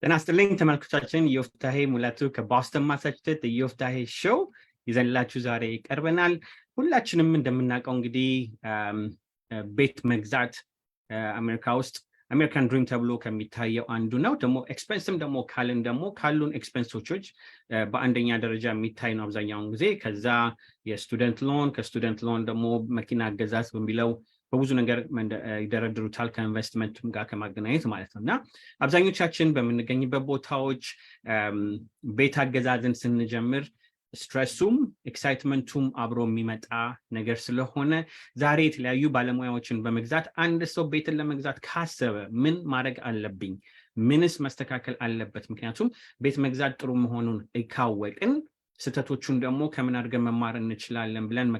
ጤና ይስጥልኝ ተመልካቾቻችን ዮፍታሄ ሙላቱ ከቦስተን ማሳቹሴትስ የዮፍታሄ ሾው ይዘንላችሁ ዛሬ ቀርበናል። ሁላችንም እንደምናውቀው እንግዲህ ቤት መግዛት አሜሪካ ውስጥ አሜሪካን ድሪም ተብሎ ከሚታየው አንዱ ነው። ደግሞ ኤክስፔንስም ደግሞ ካሉን ኤክስፔንሶች በአንደኛ ደረጃ የሚታይ ነው አብዛኛውን ጊዜ። ከዛ የስቱደንት ሎን፣ ከስቱደንት ሎን ደግሞ መኪና አገዛዝ በሚለው በብዙ ነገር ይደረድሩታል ከኢንቨስትመንት ጋር ከማገናኘት ማለት ነው። እና አብዛኞቻችን በምንገኝበት ቦታዎች ቤት አገዛዝን ስንጀምር ስትሬሱም ኤክሳይትመንቱም አብሮ የሚመጣ ነገር ስለሆነ ዛሬ የተለያዩ ባለሙያዎችን በመግዛት አንድ ሰው ቤትን ለመግዛት ካሰበ ምን ማድረግ አለብኝ፣ ምንስ መስተካከል አለበት? ምክንያቱም ቤት መግዛት ጥሩ መሆኑን ካወቅን ስህተቶቹን ደግሞ ከምን አድርገን መማር እንችላለን ብለን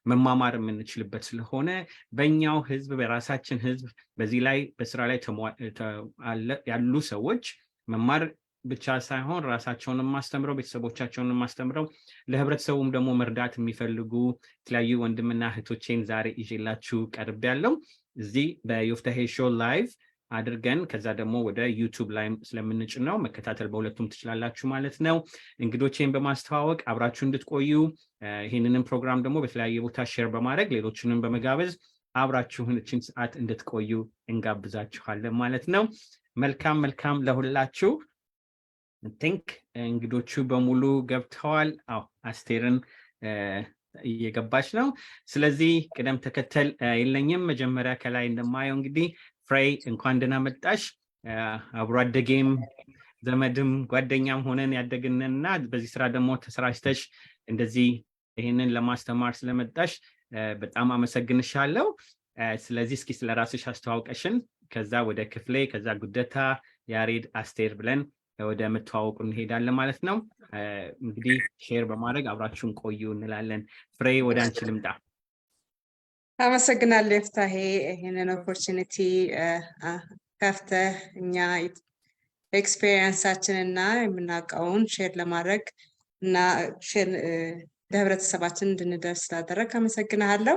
መማማር የምንችልበት ስለሆነ በእኛው ህዝብ በራሳችን ህዝብ በዚህ ላይ በስራ ላይ ያሉ ሰዎች መማር ብቻ ሳይሆን ራሳቸውንም ማስተምረው ቤተሰቦቻቸውንም ማስተምረው ለህብረተሰቡም ደግሞ መርዳት የሚፈልጉ የተለያዩ ወንድምና እህቶቼን ዛሬ ይዤላችሁ ቀርቤያለሁ። እዚህ በዮፍታሄ ሾው ላይቭ አድርገን ከዛ ደግሞ ወደ ዩቲዩብ ላይ ስለምንጭነው መከታተል በሁለቱም ትችላላችሁ ማለት ነው። እንግዶቼን በማስተዋወቅ አብራችሁ እንድትቆዩ ይህንንም ፕሮግራም ደግሞ በተለያየ ቦታ ሼር በማድረግ ሌሎችንም በመጋበዝ አብራችሁን እችን ሰዓት እንድትቆዩ እንጋብዛችኋለን ማለት ነው። መልካም ለሁላችሁ። ቲንክ እንግዶቹ በሙሉ ገብተዋል። አስቴርን እየገባች ነው። ስለዚህ ቅደም ተከተል የለኝም። መጀመሪያ ከላይ እንደማየው እንግዲህ ፍሬይ እንኳን ደህና መጣሽ። አብሮ አደጌም ዘመድም ጓደኛም ሆነን ያደግንና በዚህ ስራ ደግሞ ተሰራጭተሽ እንደዚህ ይሄንን ለማስተማር ስለመጣሽ በጣም አመሰግንሻለሁ። ስለዚህ እስኪ ስለራስሽ አስተዋውቀሽን ከዛ ወደ ክፍሌ ከዛ ጉደታ ያሬድ አስቴር ብለን ወደ መተዋወቁ እንሄዳለን ማለት ነው። እንግዲህ ሼር በማድረግ አብራችሁን ቆዩ እንላለን። ፍሬይ ወደ አንቺ ልምጣ። አመሰግናለሁ ዮፍታሄ ይሄንን ኦፖርቹኒቲ ከፍተህ እኛ ኤክስፒሪየንሳችንና የምናውቀውን ሼር ለማድረግ እና ለህብረተሰባችን እንድንደርስ ስላደረግ አመሰግናለሁ።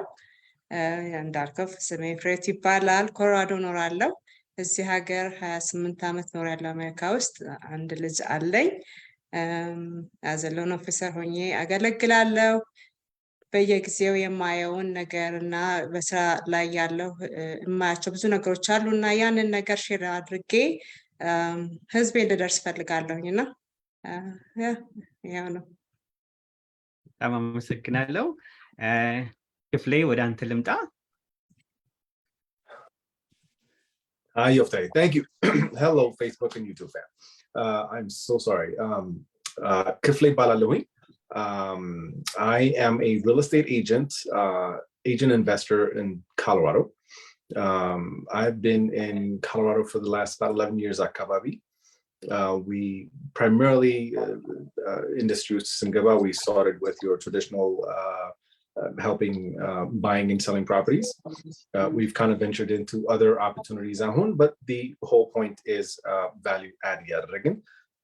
እንዳልከው ስሜ ፍሬት ይባላል። ኮሎራዶ እኖራለሁ። እዚህ ሀገር 28 ዓመት ኖሬያለሁ። አሜሪካ ውስጥ አንድ ልጅ አለኝ። አዝ ኤ ሎን ኦፊሰር ሆኜ አገለግላለሁ። በየጊዜው የማየውን ነገር እና በስራ ላይ ያለው የማያቸው ብዙ ነገሮች አሉ እና ያንን ነገር ሼር አድርጌ ህዝቤ እንድደርስ ፈልጋለሁኝ እና ያው ነው። በጣም አመሰግናለሁ። ክፍሌ ወደ አንተ ልምጣ። Hi, Yoftahe. Thank you. Hello, Facebook and YouTube fan. I'm so sorry. Kifle Leulseged. I am a real estate agent, agent investor in Colorado. I've been in Colorado for the last about 11 years at Kababi. We primarily industry Singaba. We started with your traditional helping buying and selling properties. We've kind of ventured into other opportunities, but the whole point is value added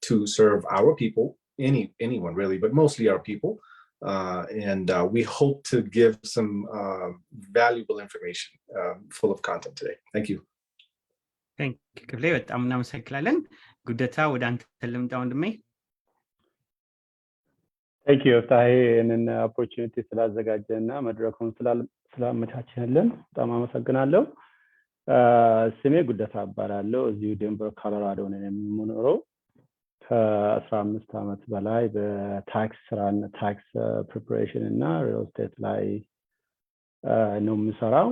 to serve our people, anyone really, but mostly our people. And we hope to give some valuable information full of content today. Thank you. Thank you. ክፍሌ በጣም እናመሰግናለን። ጉደታ ወደ አንተ ልምጣ ወንድሜ። Thank you ዮፍታሄ ይህንን ኦፖርቹኒቲ ስላዘጋጀና መድረኩን ስላመቻቸልን በጣም አመሰግናለሁ። ስሜ ጉደታ እባላለሁ። እዚሁ ዴንቨር ኮሎራዶ ነው የምኖረው። ከ15 ዓመት በላይ በታክስ ስራና ታክስ ፕሪፓሬሽን እና ሪል ስቴት ላይ ነው የምሰራው።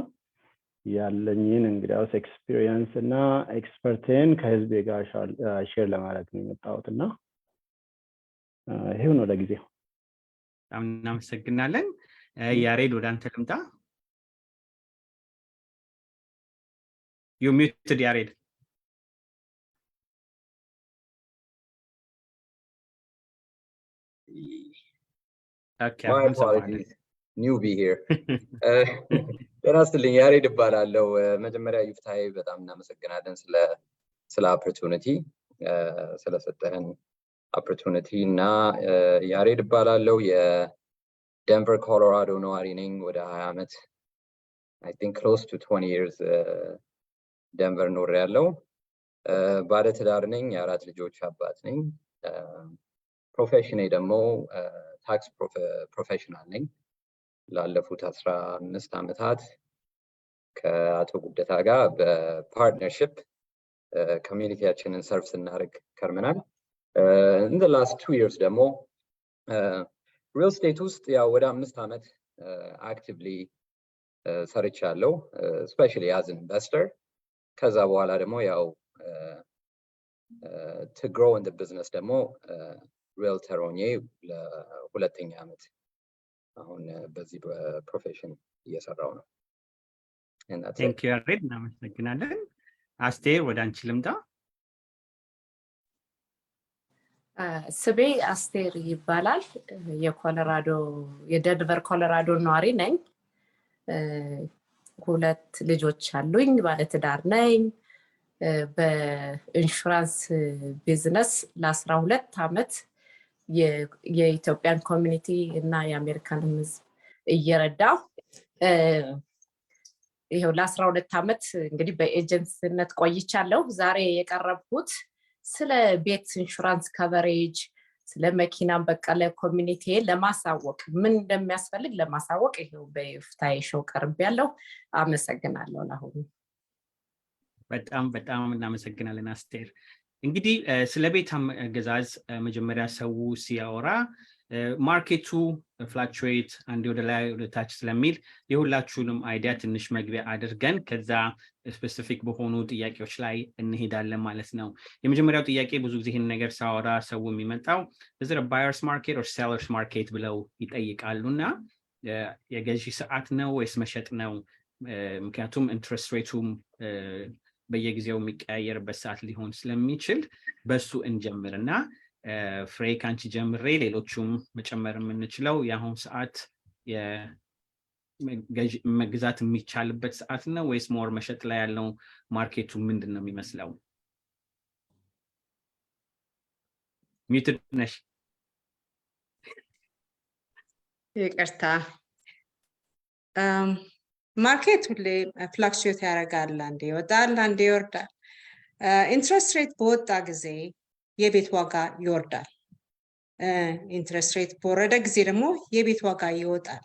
ያለኝን እንግዲያውስ ኤክስፒሪየንስ እና ኤክስፐርቴን ከህዝቤ ጋር ሼር ለማድረግ ነው የመጣሁትና ይሄው ነው ለጊዜው። በጣም እናመሰግናለን። ያሬድ ወደ አንተ ልምጣ። You muted ያሬድ። Okay. My apologies. Newbie here. ጤና ይስጥልኝ ያሬድ እባላለሁ። መጀመሪያ ዮፍታሄ በጣም እናመሰግናለን ስለ ኦፖርቹኒቲ ስለሰጠህን ኦፖርቹኒቲ እና ያሬድ እባላለሁ። የዴንቨር ኮሎራዶ ነዋሪ ነኝ። ወደ 20 ዓመት I think close to 20 years ዴንቨር ኖሬያለሁ። ባለ ትዳር ነኝ የአራት ልጆች አባት ነኝ ፕሮፌሽኔ ደግሞ ታክስ ፕሮፌሽናል ነኝ ላለፉት 15 ዓመታት ከአቶ ጉደታ ጋር በፓርትነርሺፕ ኮሚኒቲያችንን ሰርቭ ስናደርግ ከርመናል in the last 2 years ደግሞ real estate ውስጥ ያው ወደ 5 ዓመት actively ሰርቻለሁ especially as an investor ከዛ በኋላ ደግሞ ያው to grow in the business ደግሞ realtor ሆኜ ለሁለተኛ ዓመት አሁን በዚህ በፕሮፌሽን እየሰራው ነው Thank you አሬድ እናመሰግናለን አስቴር ወደ አንቺ ልምጣ ስቤ አስቴር ይባላል የኮሎራዶ የደንቨር ኮሎራዶ ነዋሪ ነኝ ሁለት ልጆች አሉኝ ባለ ትዳር ነኝ በኢንሹራንስ ቢዝነስ ለ12 ዓመት የኢትዮጵያን ኮሚኒቲ እና የአሜሪካን ሕዝብ እየረዳው ይሄው ለ12 ዓመት እንግዲህ በኤጀንሲነት ቆይቻለሁ ዛሬ የቀረብኩት ስለ ቤት ኢንሹራንስ ከቨሬጅ ስለ መኪናም በቀለ ኮሚኒቲ ለማሳወቅ ምን እንደሚያስፈልግ ለማሳወቅ ይሄው በይፍታዬ ሾው ቀርቤያለሁ አመሰግናለሁ ለሁሉ በጣም እናመሰግናለን አስቴር እንግዲህ ስለ ቤት አገዛዝ መጀመሪያ ሰው ሲያወራ ማርኬቱ ፍላክቹዌት አንዴ ወደ ላይ ወደ ታች ስለሚል የሁላችሁንም አይዲያ ትንሽ መግቢያ አድርገን ከዛ ስፔሲፊክ በሆኑ ጥያቄዎች ላይ እንሄዳለን ማለት ነው የመጀመሪያው ጥያቄ ብዙ ጊዜ ይሄን ነገር ሳወራ ሰው የሚመጣው is it a buyer's market or seller's market ብለው ይጠይቃሉና የገዢ ሰዓት ነው ወይስ መሸጥ ነው ምክንያቱም ኢንትረስት ሬቱም በየጊዜው የሚቀያየርበት ሰዓት ሊሆን ስለሚችል በሱ እንጀምርና ፍሬ ካንቺ ጀምሬ ሌሎቹም መጨመር የምንችለው የአሁን ሰዓት መግዛት የሚቻልበት ሰዓት ነው ወይስ ሞር መሸጥ ላይ ያለው ማርኬቱ ምንድነው የሚመስለው ሚውትድ ነሽ ይቅርታ ማርኬት ሁሌ ፍላክቹዌት ያደርጋል አንዴ ይወጣል አንዴ ይወርዳል ኢንትረስት ሬት በወጣ ጊዜ የቤት ዋጋ ይወርዳል ኢንትረስት ሬት በወረደ ጊዜ ደግሞ የቤት ዋጋ ይወጣል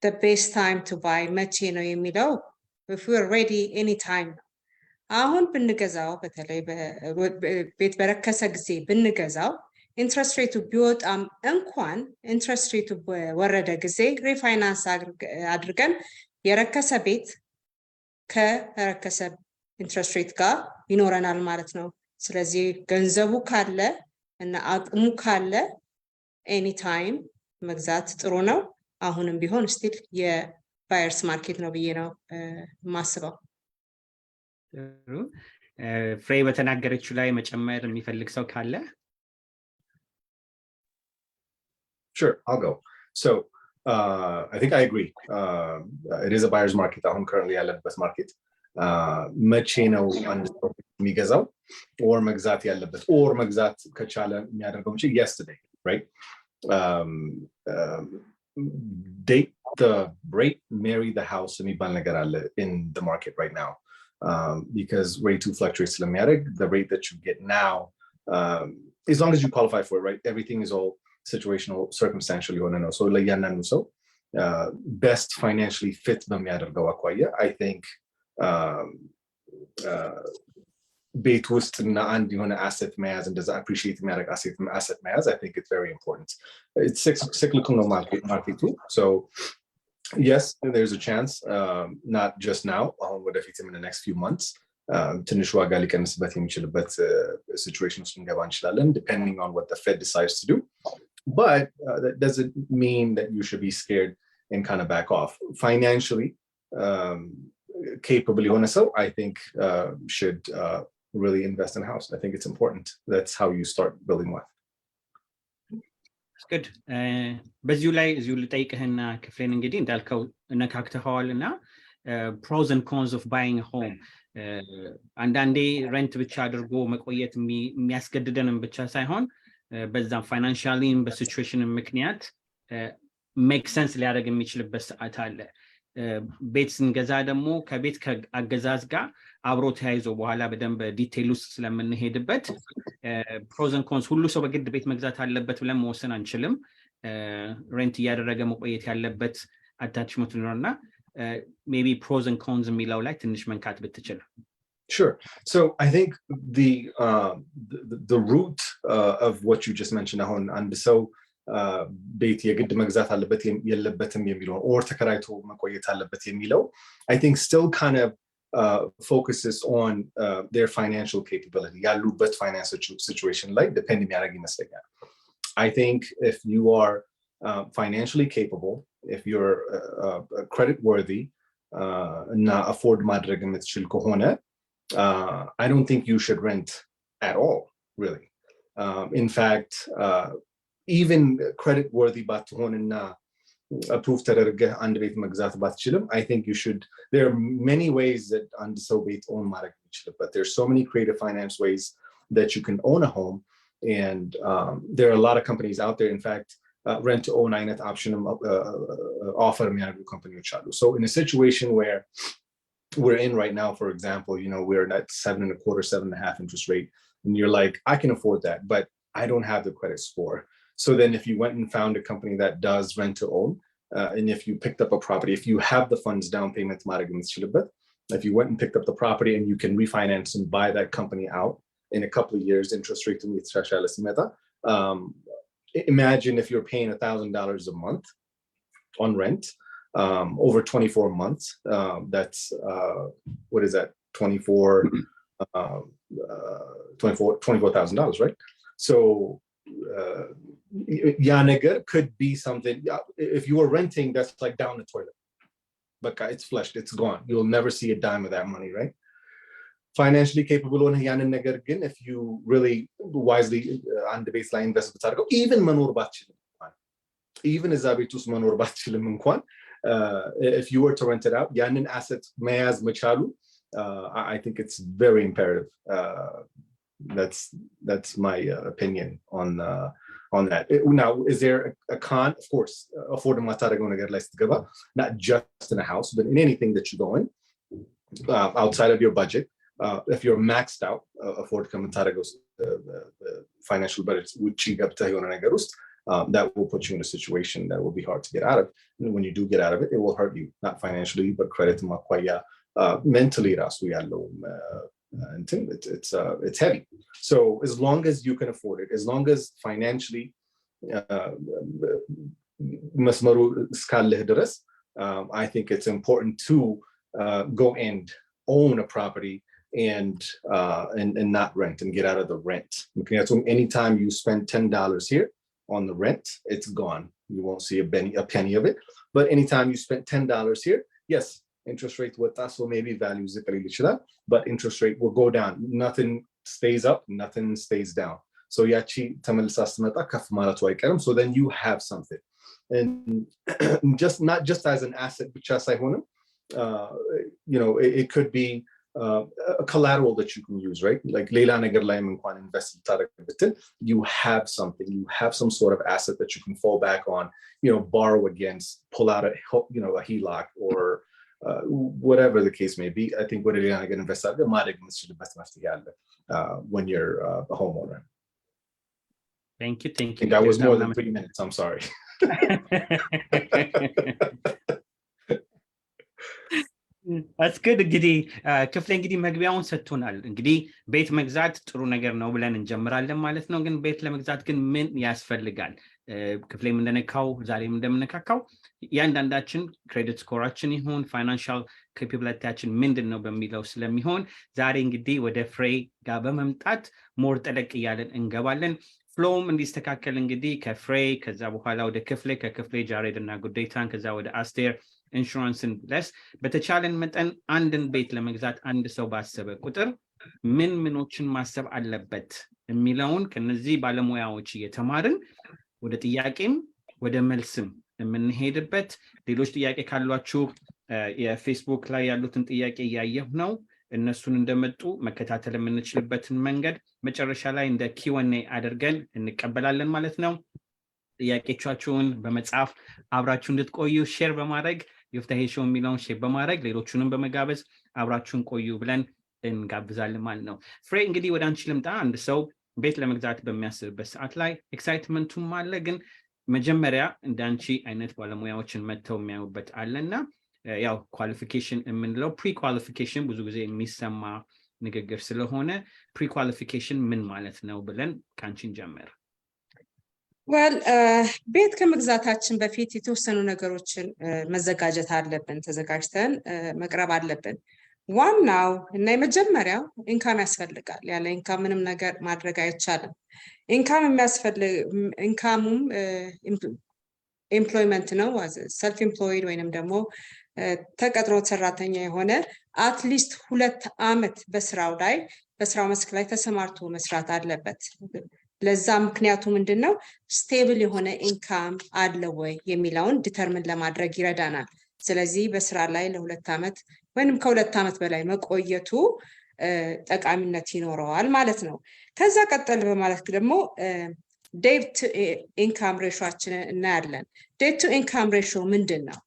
the best time to buy መቼ ነው የሚለው if we are ready any time አሁን ብንገዛው በተለይ ቤት በረከሰ ጊዜ ብንገዛው ኢንትረስት ሬቱ ቢወጣም እንኳን ኢንትረስት ሬቱ በወረደ ጊዜ ሪፋይናንስ አድርገን የረከሰ ቤት ከረከሰ ኢንትረስት ሬት ጋር ይኖረናል ማለት ነው ስለዚህ ገንዘቡ ካለ እና አቅሙ ካለ ኤኒ ታይም መግዛት ጥሩ ነው አሁንም ቢሆን ስቲል የባየርስ ማርኬት ነው ብዬ ነው ማስበው ፍሬ በተናገረችው ላይ መጨመር የሚፈልግ ሰው ካለ Sure, I'll go. So I think I agree. It is a buyer's market. I'm currently ያለበት market. መቼ ነው አንድ ሰው የሚገዛው or መግዛት ያለበት or መግዛት ከቻለ የሚያደርገው yesterday, right? Date the rate, marry the house የሚባል ነገር አለ in the market right now. Because rate to fluctuates ስለሚያደርግ the rate that you get now, as long as you qualify for it, right? Everything is all situational, circumstantial የሆነ ነው so ለያንዳንዱ ሰው best financially fit በሚያደርገው አኳያ I think ቤት ውስጥ እና አንድ የሆነ asset መያዝ እንደዛ appreciate የሚያደርግ asset መያዝ I think it's very important. It's cyclical no market too, so yes there's a chance, not just now, ወደፊት in the next few months ትንሽ ዋጋ ሊቀንስበት የሚችልበት situation ውስጥ እንገባ እንችላለን depending on what the Fed decides to do, but that doesn't mean that you should be scared and kind of back off. Financially capable የሆነ ሰው I think should really invest in a house. I think it's important. That's how you start building wealth. That's good. በዚሁ ላይ እዚሁ ልጠይቅህና ክፍሌን እንግዲህ እንዳልከው ነካክተኸዋልና pros and cons of buying a home. አንዳንዴ ሬንት ብቻ አድርጎ መቆየት የሚያስገድደንም ብቻ ሳይሆን በዛም ፋይናንሻሊም በሲቹዌሽን ምክንያት ሜክ ሰንስ ሊያደርግ የሚችልበት ሰዓት አለ ቤት ስንገዛ ደግሞ ከቤት ከአገዛዝ ጋር አብሮ ተያይዞ በኋላ በደንብ ዲቴል ውስጥ ስለምንሄድበት ፕሮዝ ኤንድ ኮንስ ሁሉ ሰው በግድ ቤት መግዛት አለበት ብለን መወሰን አንችልም። ሬንት እያደረገ መቆየት ያለበት አታችመንት ነውና maybe pros and cons የሚለው ላይ ትንሽ መንካት ብትችል። Sure. So I think the root of what you just mentioned አሁን አንድ ሰው ቤት የግድ መግዛት አለበት የለበትም የሚለው or ተከራይቶ መቆየት አለበት የሚለው I think still kind of focuses on their financial capability ያሉበት financial situation like depending ያደርግ ይመስለኛል. I think if you are financially capable, if you're credit worthy እና afford ማድረግ የምትችል ከሆነ I don't think you should rent at all, really. In fact, even credit worthy ባትሆንና approved ተደርገህ አንድ ቤት መግዛት ባትችልም I think you should. There are many ways that አንድ ሰው ቤት own ማድረግ ይችላል, but there's so many creative finance ways that you can own a home, and there are a lot of companies out there. In fact, rent to own አይነት option offer የሚያደርጉ companies አሉ. So in a situation where we're in right now, for example, you know, we're at 7.25, 7.5 interest rate, and you're like, I can afford that, but I don't have the credit score. So then if you went and found a company that does rent to own, and if you picked up a property, if you have the funds down payment, if you went and picked up the property and you can refinance and buy that company out in a couple of years, interest rate to meet imagine if you're paying $1,000 a month on rent over 24 months, that's what is that, $24,000, right? So Yanagar could be something. If you were renting, that's like down the toilet, but it's flushed, it's gone. You'll never see a dime of that money, right? Financially capable on Yanan Nagar again, if you really wisely on the baseline investment, even manur bachilum, even as abitus manur bachilum kwan, if you were to rent it out, Yanan assets mayas machalu, I think it's very imperative. That's my opinion on that. Now, is there a con? Of course, afford not just in a house, but in anything that you go in outside of your budget. If you're maxed out, afford financial budget, that will put you in a situation that will be hard to get out of. And when you do get out of it, it will hurt you, not financially, but credit mentally. It's heavy. So as long as you can afford it, as long as financially I think it's important to go and own a property and not rent and get out of the rent. Anytime you spend $10 here on the rent, it's gone. You won't see a penny of it. But anytime you spend $10 here, yes, interest rate with us will maybe values it, but interest rate will go down. Nothing stays up, nothing stays down. So yachi tamelsassmata kaf malatu ayqaram. So then you have something, and not just as an asset, bicha sayhonam, you know, it could be a collateral that you can use, right? Like leila nagar laim inkwan invest you have something, you have some sort of asset that you can fall back on, you know, borrow against, pull out a HELOC or whatever the case may be. I think what leila nagar invest when you're a homeowner. Thank you. I think that was more than 3 minutes. I'm sorry. That's good. እንግዲህ ክፍሌ እንግዲህ መግቢያውን ሰጥቶናል። እንግዲህ ቤት መግዛት ጥሩ ነገር ነው ብለን እንጀምራለን ማለት ነው። ግን ቤት ለመግዛት ግን ምን ያስፈልጋል? ክፍሌም እንደነካው ዛሬም እንደምነካካው ያንዳንዳችን ክሬዲት ስኮራችን ይሁን ፋይናንሻል ካፓቢሊቲያችን ምንድነው በሚለው ስለሚሆን ዛሬ እንግዲህ ወደ ፍሬይ ጋር በመምጣት ሞር ጠለቅ እያለን እንገባለን። ፍሎም እንዲስተካከል እንግዲህ ከፍሬይ ከዛ በኋላ ወደ ክፍሌ ከክፍሌ ጃሬድ እና ጉዴታን ከዛ ወደ አስቴር ኢንሹራንስን ብለስ በተቻለን መጠን አንድን ቤት ለመግዛት አንድ ሰው ባሰበ ቁጥር ምን ምኖችን ማሰብ አለበት የሚለውን ከነዚህ ባለሙያዎች እየተማርን ወደ ጥያቄም ወደ መልስም የምንሄድበት ሌሎች ጥያቄ ካሏችሁ የፌስቡክ ላይ ያሉትን ጥያቄ እያየሁ ነው እነሱን እንደመጡ መከታተል የምንችልበትን መንገድ መጨረሻ ላይ እንደ Q&A አድርገን እንቀበላለን ማለት ነው። ጥያቄዎቻችሁን በመጻፍ አብራችሁ እንድትቆዩ ሼር በማድረግ ዮፍታሄ ሾው የሚለውን ሼር በማድረግ ሌሎቹንም በመጋበዝ አብራችሁን ቆዩ ብለን እንጋብዛለን ማለት ነው። ፍሬ እንግዲህ ወደ አንቺ ልምጣ። አንድ ሰው ቤት ለመግዛት በሚያስብበት ሰዓት ላይ ኤክሳይትመንቱም አለ፣ ግን መጀመሪያ እንደ አንቺ አይነት ባለሙያዎችን መጥተው የሚያዩበት አለና ያው ኳሊፊኬሽን የምንለው ፕሪ ኳሊፊኬሽን ብዙ ጊዜ የሚሰማ ንግግር ስለሆነ ፕሪ ኳሊፊኬሽን ምን ማለት ነው ብለን ካንቺን ጀምር። well ቤት ከመግዛታችን በፊት የተወሰኑ ነገሮችን መዘጋጀት አለብን፣ ተዘጋጅተን መቅረብ አለብን። ዋናው እና የመጀመሪያው ኢንካም ያስፈልጋል። ያለ ኢንካም ምንም ነገር ማድረግ አይቻልም። ኢንካም የሚያስፈልግ ኢንካሙም ኤምፕሎይመንት ነው፣ ሰልፍ ኤምፕሎይድ ወይንም ደግሞ ተቀጥሮ ሰራተኛ የሆነ አትሊስት 2 ዓመት በስራው መስክ ላይ ተሰማርቶ መስራት አለበት። ለዛ ምክንያቱ ምንድነው? ስቴብል የሆነ ኢንካም አለ ወይ የሚለውን ዲተርሚን ለማድረግ ይረዳናል። ስለዚህ በስራ ላይ ለ2 ዓመት ወይንም ከ2 ዓመት በላይ መቆየቱ ጠቃሚነት ይኖረዋል ማለት ነው። ከዛ ቀጠል በማለት ደግሞ ዴት ቱ ኢንካም ሬሾአችንን እናያለን። ዴት ቱ ኢንካም ሬሾ ምንድነው?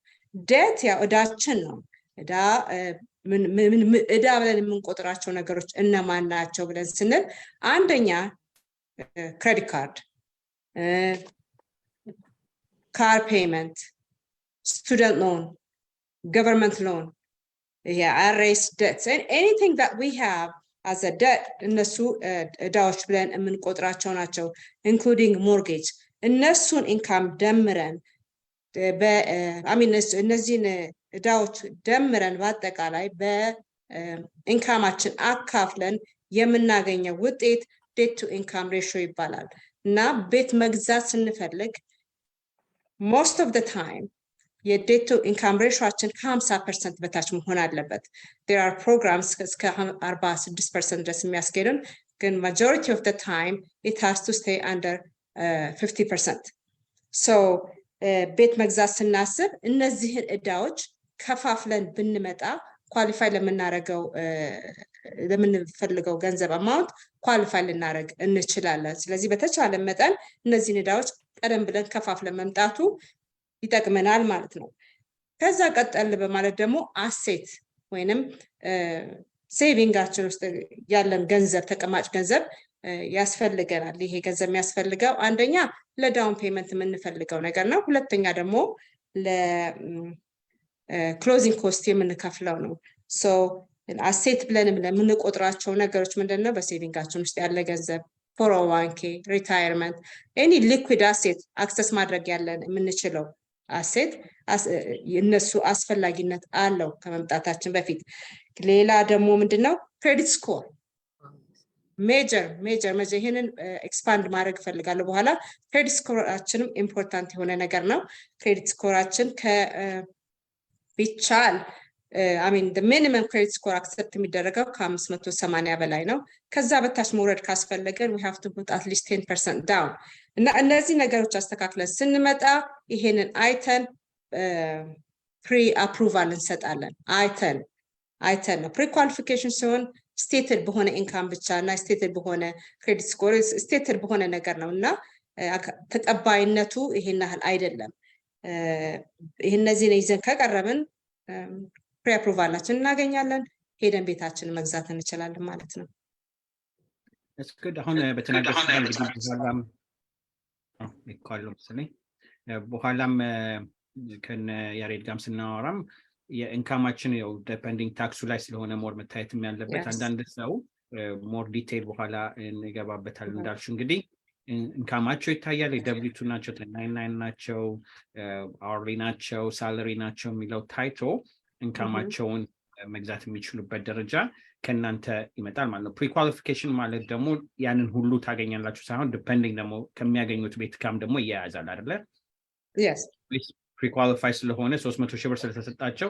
ዴት ያው እዳችን ነው። እዳ ብለን የምንቆጥራቸው ነገሮች እነማን ናቸው ብለን ስንል አንደኛ ክሬዲት ካርድ፣ ካር ፔመንት፣ ስቱደንት ሎን፣ government loan, IRS debts, and anything that we have as a debt እነሱ እዳዎች ብለን የምንቆጥራቸው ናቸው። including mortgage እነሱን ኢንካም ደምረን እነዚህን እዳዎች ደምረን በአጠቃላይ በኢንካማችን አካፍለን የምናገኘው ውጤት ዴት ቱ ኢንካም ሬሾ ይባላል። እና ቤት መግዛት ስንፈልግ most of the time የዴት ቱ ኢንካም ሬሾአችን ከ50% በታች መሆን አለበት። there are programs እስከ 46% ድረስ የሚያስኬዱን፣ ግን majority of the time it has to stay under 50%. so ቤት መግዛት ስናስብ እነዚህን እዳዎች ከፋፍለን ብንመጣ ኳሊፋይ ለምንፈልገው ገንዘብ አማውንት ኳሊፋይ ልናደርግ እንችላለን። ስለዚህ በተቻለ መጠን እነዚህን እዳዎች ቀደም ብለን ከፋፍለን መምጣቱ ይጠቅመናል ማለት ነው። ከዛ ቀጠል በማለት ደግሞ አሴት ወይንም ሴቪንጋችን ውስጥ ያለን ገንዘብ፣ ተቀማጭ ገንዘብ ያስፈልገናል። ይሄ ገንዘብ የሚያስፈልገው አንደኛ ለዳውን ፔመንት የምንፈልገው ነገር ነው። ሁለተኛ ደግሞ ለክሎዚንግ ኮስት የምንከፍለው ነው። ሶ አሴት ብለንም ለምንቆጥራቸው ነገሮች ምንድነው? በሴቪንጋችን ውስጥ ያለ ገንዘብ፣ 401k፣ ሪታየርመንት፣ ኤኒ ሊኩዊድ አሴት አክሰስ ማድረግ ያለን የምንችለው አሴት እነሱ አስፈላጊነት አለው ከመምጣታችን በፊት። ሌላ ደግሞ ምንድነው? ክሬዲት ስኮር ሜጀር ይሄንን ኤክስፓንድ ማድረግ ፈልጋለሁ በኋላ። ክሬዲት ስኮራችንም ኢምፖርታንት የሆነ ነገር ነው። ክሬዲት ስኮራችን ቢቻል the minimum credit score accept የሚደረገው ከ580 በላይ ነው። ከዛ በታች መውረድ ካስፈለገን we have to put at least 10% down። እና እነዚህ ነገሮች አስተካክለን ስንመጣ ይሄንን አይተን ፕሪ አፕሩቫል እንሰጣለን። አይተን ነው ፕሪ ኳሊፊኬሽን ሲሆን ስቴትድ በሆነ ኢንካም ብቻ እና ስቴትድ በሆነ ክሬዲት ስኮር ስቴትድ በሆነ ነገር ነው እና ተቀባይነቱ ይሄን ያህል አይደለም። እነዚህን ይዘን ከቀረብን ፕሪ አፕሩቫላችን እናገኛለን፣ ሄደን ቤታችንን መግዛት እንችላለን ማለት ነው። እስከ አሁን በተናገርኩት በኋላም ከነ ያሬድ ጋርም ስናወራም የኢንካማችን ያው ዲፔንዲንግ ታክሱ ላይ ስለሆነ ሞር መታየትም ያለበት አንዳንድ ሰው ሞር ዲቴይል በኋላ እንገባበታል። እንዳልሽ እንግዲህ ኢንካማቸው ይታያል። የደብሊቱ ናቸው፣ 1099 ናቸው፣ አወርሊ ናቸው፣ ሳለሪ ናቸው የሚለው ታይቶ ኢንካማቸውን መግዛት የሚችሉበት ደረጃ ከእናንተ ይመጣል ማለት ነው። ፕሪ ኳሊፊኬሽን ማለት ደግሞ ያንን ሁሉ ታገኛላችሁ ሳይሆን ዲፔንዲንግ ደግሞ ከሚያገኙት ቤት ካም ደግሞ ይያያዛል አይደለ? yes ፕሪ ኳሊፋይ ስለሆነ 300 ሺህ ብር ስለተሰጣቸው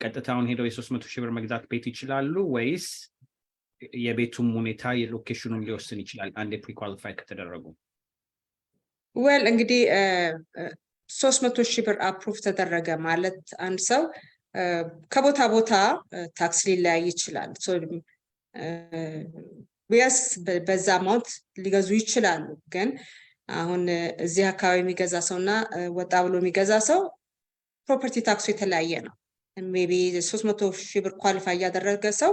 ቀጥታውን ሄደው የ300 ሺህ ብር መግዛት ቤት ይችላሉ ወይስ የቤቱም ሁኔታ የሎኬሽኑን ሊወስን ይችላል? አንድ ፕሪ ኳሊፋይ ከተደረጉ well እንግዲህ 300 ሺህ ብር አፕሩቭ ተደረገ ማለት አንድ ሰው ከቦታ ቦታ ታክስ ሊለያይ ይችላል። ሶ ቢያስ በዛ አማውንት ሊገዙ ይችላሉ። ግን አሁን እዚህ አካባቢ የሚገዛ ሰውና ወጣ ብሎ የሚገዛ ሰው ፕሮፐርቲ ታክሱ የተለያየ ነው። maybe 300,000 ብር ኳሊፋይ ያደረገ ሰው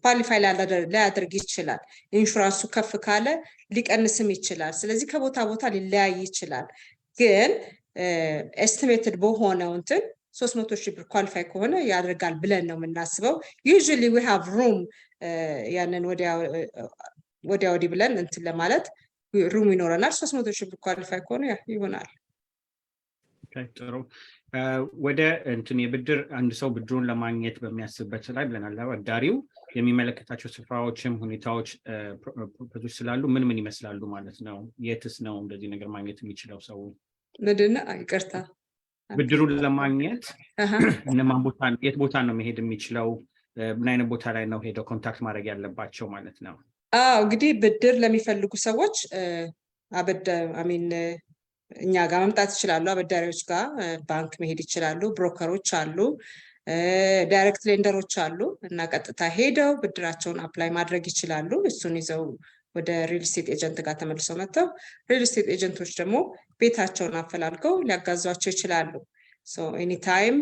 ኳሊፋይ ላያደርግ ይችላል ኢንሹራንሱ ከፍ ካለ ሊቀንስም ይችላል ስለዚህ ከቦታ ቦታ ሊለያይ ይችላል ግን ኤስቲሜትድ በሆነው እንትን 300,000 ብር ኳሊፋይ ከሆነ ያደርጋል ብለን ነው የምናስበው usually we have room ያንን ወዲያ ብለን እንትን ለማለት room ይኖረናል 300,000 ብር ኳሊፋይ ከሆነ ይሆናል ጥሩ ወደ እንትን የብድር አንድ ሰው ብድሩን ለማግኘት በሚያስብበት ላይ ብለናል አበዳሪው የሚመለከታቸው ስፍራዎችም ሁኔታዎች ፕሮሰስ ስላሉ ምን ይመስላሉ ማለት ነው የትስ ነው እንደዚህ ነገር ማግኘት የሚችለው ሰው ለደና ይቅርታ ብድሩን ለማግኘት የት ቦታ ነው መሄድ የሚችለው ምን አይነት ቦታ ላይ ነው ሄደው ኮንታክት ማድረግ ያለባቸው ማለት ነው እንግዲህ ብድር ለሚፈልጉ ሰዎች እኛ ጋር መምጣት ይችላሉ አበዳሪዎች ጋር ባንክ መሄድ ይችላሉ ብሮከሮች አሉ ዳይሬክት ሌንደሮች አሉ እና ቀጥታ ሄደው ብድራቸውን አፕላይ ማድረግ ይችላሉ እሱን ይዘው ወደ ሪል ስቴት ኤጀንት ጋር ተመልሰው መጥተው ሪል ስቴት ኤጀንቶች ደግሞ ቤታቸውን አፈላልገው ሊያጋዟቸው ይችላሉ ሶ ኤኒ ታይም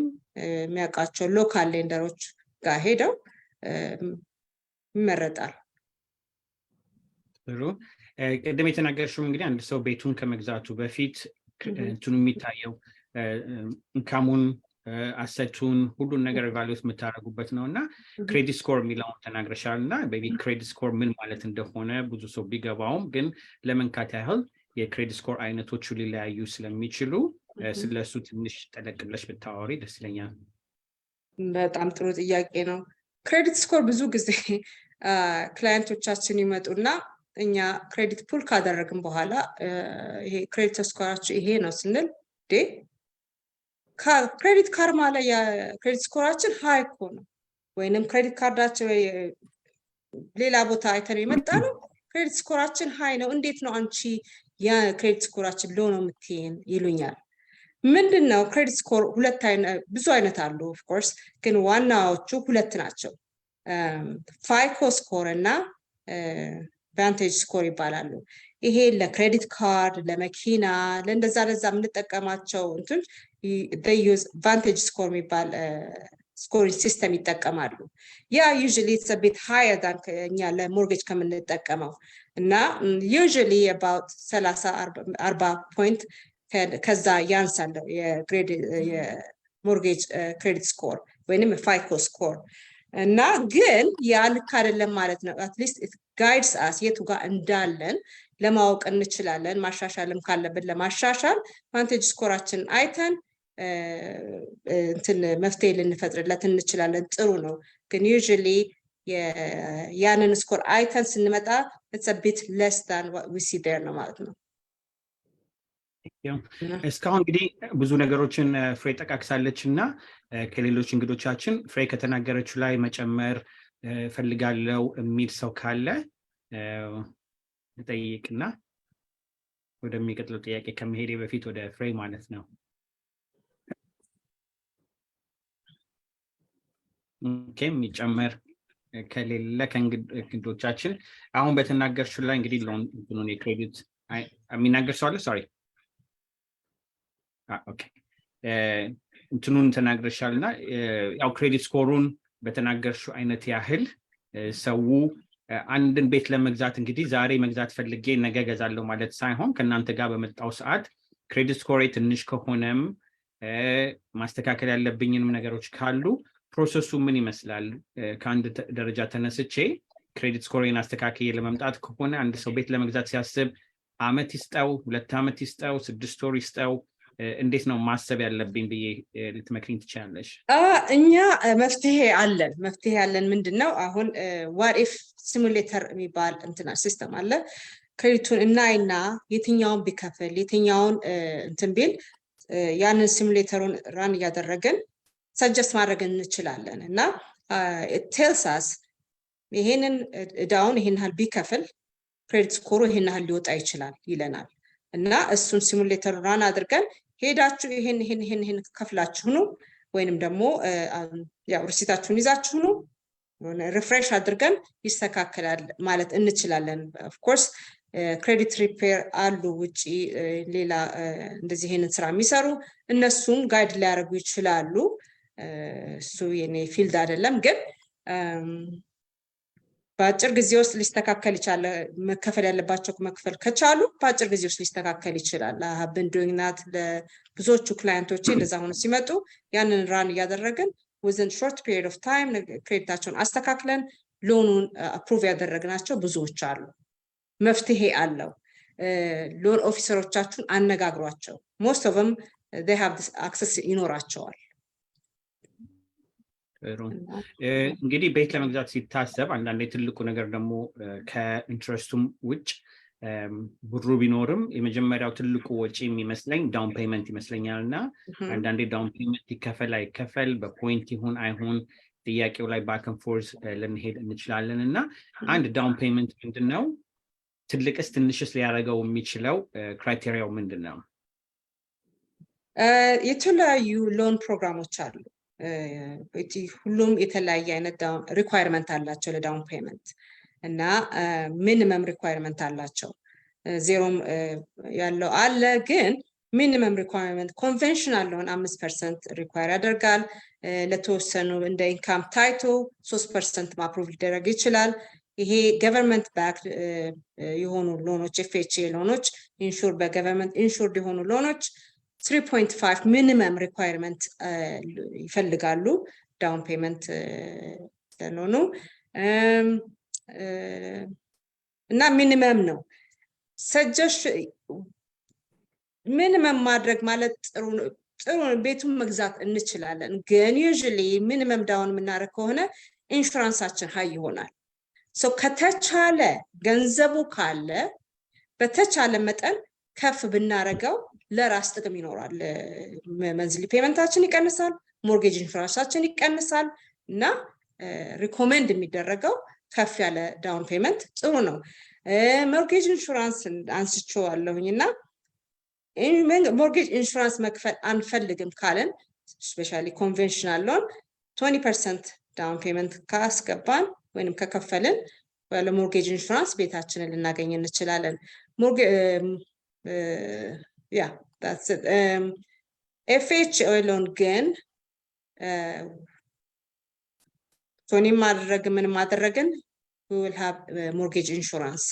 የሚያውቃቸው ሎካል ሌንደሮች ጋር ሄደው ይመረጣል ጥሩ ቅድም የተናገርሽው እንግዲህ አንድ ሰው ቤቱን ከመግዛቱ በፊት እንትኑ የሚታየው ኢንካሙን አሰቱን ሁሉን ነገር ኢቫሉዌት የምታደርጉበት ነውና ክሬዲት ስኮር የሚለውን ተናግረሻልና ቤቢ ክሬዲት ስኮር ምን ማለት እንደሆነ ብዙ ሰው ቢገባውም ግን ለመንካት ያህል የክሬዲት ስኮር አይነቶቹ ሊለያዩ ስለሚችሉ ስለሱ ትንሽ ጠለቅለሽ ብታወሪ ደስ ይለኛል በጣም ጥሩ ጥያቄ ነው ክሬዲት ስኮር ብዙ ጊዜ ክላይንቶቻችን ይመጡና እኛ ክሬዲት ፑል ካደረግን በኋላ ይሄ ክሬዲት ስኮራችሁ ይሄ ነው ስንል ክሬዲት ካርማ ላይ የክሬዲት ስኮራችን ሃይ እኮ ነው ወይንም ክሬዲት ካርዳችን ሌላ ቦታ አይተን የመጣ ነው ክሬዲት ስኮራችን ሃይ ነው እንዴት ነው አንቺ የክሬዲት ስኮራችን ሎ ነው የምትይን ይሉኛል ምንድነው ክሬዲት ስኮር ብዙ አይነት አሉ ኦፍ ኮርስ ግን ዋናዎቹ ሁለት ናቸው ፋይኮ ስኮር እና ቫንቴጅ ስኮር ይባላሉ ይሄ ለክሬዲት ካርድ ለመኪና ለዛ የምንጠቀማቸው እንትን they use vantage score የሚባል scoring system ይጠቀማሉ ያ usually it's a bit higher than እኛ ለሞርጌጅ ከምንጠቀመው እና usually about 30-40 point ከዛ ያንሳል የሞርጌጅ ክሬዲት ስኮር ወይንም ፋይኮ ስኮር እና ግን ያ ልክ አይደለም ማለት ነው at least it guides us የቱ ጋር እንዳለን ለማወቅ እንችላለን ማሻሻልም ካለብን ለማሻሻል ቫንቴጅ ስኮራችን አይተን እንትን መፍትሄ ልንፈጥርለት እንችላለን ጥሩ ነው ግን usually ያንን ስኮር አይተን ስንመጣ it's a bit less than what we see there ነው ማለት ነው እስካሁን እንግዲህ ብዙ ነገሮችን ፍሬ ጠቃቅሳለችና ከሌሎች እንግዶቻችን ፍሬ ከተናገረችው ላይ መጨመር ፈልጋለው የሚል ሰው ካለ ጠይቅና ወደሚቀጥለው ጥያቄ ከመሄዴ በፊት ወደ ፍሬ ማለት ነው የሚጨመር ከሌለ ከእንግዶቻችን አሁን በተናገርሽው ላይ እንግዲህ ሎን የክሬዲት የሚናገር ሰው አለ ሶሪ ኦኬ እንትኑን ተናግረሻልና ያው ክሬዲት ስኮሩን በተናገርሽው አይነት ያህል ሰው አንድን ቤት ለመግዛት እንግዲህ ዛሬ መግዛት ፈልጌ ነገ ገዛለሁ ማለት ሳይሆን ከናንተ ጋር በመጣው ሰዓት ክሬዲት ስኮር ትንሽ ከሆነም ማስተካከል ያለብኝንም ነገሮች ካሉ ፕሮሰሱ ምን ይመስላል ከአንድ ደረጃ ተነስቼ ክሬዲት ስኮሬን አስተካክዬ ለመምጣት ከሆነ አንድ ሰው ቤት ለመግዛት ሲያስብ አመት ይስጠው 2 አመት ይስጠው 6 ወር ይስጠው እንዴት ነው ማሰብ ያለብኝ ብዬ ልትመክሪኝ ትችላለሽ እኛ መፍትሄ አለን ምንድነው አሁን what if simulator የሚባል እንትና ሲስተም አለ ክሬዲቱን እናይና የትኛውን ቢከፍል የትኛውን እንትን ቢል ያንን ሲሙሌተሩን ራን ያደረገን ሰጀስት ማድረግ እንችላለን እና it tells us ይሄንን ዳውን ይሄን ያህል ቢከፍል ክሬዲት ስኮሩ ይሄን ያህል ሊወጣ ይችላል ይለናል እና እሱን ሲሙሌተር ራን አድርገን ሄዳችሁ ይሄን ከፍላችሁ ነው ወይንም ደግሞ ያው ሪሲታችሁን ይዛችሁ ነው ሪፍሬሽ አድርገን ይስተካከላል ማለት እንችላለን ኦፍ ኮርስ ክሬዲት ሪፔር አሉ ውጪ ሌላ እንደዚህ ይሄንን ስራ የሚሰሩ እነሱም ጋይድ ሊያደርጉ ይችላሉ እሱ የኔ ፊልድ አይደለም ግን በአጭር ጊዜ ውስጥ ሊስተካከል ይችላል መከፈል ያለባቸው መክፈል ከቻሉ በአጭር ጊዜ ውስጥ ሊስተካከል ይችላል have been doing that ለብዙዎቹ ክላይንቶቼ እንደዛ ሆኖ ሲመጡ ያንን ራን እያደረግን within short period of time ክሬዲታቸውን አስተካክለን ሎኑን አፕሩቭ ያደረግናቸው ብዙዎች አሉ መፍትሄ አለው ሎን ኦፊሰሮቻችሁን አነጋግሯቸው most of them they have this access ይኖራቸዋል እንግዲህ ቤት ለመግዛት ሲታሰብ አንዳንዴ ትልቁ ነገር ደግሞ ከኢንትረስቱም ውጭ ብሩ ቢኖርም የመጀመሪያው ትልቁ ወጪ የሚመስለኝ ዳውን ፔመንት ይመስለኛልና አንዳንዴ ዳውን ፔመንት ይከፈል አይከፈል በፖይንት ይሁን አይሁን ጥያቄው ላይ ባክ ኤንድ ፎርዝ ልንሄድ እንችላለን እና አንድ ዳውን ፔመንት ምንድነው ትልቅስ ትንሽስ ሊያደርገው የሚችለው ክራይቴሪያው ምንድነው የተለያዩ ሎን ፕሮግራሞች አሉ ሁሉም የተለያየ አይነት ሪኳየርመንት አላቸው ለዳውን ፔመንት እና ሚኒመም ሪኳየርመንት አላቸው ዜሮም ያለው አለ ግን ሚኒመም ሪኳየርመንት ኮንቬንሽናል ሎን 5% ሪኳየር ያደርጋል ለተወሰኑ እንደ ኢንካም ታይቶ 3% ማፕሩቭ ሊደረግ ይችላል ይሄ ገቨርንመንት ባክ የሆኑ ሎኖች FHA ሎኖች ኢንሹር በገቨርንመንት ኢንሹርድ የሆኑ ሎኖች 3.5 ሚኒመም ሪኳየርመንት ይፈልጋሉ ዳውን ፔመንት ለሎኑ እና ሚኒመም ነው ሰጀስት ሚኒመም ማድረግ ማለት ጥሩ ቤቱን መግዛት እንችላለን ግን ዩዥሊ ሚኒመም ዳውን የምናደርግ ከሆነ ኢንሹራንሳችን ሃይ ይሆናል ከተቻለ ገንዘቡ ካለ በተቻለ መጠን ከፍ ብናረጋው ለራስ ጥቅም ይኖራል መንዝሊ ፔመንታችን ይቀንሳል ሞርጌጅ ኢንሹራንሳችን ይቀንሳል እና ሪኮመንድ የሚደረገው ከፍ ያለ ዳውን ፔመንት ጥሩ ነው ሞርጌጅ ኢንሹራንስ አንስቼዋለሁኝና ሞርጌጅ ኢንሹራንስ መክፈል አንፈልግም ካለን ስፔሻሊ ኮንቬንሽናል ሎን 20% ዳውን ፔመንት ካስገባን ወይንም ከከፈልን ለሞርጌጅ ኢንሹራንስ ቤታችንን ልናገኝ እንችላለን yeah that's it FHA loan ግን ቶኒ ማድረግ ምን ማድረግን we will have mortgage insurance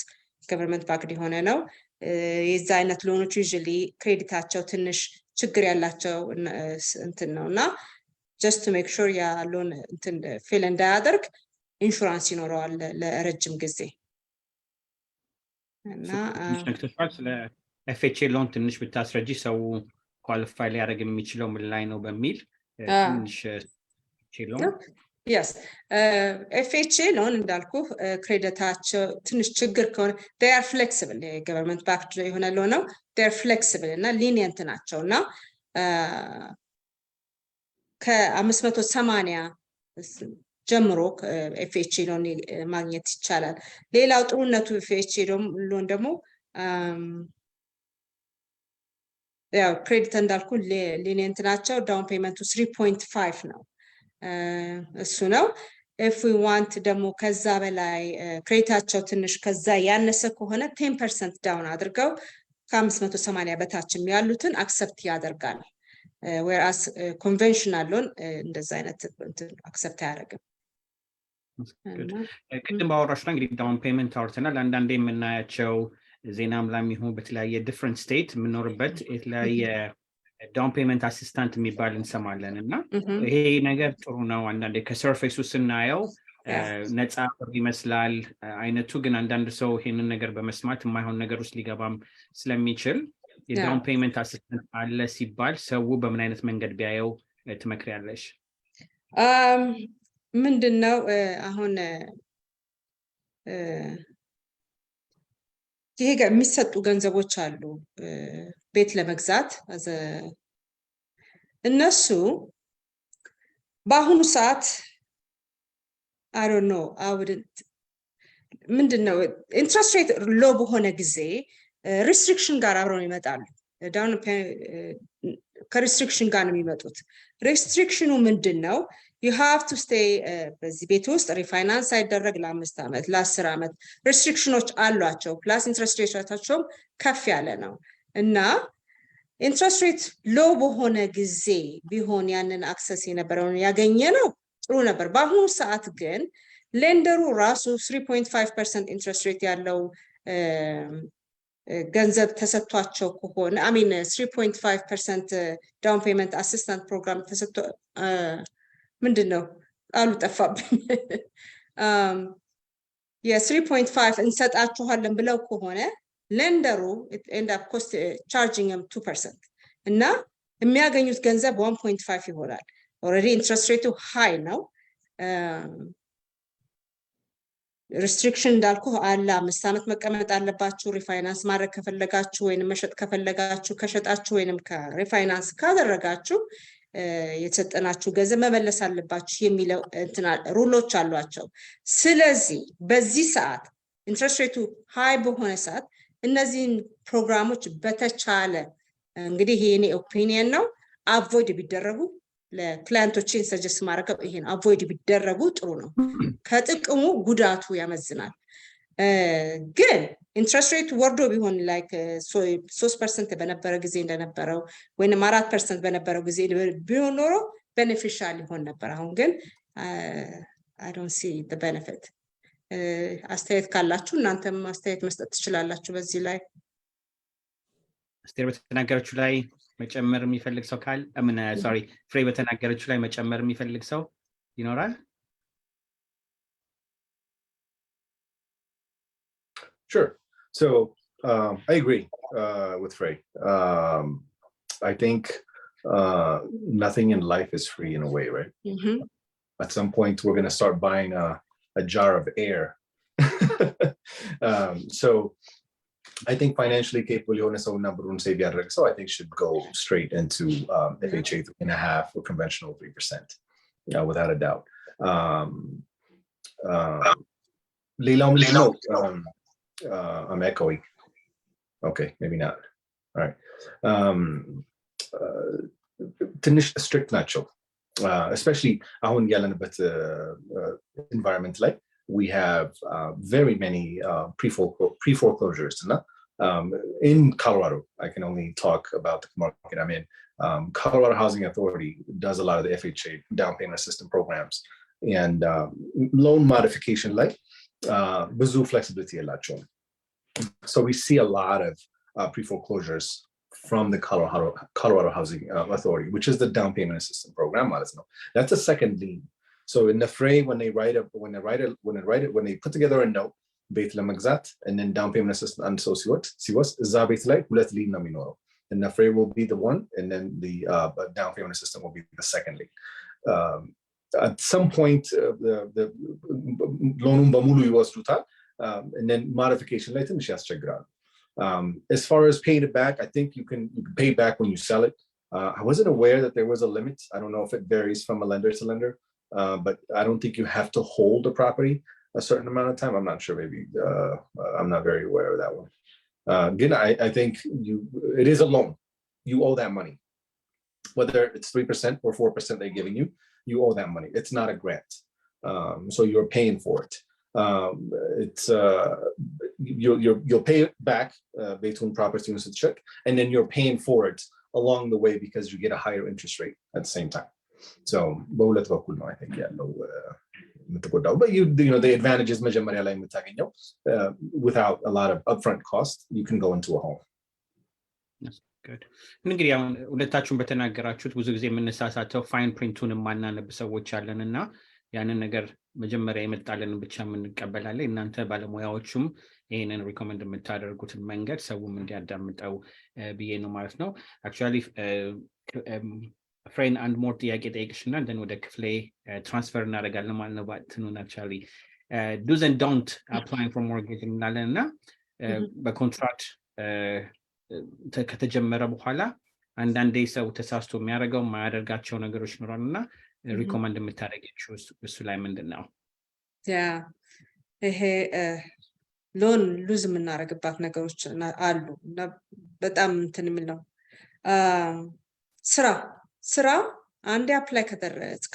government backed የሆነ ነው የዛ አይነት ሎኖች usually ክሬዲታቸው ትንሽ ችግር ያላቸው እንትን ነውና just to make sure ያ ሎን እንትን ፌል እንዳያደርግ ኢንሹራንስ ይኖረዋል ለረጅም ጊዜ እና FHA loan ትንሽ ብታስረጂ ሰው ኳሊፋይ ሊያደርግ የሚችለው ምን ላይ ነው በሚል ትንሽ ሎን yes FHA loan እንዳልኩ ክሬዲታቸው ትንሽ ችግር ከሆነ they are flexible government backed የሆነ loan ነው they are flexible እና lenient ናቸውና ከ580 ጀምሮ FHA loan ማግኘት ይቻላል ሌላው ጥሩነቱ FHA loan ደግሞ ያው ክሬዲት እንዳልኩ ሊኒየንት ናቸው ዳውን ፔመንቱ 3.5 ነው እሱ ነው if we want ደግሞ ከዛ በላይ ክሬዲታቸው ትንሽ ከዛ ያነሰ ከሆነ 10% ዳውን አድርገው ከ580 በታችም ያሉትን አክሰፕት ያደርጋል whereas conventional loan እንደዛ አይነት አክሰፕት አያደርግም ቅድም ባወራሽ ላይ እንግዲህ ዳውን ፔመንት አውርተናል አንዳንዴ የምናያቸው ዜናም ላይ ይሁን በተለያየ ዲፈረንት ስቴት የምንኖርበት የተለያየ ዳውን ፔመንት አሲስታንት የሚባል እንሰማለን እና ይሄ ነገር ጥሩ ነው አንዳንዴ ከሰርፌሱ ስናየው ነፃ ይመስላል አይነቱ ግን አንዳንድ ሰው ይሄንን ነገር በመስማት የማይሆን ነገር ውስጥ ሊገባም ስለሚችል የዳውን ፔመንት አሲስታንት አለ ሲባል ሰው በምን አይነት መንገድ ቢያየው ትመክሪያለሽ ምንድነው አሁን ይሄ የሚሰጡ ገንዘቦች አሉ ቤት ለመግዛት እነሱ በአሁኑ ሰዓት I don't know I wouldn't ምንድነው ኢንትረስት ሬት ሎ በሆነ ጊዜ ሪስትሪክሽን ጋር አብረው ይመጣሉ ዳውን ከሪስትሪክሽን ጋር ነው የሚመጡት ሪስትሪክሽኑ ምንድነው you have to stay በዚህ ቤት ውስጥ ሪፋይናንስ አይደረግ ለ5 አመት ለ10 አመት ሪስትሪክሽኖች አሏቸው ፕላስ ኢንትረስት ሬታቸው ከፍ ያለ ነው እና ኢንትረስት ሬት ሎ በሆነ ጊዜ ቢሆን ያንን አክሰስ የነበረውን ያገኘ ነው ጥሩ ነበር። በአሁኑ ሰዓት ግን ሌንደሩ ራሱ 3.5% ኢንትረስት ሬት ያለው ገንዘብ ተሰጥቷቸው ከሆነ 3.5% ዳውን ፔመንት አሲስታንት ፕሮግራም ተሰጥቶ ምንድነው ቃሉ ጠፋብኝ የ3.5 እንሰጣችኋለን ብለው ከሆነ ሌንደሩ end up cost charging them 2% እና የሚያገኙት ገንዘብ 1.5 ይሆናል። already interest rate high ነው። restriction እንዳልኩ አለ 5 ዓመት መቀመጥ አለባችሁ። ሪፋይናንስ ማድረግ ከፈለጋችሁ ወይንም መሸጥ ከፈለጋችሁ ከሸጣችሁ ወይንም ከሪፋይናንስ ካደረጋችሁ የተሰጠናችሁ ገንዘብ መመለስ አለባችሁ የሚለው ሩሎች አሏቸው። ስለዚህ በዚህ ሰዓት ኢንትረስት ሬቱ ሃይ በሆነ ሰዓት እነዚህን ፕሮግራሞች በተቻለ እንግዲህ ይሄ የኔ ኦፒኒየን ነው አቮይድ ቢደረጉ ለክላይንቶችን ሰጀስት ማድረግ ይሄን አቮይድ ቢደረጉ ጥሩ ነው። ከጥቅሙ ጉዳቱ ያመዝናል። ግን ኢንትረስት ሬት ወርዶ ቢሆን ላይክ 3% በነበረ ጊዜ እንደነበረው ወይንም 4% በነበረው ጊዜ ቢሆን ኖሮ ቤኔፊሻል ይሆን ነበር። አሁን ግን I don't see the benefit. አስተያየት ካላችሁ እናንተም አስተያየት መስጠት ትችላላችሁ በዚህ ላይ። አስተር በተናገረችው ላይ መጨመር የሚፈልግ ሰው ካለ ፍሬ በተናገረችው ላይ መጨመር የሚፈልግ ሰው ይኖራል? Sure. So I agree with Frey. I think nothing in life is free in a way, right? At some point, we're going to start buying a jar of air. So I think financially capable so number one save so I think should go straight into FHA 3.5 or conventional 3%, without a doubt. I'm echoing. Okay, maybe not. All right. Tinish strict nacho, especially ahun yalanabet environment like we have very many pre-foreclosures. In Colorado, I can only talk about the market I'm in. Colorado Housing Authority does a lot of the FHA down payment assistance programs and loan modification like ብዙ flexibility ያላቸው. So we see a lot of pre-foreclosures from the Colorado Housing Authority, which is the down payment assistance program. That's a second lien. So in the Frey, when they put together a note, ቤት ለመግዛት and then down payment assistance and so ሲወስ እዛ ቤት ላይ ሁለት lien ነው የሚኖረው. And the Frey will be the one, and then the down payment assistance will be the second lien. At some point, the loan በሙሉ ይወስዱታል, and then modification ላይ ትንሽ ያስቸግራል. As far as paying it back, I think you can pay back when you sell it. I wasn't aware that there was a limit. I don't know if it varies from a lender to lender, but I don't think you have to hold the property a certain amount of time. I'm not sure, maybe I'm not very aware of that one. Again, I think it is a loan. You owe that money. Whether it's 3% or 4% they're giving you, you owe that money. It's not a grant. So you're paying for it. It's you'll pay it back between property and check, and then you're paying for it along the way because you get a higher interest rate at the same time. So I think but you know the advantages መጀመሪያ ላይ የምታገኘው without a lot of upfront cost, you can go into a home. Good. እንግዲህ አሁን ሁለታችሁም በተናገራችሁት ብዙ ጊዜ የምንሳሳተው ፋይን ፕሪንቱን ማናነብ ሰዎች አለንና ያንን ነገር መጀመሪያ የመጣልን ብቻ የምንቀበላለን። እናንተ ባለሙያዎቹም ይሄንን ሪኮመንድ የምታደርጉትን መንገድ ሰውም እንዲያዳምጠው ብዬ ነው ማለት ነው። አክቹአሊ ፍሬን አንድ ሞር ጥያቄ ጠይቅሽና እንደን ወደ ክፍሌ ትራንስፈር እናደርጋለን ማለት ነው። ባትኑን አክቹአሊ do's and don't applying for mortgage እናለንና በኮንትራክት ከተጀመረ በኋላ አንዳንዴ ሰው ተሳስቶ የሚያደርገው ማያደርጋቸው ነገሮች ይኖራሉና ሪኮመንድ የምታደርጊው እሱ ላይ ምንድነው? ይሄ ሎን ሉዝ የምናደርግባት ነገሮች አሉ እና በጣም እንትን የሚል ነው። ስራ አንዴ አፕላይ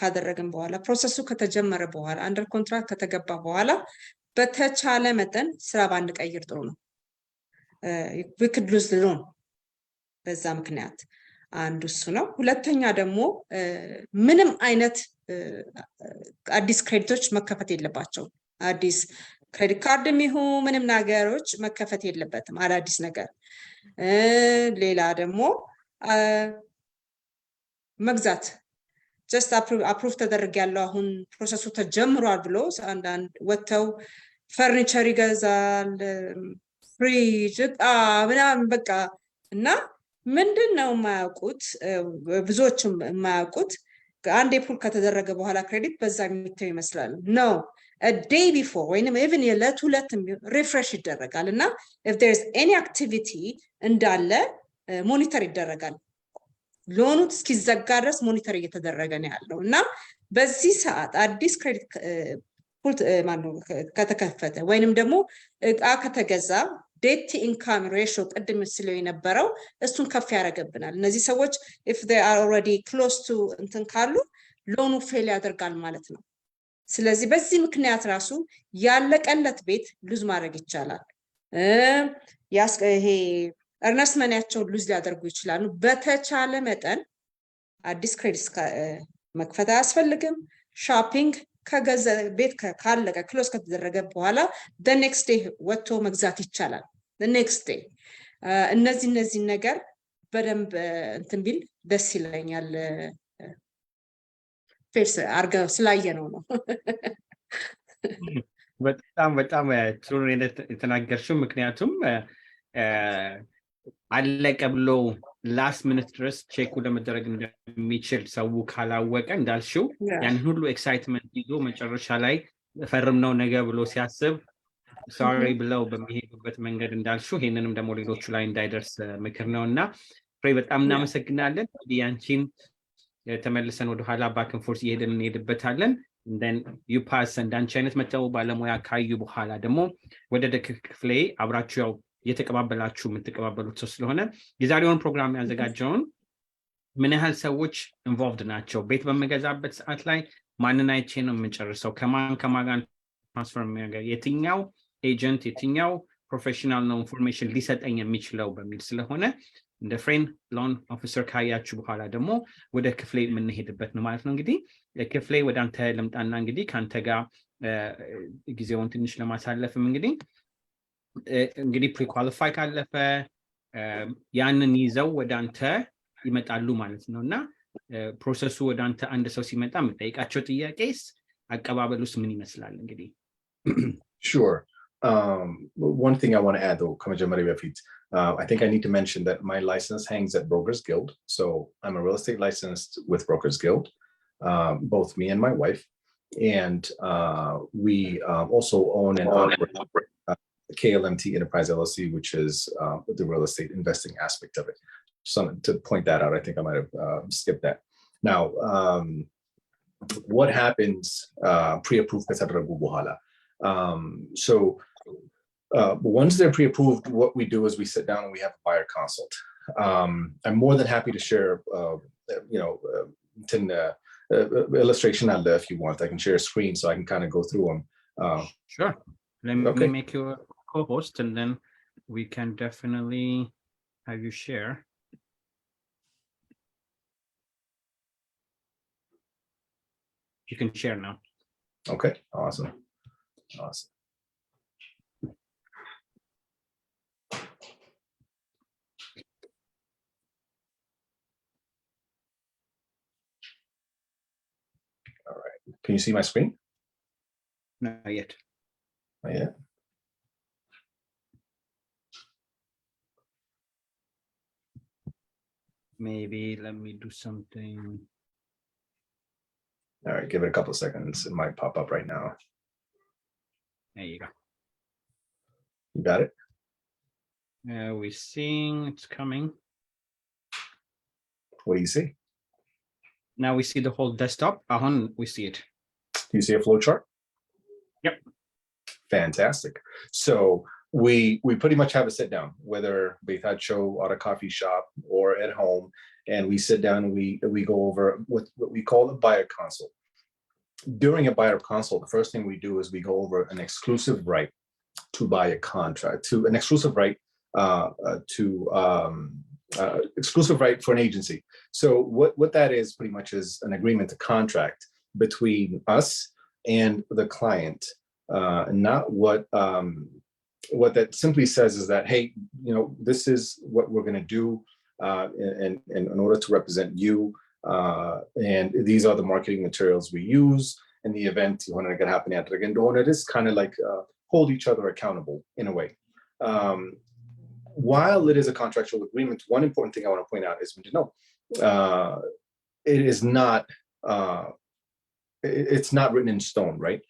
ካደረግን በኋላ ፕሮሰሱ ከተጀመረ በኋላ አንደር ኮንትራክት ከተገባ በኋላ በተቻለ መጠን ስራ ባንቀይር ጥሩ ነው። we could lose the loan በዛ ምክንያት አንዱ እሱ ነው። ሁለተኛ ደግሞ ምንም አይነት አዲስ ክሬዲቶች መከፈት የለባቸው። አዲስ ክሬዲት ካርድ የሚሆን ምንም ነገሮች መከፈት የለበትም፣ አዳዲስ ነገር። ሌላ ደግሞ መግዛት ጀስት አፕሩቭ ተደረግ ያለው አሁን ፕሮሰሱ ተጀምሯል ብሎ አንዳንድ ወጥተው ፈርኒቸር ይገዛል፣ ፍሪጅ፣ እቃ ምናምን በቃ እና ምንድነው የማያውቁት ብዙዎችም የማያውቁት አንዴ ፑል ከተደረገ በኋላ ክሬዲት በዛ የሚተው ይመስላል። ኖ a day before ወይንም even የዕለት ሁለት ሪፍሬሽ ይደረጋል እና if there is any activity እንዳለ ሞኒተር ይደረጋል። ሎኑ እስኪዘጋ ድረስ ሞኒተር እየተደረገ ነው ያለው እና በዚህ ሰዓት አዲስ ክሬዲት ፑል ከተከፈተ ወይንም ደግሞ እቃ ከተገዛ ዴት ኢንካም ሬሽዮ ቅድም ስለው የነበረው እሱን ከፍ ያደርግብናል። እነዚህ ሰዎች if they are already close to እንትን ካሉ ሎኑ ፌል ያደርጋል ማለት ነው። ስለዚህ በዚህ ምክንያት ራሱ ያለቀለት ቤት ሉዝ ማድረግ ይቻላል። ይሄ እርነስት መኒያቸውን ሉዝ ሊያደርጉ ይችላሉ። በተቻለ መጠን አዲስ ክሬዲት መክፈት አያስፈልግም። ሾፒንግ ከገዛ ቤት ካለቀ ክሎዝ ከተደረገ በኋላ the next day ወጥቶ መግዛት ይቻላል። the next day እነዚህ ነገር በደንብ እንትን ቢል ደስ ይለኛል። ፌስ አርገው ስላየነው ነው። በጣም ጥሩ የተናገርሽው። ምክንያቱም አለቀ ብሎ ላስት ሚኒት ድረስ ቼኩ ለመደረግ እንደሚችል ሰው ካላወቀ እንዳልሽው ያን ሁሉ ኤክሳይትመንት ይዞ መጨረሻ ላይ ፈርምነው ነገ ብሎ ሲያስብ ሶሪ ብለው በሚሄዱበት መንገድ እንዳልሽው ይሄንንም ደግሞ ሌሎቹ ላይ እንዳይደርስ ምክር ነውና ፍሬ በጣም እናመሰግናለን። ያንቺን ተመልሰን ወደ ኋላ ባክን ፎርስ እየሄድን እንሄድበታለን። then you pass እንዳንቺ አይነት መተው ባለሙያ ካዩ በኋላ ደግሞ ወደ ክፍሌ አብራችሁ ያው የተቀባበላችሁ የምትቀባበሉት ሰው ስለሆነ የዛሬውን ፕሮግራም ያዘጋጀውን ምን ያህል ሰዎች ኢንቮልቭድ ናቸው፣ ቤት በመገዛበት ሰዓት ላይ ማንን አይቼ ነው የምንጨርሰው፣ ከማን ጋር ትራንስፈር የሚያደርገው፣ የትኛው ኤጀንት የትኛው ፕሮፌሽናል ነው ኢንፎርሜሽን ሊሰጠኝ የሚችለው በሚል ስለሆነ እንደ ፍሬንድ ሎን ኦፊሰር ካያችሁ በኋላ ደግሞ ወደ ክፍሌ የምንሄድበት ነው ማለት ነው። እንግዲህ ክፍሌ ወደ አንተ ልምጣና እንግዲህ ከአንተ ጋር ጊዜውን ትንሽ ለማሳለፍም እንግዲህ ፕሪኳሊፋይ ካለፈ ያንን ይዘው ወደ አንተ ይመጣሉ ማለት ነው እና ፕሮሰሱ ወደ አንተ አንድ ሰው ሲመጣ የምጠይቃቸው ጥያቄስ አቀባበሉስ ምን ይመስላል? እንግዲህ Sure. One thing I want to add though, ከመጀመሪያ በፊት I think I need to mention that my license hangs at Brokers Guild. So I'm a real estate licensed with Brokers Guild, both me and my wife. And we also own and operate KLMT Enterprise LLC, which is the real estate investing aspect of it. So to point that out, I think I might have skipped that. Now, what happens pre-approved ከተደረጉ በኋላ? So once they're pre-approved, what we do is we sit down and we have a buyer consult. I'm more than happy to share, illustration on there if you want. I can share a screen so I can kind of go through them. Sure. Let me make you a co-host and then we can definitely have you share. You can share now. Okay, awesome. All right, can you see my screen? Not yet. Not yet. Maybe let me do something. All right, give it a couple of seconds. It might pop up right now. There you go. You got it? We're seeing it's coming. What do you see? Now we see the whole desktop. We see it. Do you see a flow chart? Yep. Fantastic. So we pretty much have a sit down, whether Beithad show at a coffee shop or at home, and we sit down and we go over what we call a buyer consult. During a buyer consult, the first thing we do is we go over an exclusive right to buy a contract, to an exclusive right to exclusive right for an agency. So what that is pretty much is an agreement, a contract between us and the client. Not what that simply says is that, hey, this is what we're going to do in order to represent you, and these are the marketing materials we use in the event you want to get happen at again. It is kind of like hold each other accountable in a way. While it is a contractual agreement, one important thing I want to point out is it is not it's not written in stone, right?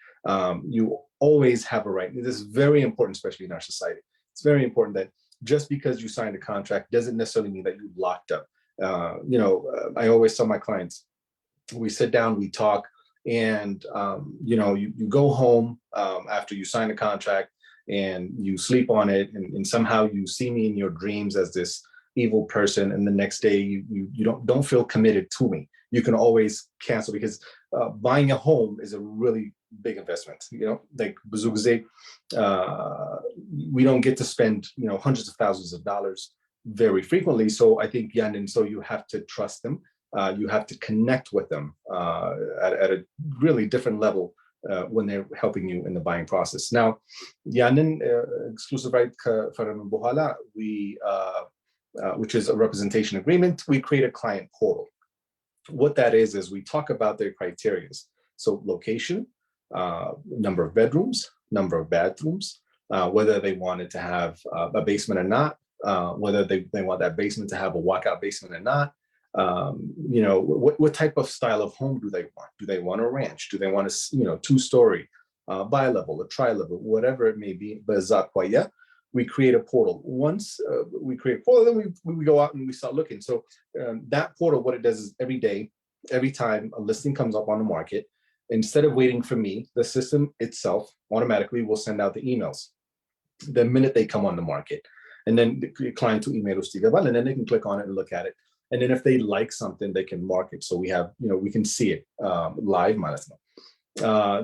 You always have a right. This is very important, especially in our society. It's very important that just because you signed a contract doesn't necessarily mean that you're locked up. I always tell my clients, we sit down, we talk, and you go home after you sign a contract and you sleep on it, and somehow you see me in your dreams as this evil person, and the next day you don't feel committed to me. You can always cancel, because buying a home is a really big investment. Like ብዙ ጊዜ we don't get to spend hundreds of thousands of dollars very frequently. So I think so you have to trust them. You have to connect with them at a really different level when they're helping you in the buying process. Now, ያንን exclusive right ከፈረምን በኋላ which is a representation agreement, we create a client portal. What that is we talk about their criteria. So location, number of bedrooms, number of bathrooms, whether they wanted to have a basement or not, whether they want that basement to have a walkout basement or not. What type of style of home do they want? Do they want a ranch? Do they want a 2-story, bi-level, a tri-level, whatever it may be? We create a portal. Once we create a portal, then we go out and we start looking. So that portal, what it does is every day, every time a listing comes up on the market, instead of waiting for me, the system itself automatically will send out the emails the minute they come on the market. And then the client to email us, and then they can click on it and look at it. And then if they like something, they can mark it. So we have, we can see it live.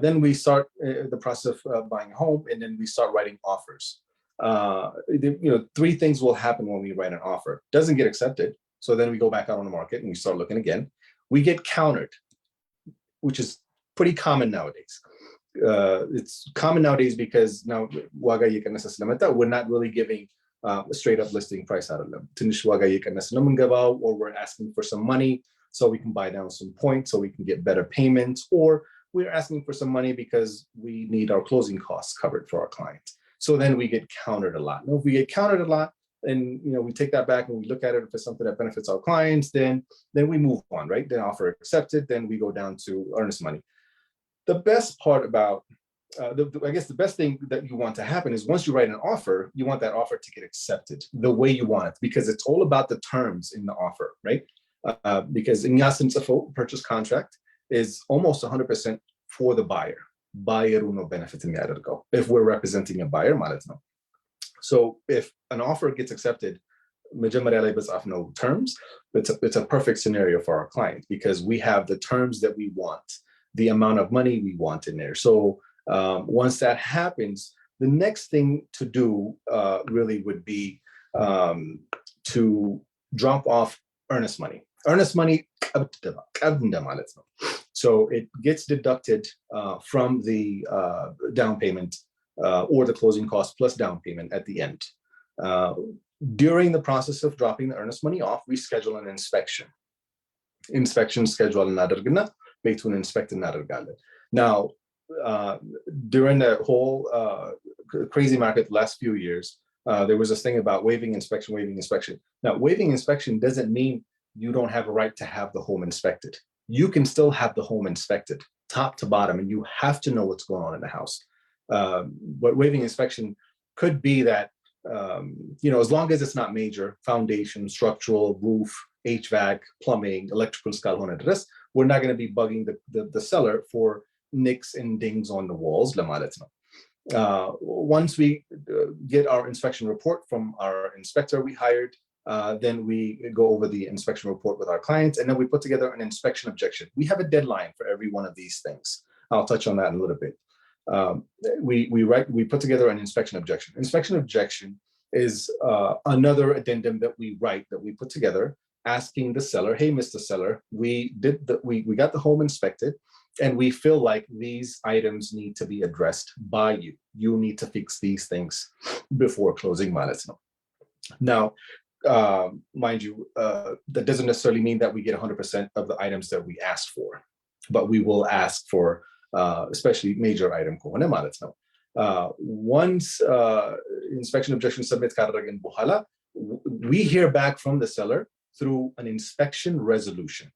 Then we start the process of buying a home, and then we start writing offers. 3 things will happen when we write an offer. Doesn't get accepted. So then we go back out on the market and we start looking again. We get countered, which is pretty common nowadays. It's common nowadays because now we're not really giving a straight up listing price out of them. Or we're asking for some money so we can buy down some points so we can get better payments, or we're asking for some money because we need our closing costs covered for our clients. So then we get countered a lot. Now, if we get countered a lot, and we take that back and we look at it. If it's something that benefits our clients, then we move on, right? Then offer accepted, then we go down to earnest money. The best part about I guess the best thing that you want to happen is once you write an offer, you want that offer to get accepted the way you want it, because it's all about the terms in the offer, right? Because in Yasin's purchase contract is almost 100% for the buyer. Buyer no benefit in the if we're representing a buyer, so if an offer gets accepted, መጀመሪያ ላይ በጻፍ no terms, it's a perfect scenario for our client, because we have the terms that we want, the amount of money we want in there. So once that happens, the next thing to do really would be to drop off earnest money. Earnest money, so it gets deducted from the down payment or the closing cost plus down payment at the end. During the process of dropping the earnest money off, we schedule an inspection. Inspection schedule እናደርግና ቤቱን inspect እናደርጋለን. Now, during the whole crazy market the last few years, there was this thing about waiving inspection. Now, waiving inspection doesn't mean you don't have a right to have the home inspected. You can still have the home inspected top to bottom, and you have to know what's going on in the house. But waiving inspection could be that, as long as it's not major, foundation, structural, roof, HVAC, plumbing, electrical, we're not going to be bugging the seller for nicks and dings on the walls. Once we get our inspection report from our inspector we hired, then we go over the inspection report with our clients, and then we put together an inspection objection. We have a deadline for every one of these things. I'll touch on that in a little bit. We put together an inspection objection. Inspection objection is another addendum that we write, that we put together, asking the seller, hey, Mr. Seller, we got the home inspected, and we feel like these items need to be addressed by you. You need to fix these things before closing ማለት ነው. Now, mind you, that doesn't necessarily mean that we get 100% of the items that we asked for, but we will ask for especially major item ከሆነ ማለት ነው. Once inspection objection submit ካደረግን በኋላ, we hear back from the seller through an inspection resolution.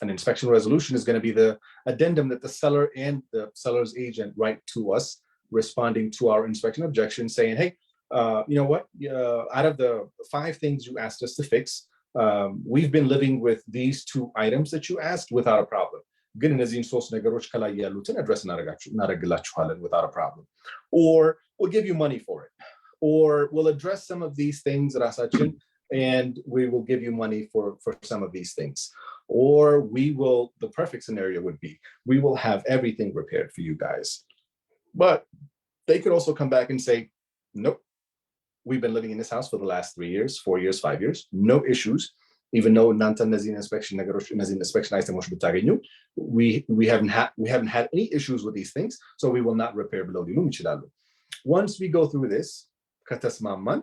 An inspection resolution is going to be the addendum that the seller and the seller's agent write to us, responding to our inspection objection, saying, hey, you know what, out of the 5 things you asked us to fix, we've been living with these 2 items that you asked without a problem. ግን እነዚህን 3 ነገሮች ከላይ ያሉትን address እናደርግላችኋለን without a problem. Or we'll give you money for it. Or we'll address some of these things ራሳችን, and we will give you money for some of these things. Or we will, the perfect scenario would be, we will have everything repaired for you guys. But they could also come back and say, nope, we've been living in this house for the last 3 years, 4 years, 5 years, no issues. Even though እናንተ እነዚህን inspection items ብታገኙ, we haven't had any issues with these things, so we will not repair ብለው ሊሉም ይችላሉ. Once we go through this, ከተስማማን,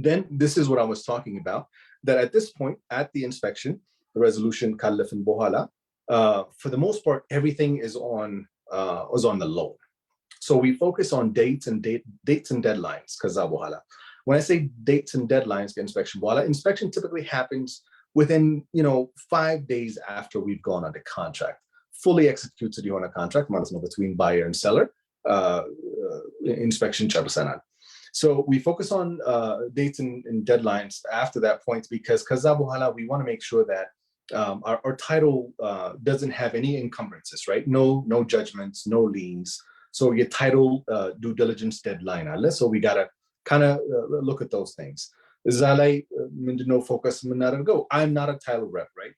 then this is what I was talking about, that at this point, at the inspection, the resolution ካለፍን በኋላ, for the most part, everything is on the loan. So we focus on dates and deadlines. ከዛ በኋላ, when I say dates and deadlines for inspection, inspection typically happens within 5 days after we've gone under contract. Fully executed on a contract between buyer and seller. Inspection ጨርሰናል. So we focus on dates and deadlines after that point, because ከዛ በኋላ we want to make sure that our title doesn't have any encumbrances, right? No judgments, no liens. So your title due diligence deadline አለ. So we gotta kind of look at those things. እዛ ላይ ምንድነው focus የምናደርገው? I'm not a title rep, right?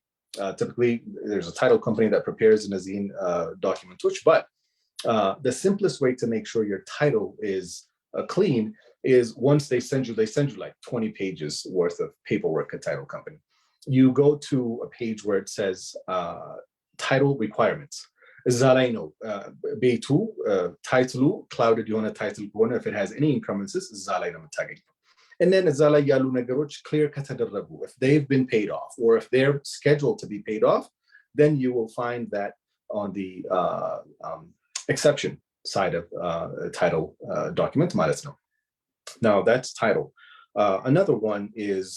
Typically, there's a title company that prepares እነዚህን documents, but the simplest way to make sure your title is clean is once they send you like 20 pages worth of paperwork at title company. You go to a page where it says title requirements. እዛ ላይ ነው ቤቱ ታይትሉ clouded የሆነ ታይትል ከሆነ, if it has any encumbrances, እዛ ላይ ነው የምታገኘው. And then እዛ ላይ ያሉ ነገሮች clear ከተደረጉ, if they've been paid off or if they're scheduled to be paid off, then you will find that on the exception side of title document ማለት ነው. Now that's title. Another one is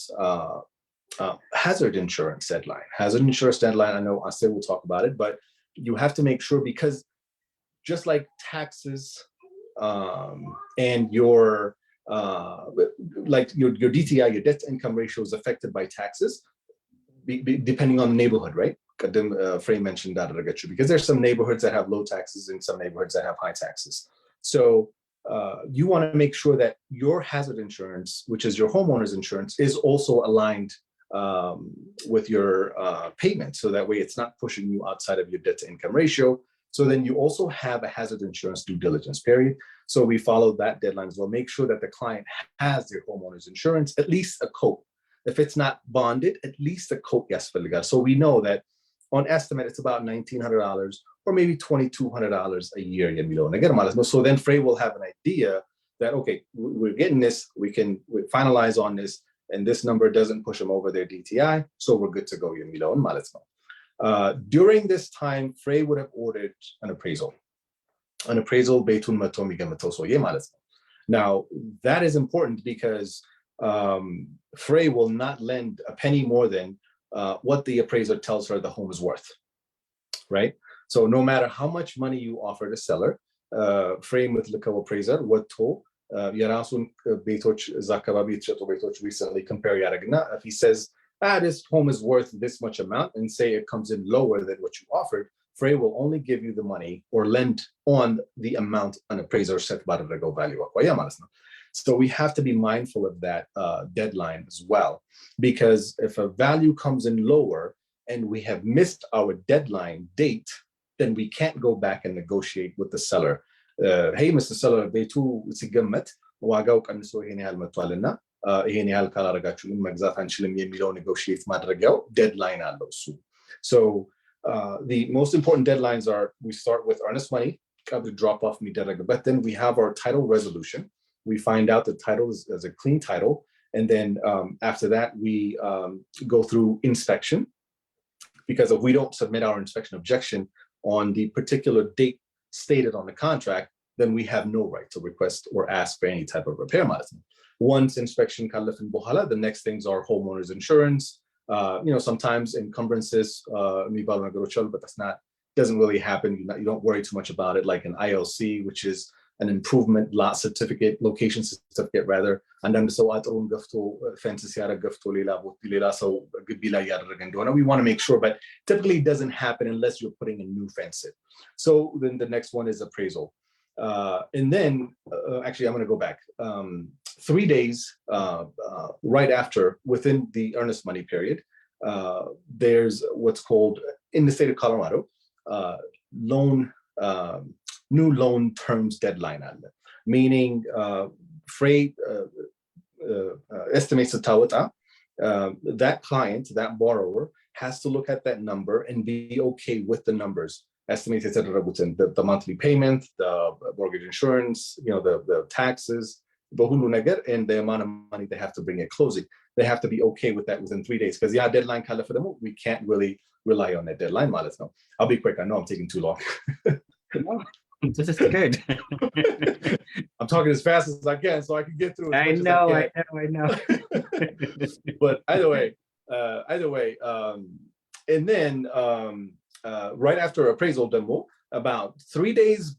hazard insurance deadline. Hazard insurance deadline, I know Ase will talk about it, but you have to make sure, because just like taxes and your DTI, your debt to income ratio is affected by taxes, depending on the neighborhood, right? Frey mentioned that because there's some neighborhoods that have low taxes and some neighborhoods that have high taxes. So you want to make sure that your hazard insurance, which is your homeowner's insurance, is also aligned with your payment, so that way it's not pushing you outside of your debt to income ratio. So then you also have a hazard insurance due diligence period. So we follow that deadline as well. Make sure that the client has their homeowner's insurance, at least a quote. If it's not bonded, at least a quote ያስፈልጋል. So we know that on estimate it's about $1,900 or maybe $2,200 a year የሚለው ነገር ማለት ነው. So then Frey will have an idea that, okay, we're getting this, we finalize on this, and this number doesn't push them over their DTI, so we're good to go የሚለውን ማለት ነው. During this time, Frey would have ordered an appraisal. An appraisal ቤቱን መጥቶ የሚገምተው ሰውዬ ማለት ነው. Now, that is important because Frey will not lend a penny more than what the appraiser tells her the home is worth, right? So no matter how much money you offer the seller, Frey የምትልከው appraiser ወጥቶ የራሱን ቤቶች እዛ አካባቢ የተሸጡ ቤቶች recently compare ያደርግና, if he says, this home is worth this much amount, and say it comes in lower than what you offered, Frey will only give you the money or lend on the amount an appraiser set ባደረገው value አኳያ ማለት ነው. So we have to be mindful of that deadline as well, because if a value comes in lower and we have missed our deadline date, then we can't go back and negotiate with the seller. Hey, Mr. Seller, ቤቱ ሲገመት ዋጋው ቀንሶ ይሄን ያህል መጥቷልና ይሄን ያህል ካላረጋችሁም መግዛት አንችልም የሚለው ኔጎሺዬት ማድረጊያው ዴድላይን አለው እሱ so the most important deadlines are we start with earnest money ቀብድ drop off የሚደረግበት then we have our title resolution we find out the title is a clean title and then after that we go through inspection because if we don't submit our inspection objection on the particular date stated on the contract then we have no right to request or ask for any type of repair medicine. Once inspection kalafin bohala, the next things are homeowners insurance, sometimes encumbrances, but that's not, doesn't really happen. You don't worry too much about it, like an ILC, which is an improvement lot certificate, location certificate rather. And then so fences so we want to make sure, but typically it doesn't happen unless you're putting a new fence in. So then the next one is appraisal. And then actually I'm going to go back 3 days right after within the earnest money period there's what's called in the state of Colorado new loan terms deadline meaning Frey estimates the tawata that client, that borrower has to look at that number and be okay with the numbers estimated the monthly payment, the mortgage insurance, the taxes, and the amount of money they have to bring at closing. They have to be okay with that within 3 days because deadline for them, we can't really rely on that deadline. I'll be quick. I know I'm taking too long. This is good. I'm talking as fast as I can so I can get through as much as I know. But either way, and then right after appraisal demo, about 3 days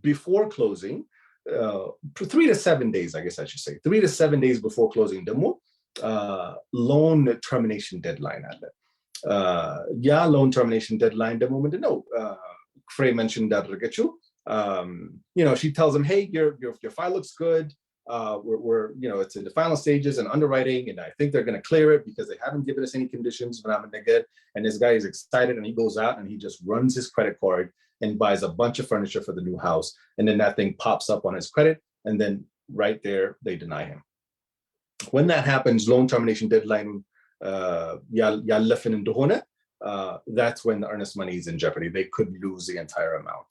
before closing, 3 to 7 days, I guess I should say, 3 to 7 days before closing demo, loan termination deadline. Loan termination deadline demo, Frey mentioned that she tells them, hey, your file looks good. We're it's in the final stages and underwriting, and I think they're going to clear it because they haven't given us any conditions. And this guy is excited, and he goes out and he just runs his credit card and buys a bunch of furniture for the new house, and then that thing pops up on his credit, and then right there they deny him. When that happens, loan termination deadline, that's when the earnest money is in jeopardy. They could lose the entire amount,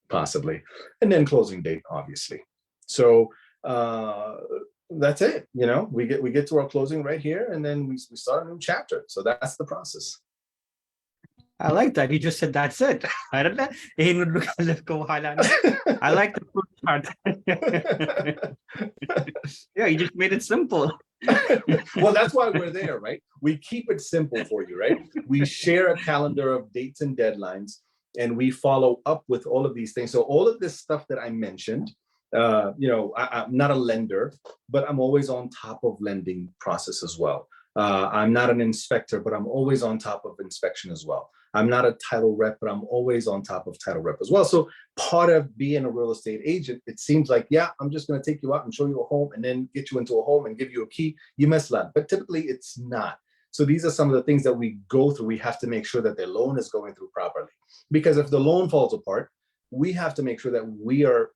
possibly, and then closing date, obviously. So that's it. We get to our closing right here, and then we start a new chapter. So that's the process. I like that. You just said that's it. I don't know. I like the food part. Yeah, you just made it simple. Well, that's why we're there, right? We keep it simple for you, right? We share a calendar of dates and deadlines, and we follow up with all of these things. So all of this stuff that I mentioned, I'm not a lender, but I'm always on top of lending process as well. I'm not an inspector, but I'm always on top of inspection as well. I'm not a title rep, but I'm always on top of title rep as well. So part of being a real estate agent, it seems like, I'm just going to take you out and show you a home and then get you into a home and give you a key. You mess that. But typically it's not. So these are some of the things that we go through. We have to make sure that their loan is going through properly. Because if the loan falls apart, we have to make sure that we are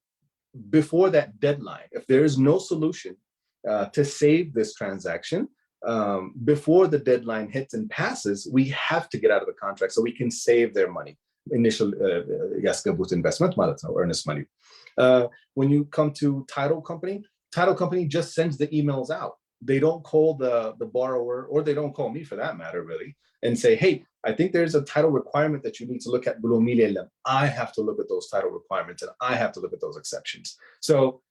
before that deadline. If there is no solution to save this transaction, before the deadline hits and passes, we have to get out of the contract so we can save their money. Initial investment, earnest money. When you come to title company just sends the emails out. They don't call the borrower, or they don't call me for that matter, really, and say, hey, I think there's a title requirement that you need to look at. I have to look at those title requirements, and I have to look at those exceptions. So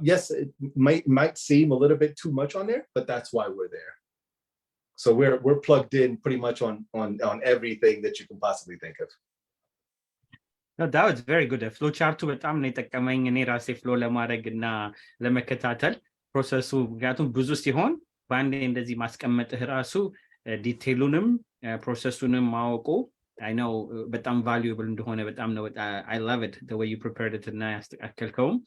yes, it might seem a little bit too much on there, but that's why we're there. So we're plugged in pretty much on everything that you can possibly think of. No, that was very good. Flow chart በጣም ነው የጠቀመኝ እኔ ራሴ ፍሎ ለማድረግ እና ለመከታተል ፕሮሰሱ ምክንያቱም ብዙ ሲሆን በአንዴ እንደዚህ ማስቀመጥህ ራሱ ዲቴይሉንም ፕሮሰሱንም ማወቁ I know በጣም valuable እንደሆነ በጣም ነው I love it the way you prepared it እና ያስተካከልከውም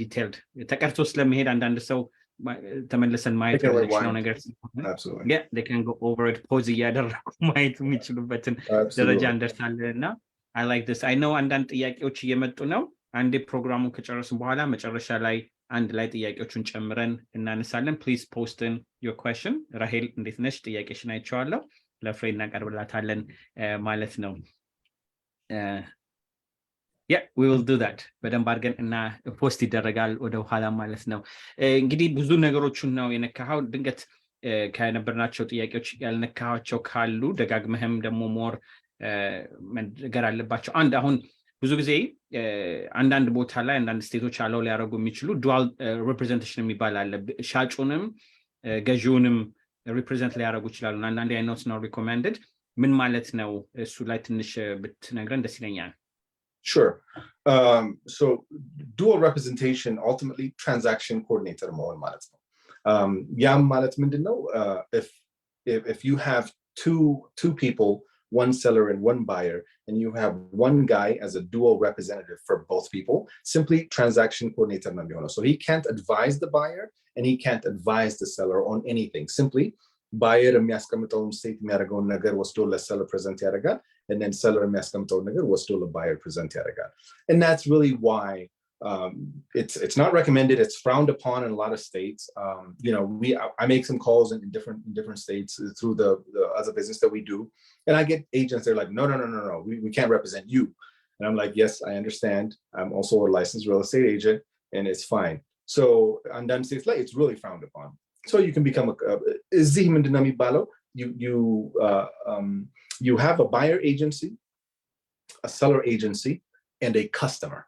detailed ተቀርጾ ስለመሄድ አንዳንድ ሰው ተመለሰን ማየት ነው ነገር Absolutely. Yeah, they can go over it pause እያደረጉ ማየት የሚችሉበትን ደረጃ እንደርሳለና I like this. I know አንዳንድ ጥያቄዎች እየመጡ ነው አንዴ ፕሮግራሙን ከጨረስን በኋላ መጨረሻ ላይ አንድ ላይ ጥያቄዎቹን ጨምረን እናነሳለን። ፕሊዝ ፖስት ኢን ዮር ኩዌስችን። ራሄል እንዴት ነሽ? ጥያቄሽን አይቼዋለሁ። ለፍሬ እናቀርብላታለን ማለት ነው። we will do that በደንብ አድርገን እና ፖስት ይደረጋል ወደ ኋላ ማለት ነው። እንግዲህ ብዙ ነገሮችን ነው የነካኸው። ድንገት ከነበርናቸው ጥያቄዎች ያልነካቸው ካሉ ደጋግመህም ደግሞ ሞር ነገር አለባቸው። አንድ አሁን ብዙ ጊዜ አንዳንድ ቦታ ላይ አንዳንድ ስቴቶች አለው ሊያደርጉ የሚችሉ ዱዋል ሪፕሬዘንቴሽን የሚባል አለ። ሻጩንም ገዢውንም ሪፕሬዘንት ሊያደርጉ ይችላሉ። አንዳንዴ አይ ኖት ነው ሪኮመንድድ። ምን ማለት ነው? እሱ ላይ ትንሽ ብትነግረን ደስ ይለኛል። Sure. So dual representation, ultimately transaction coordinator መሆን ማለት ነው። ያም ማለት ምንድን ነው? If you have two people, one seller and one buyer, and you have one guy as a dual representative for both people, simply transaction coordinator ነው የሚሆነው. So he can't advise the buyer and he can't advise the seller on anything. Simply buyer የሚያስቀምጠውን ስቴት የሚያደርገውን ነገር ወስዶ ለሰለር ፕሬዘንት ያደርጋል, and then seller የሚያስቀምጠውን ነገር ወስዶ ለbuyer ፕሬዘንት ያደርጋል. And that's really why it's not recommended. It's frowned upon in a lot of states. I make some calls in different states through the other business that we do, and I get agents. They're like, no, we can't represent you. And I'm like, yes, I understand. I'm also a licensed real estate agent, and it's fine. So on them states, like, it's really frowned upon. So you can become you have a buyer agency, a seller agency, and a customer.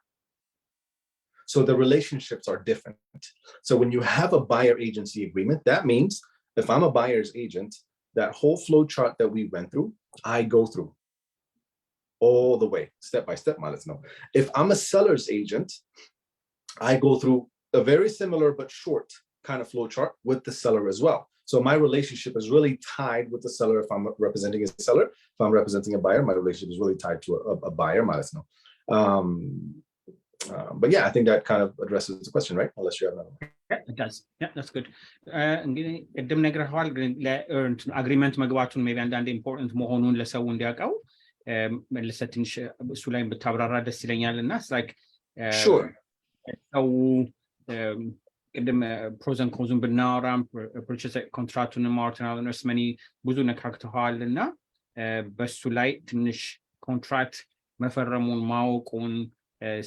So the relationships are different. So when you have a buyer agency agreement, that means if I'm a buyer's agent, that whole flow chart that we went through, I go through all the way, step by step. If I'm a seller's agent, I go through a very similar but short kind of flow chart with the seller as well. So my relationship is really tied with the seller if I'm representing a seller. If I'm representing a buyer, my relationship is really tied to a buyer. But yeah, I think that kind of addresses the question, right? Unless you have another one. Yeah, it does. Yeah, that's good. ቅድም ነግረኸዋል፣ ግን ለአግሪመንት መግባቱን ሜይ ቢ አንዳንድ ኢምፖርታንት መሆኑን ለሰው እንዲያውቀው መልሰህ ትንሽ እሱ ላይ ብታብራራ ደስ ይለኛል። እና Sure. ሰው ቅድም ፕሮዘን ኮዙን ብናወራም ፐርቼስ ኮንትራክቱንም አውርተናል። እነርስ መኒ ብዙ ነካክተዋል እና በሱ ላይ ትንሽ ኮንትራክት መፈረሙን ማወቁን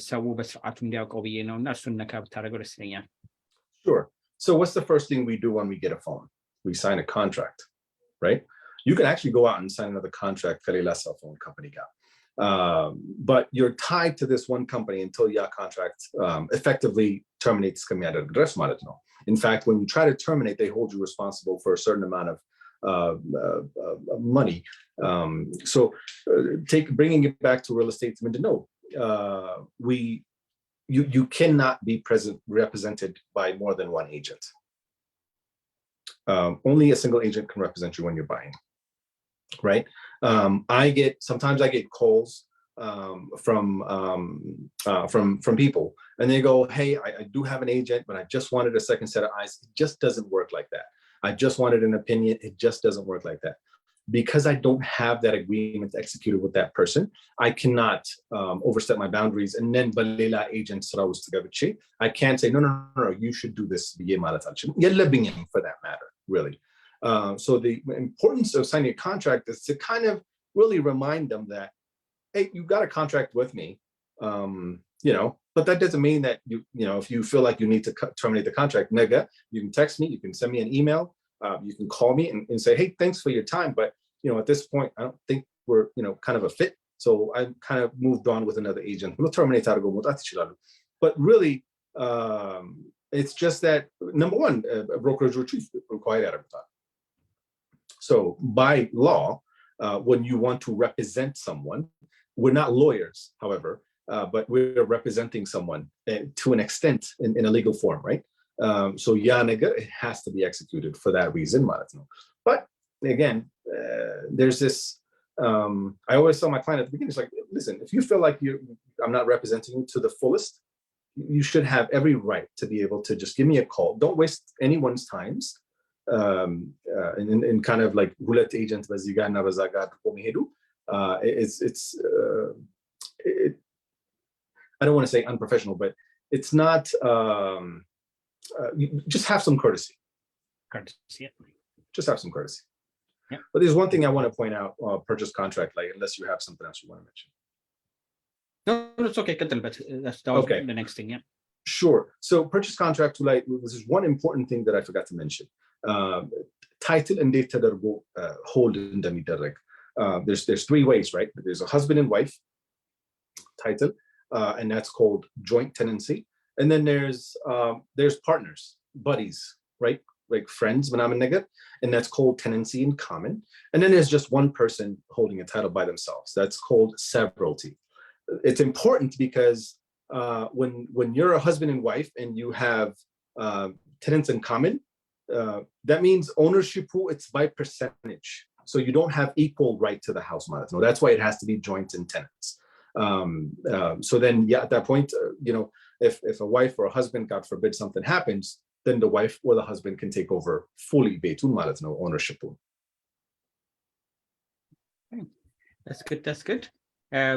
ሰው በስርዓቱ እንዲያውቀው ብዬ ነው እና እሱን ነካ ብታደርገው ደስ ይለኛል። Sure. So what's the first thing we do when we get a phone? We sign a contract, right? You can actually go out and sign another contract ከሌላ cell phone company ጋር. But you're tied to this one company until your contract effectively terminates ከሚያደርግ ድረስ ማለት ነው. In fact, when you try to terminate, they hold you responsible for a certain amount of money. So bringing it back to real estate, you cannot be represented by more than one agent. Only a single agent can represent you when you're buying, right? Sometimes I get calls from people, and they go, hey, I do have an agent, but I just wanted a second set of eyes. It just doesn't work like that. I just wanted an opinion. It just doesn't work like that. Because I don't have that agreement executed with that person, I cannot overstep my boundaries. And then Balela agents I can't say, no, you should do this for that matter, really. So the importance of signing a contract is to kind of really remind them that, hey, you got a contract with me, but that doesn't mean that if you feel like you need to terminate the contract, you can text me, you can send me an email, you can call me and say, hey, thanks for your time, but at this point, I don't think we're kind of a fit. So I kind of moved on with another agent. We'll terminate. But really, it's just that number one, a brokerage retreat required. So by law, when you want to represent someone, we're not lawyers, however, but we're representing someone to an extent in a legal form, right? So it has to be executed for that reason. But again, there's this, I always tell my client at the beginning, it's like, listen, if you feel like I'm not representing you to the fullest, you should have every right to be able to just give me a call. Don't waste anyone's times. And kind of like bullet agent, I don't want to say unprofessional, but it's not just have some courtesy. Yeah. Just have some courtesy. Yeah. But there's one thing I want to point out, purchase contract, like, unless you have something else you want to mention. No, it's okay. But that was Okay. the next thing. Yeah. Sure. So purchase contract, like, this is one important thing that I forgot to mention. Title and date hold in the there's three ways, right? There's a husband and wife title, and that's called joint tenancy. And then there's partners, buddies, right? Like friends, and that's called tenancy in common. And then there's just one person holding a title by themselves. That's called severalty. It's important because when you're a husband and wife and you have tenants in common, that means ownership pool, it's by percentage. So you don't have equal right to the house. No, that's why it has to be joint in tenants. So then, yeah, at that point, if a wife or a husband, God forbid, something happens, then the wife or the husband can take over fully ownership pool. That's good.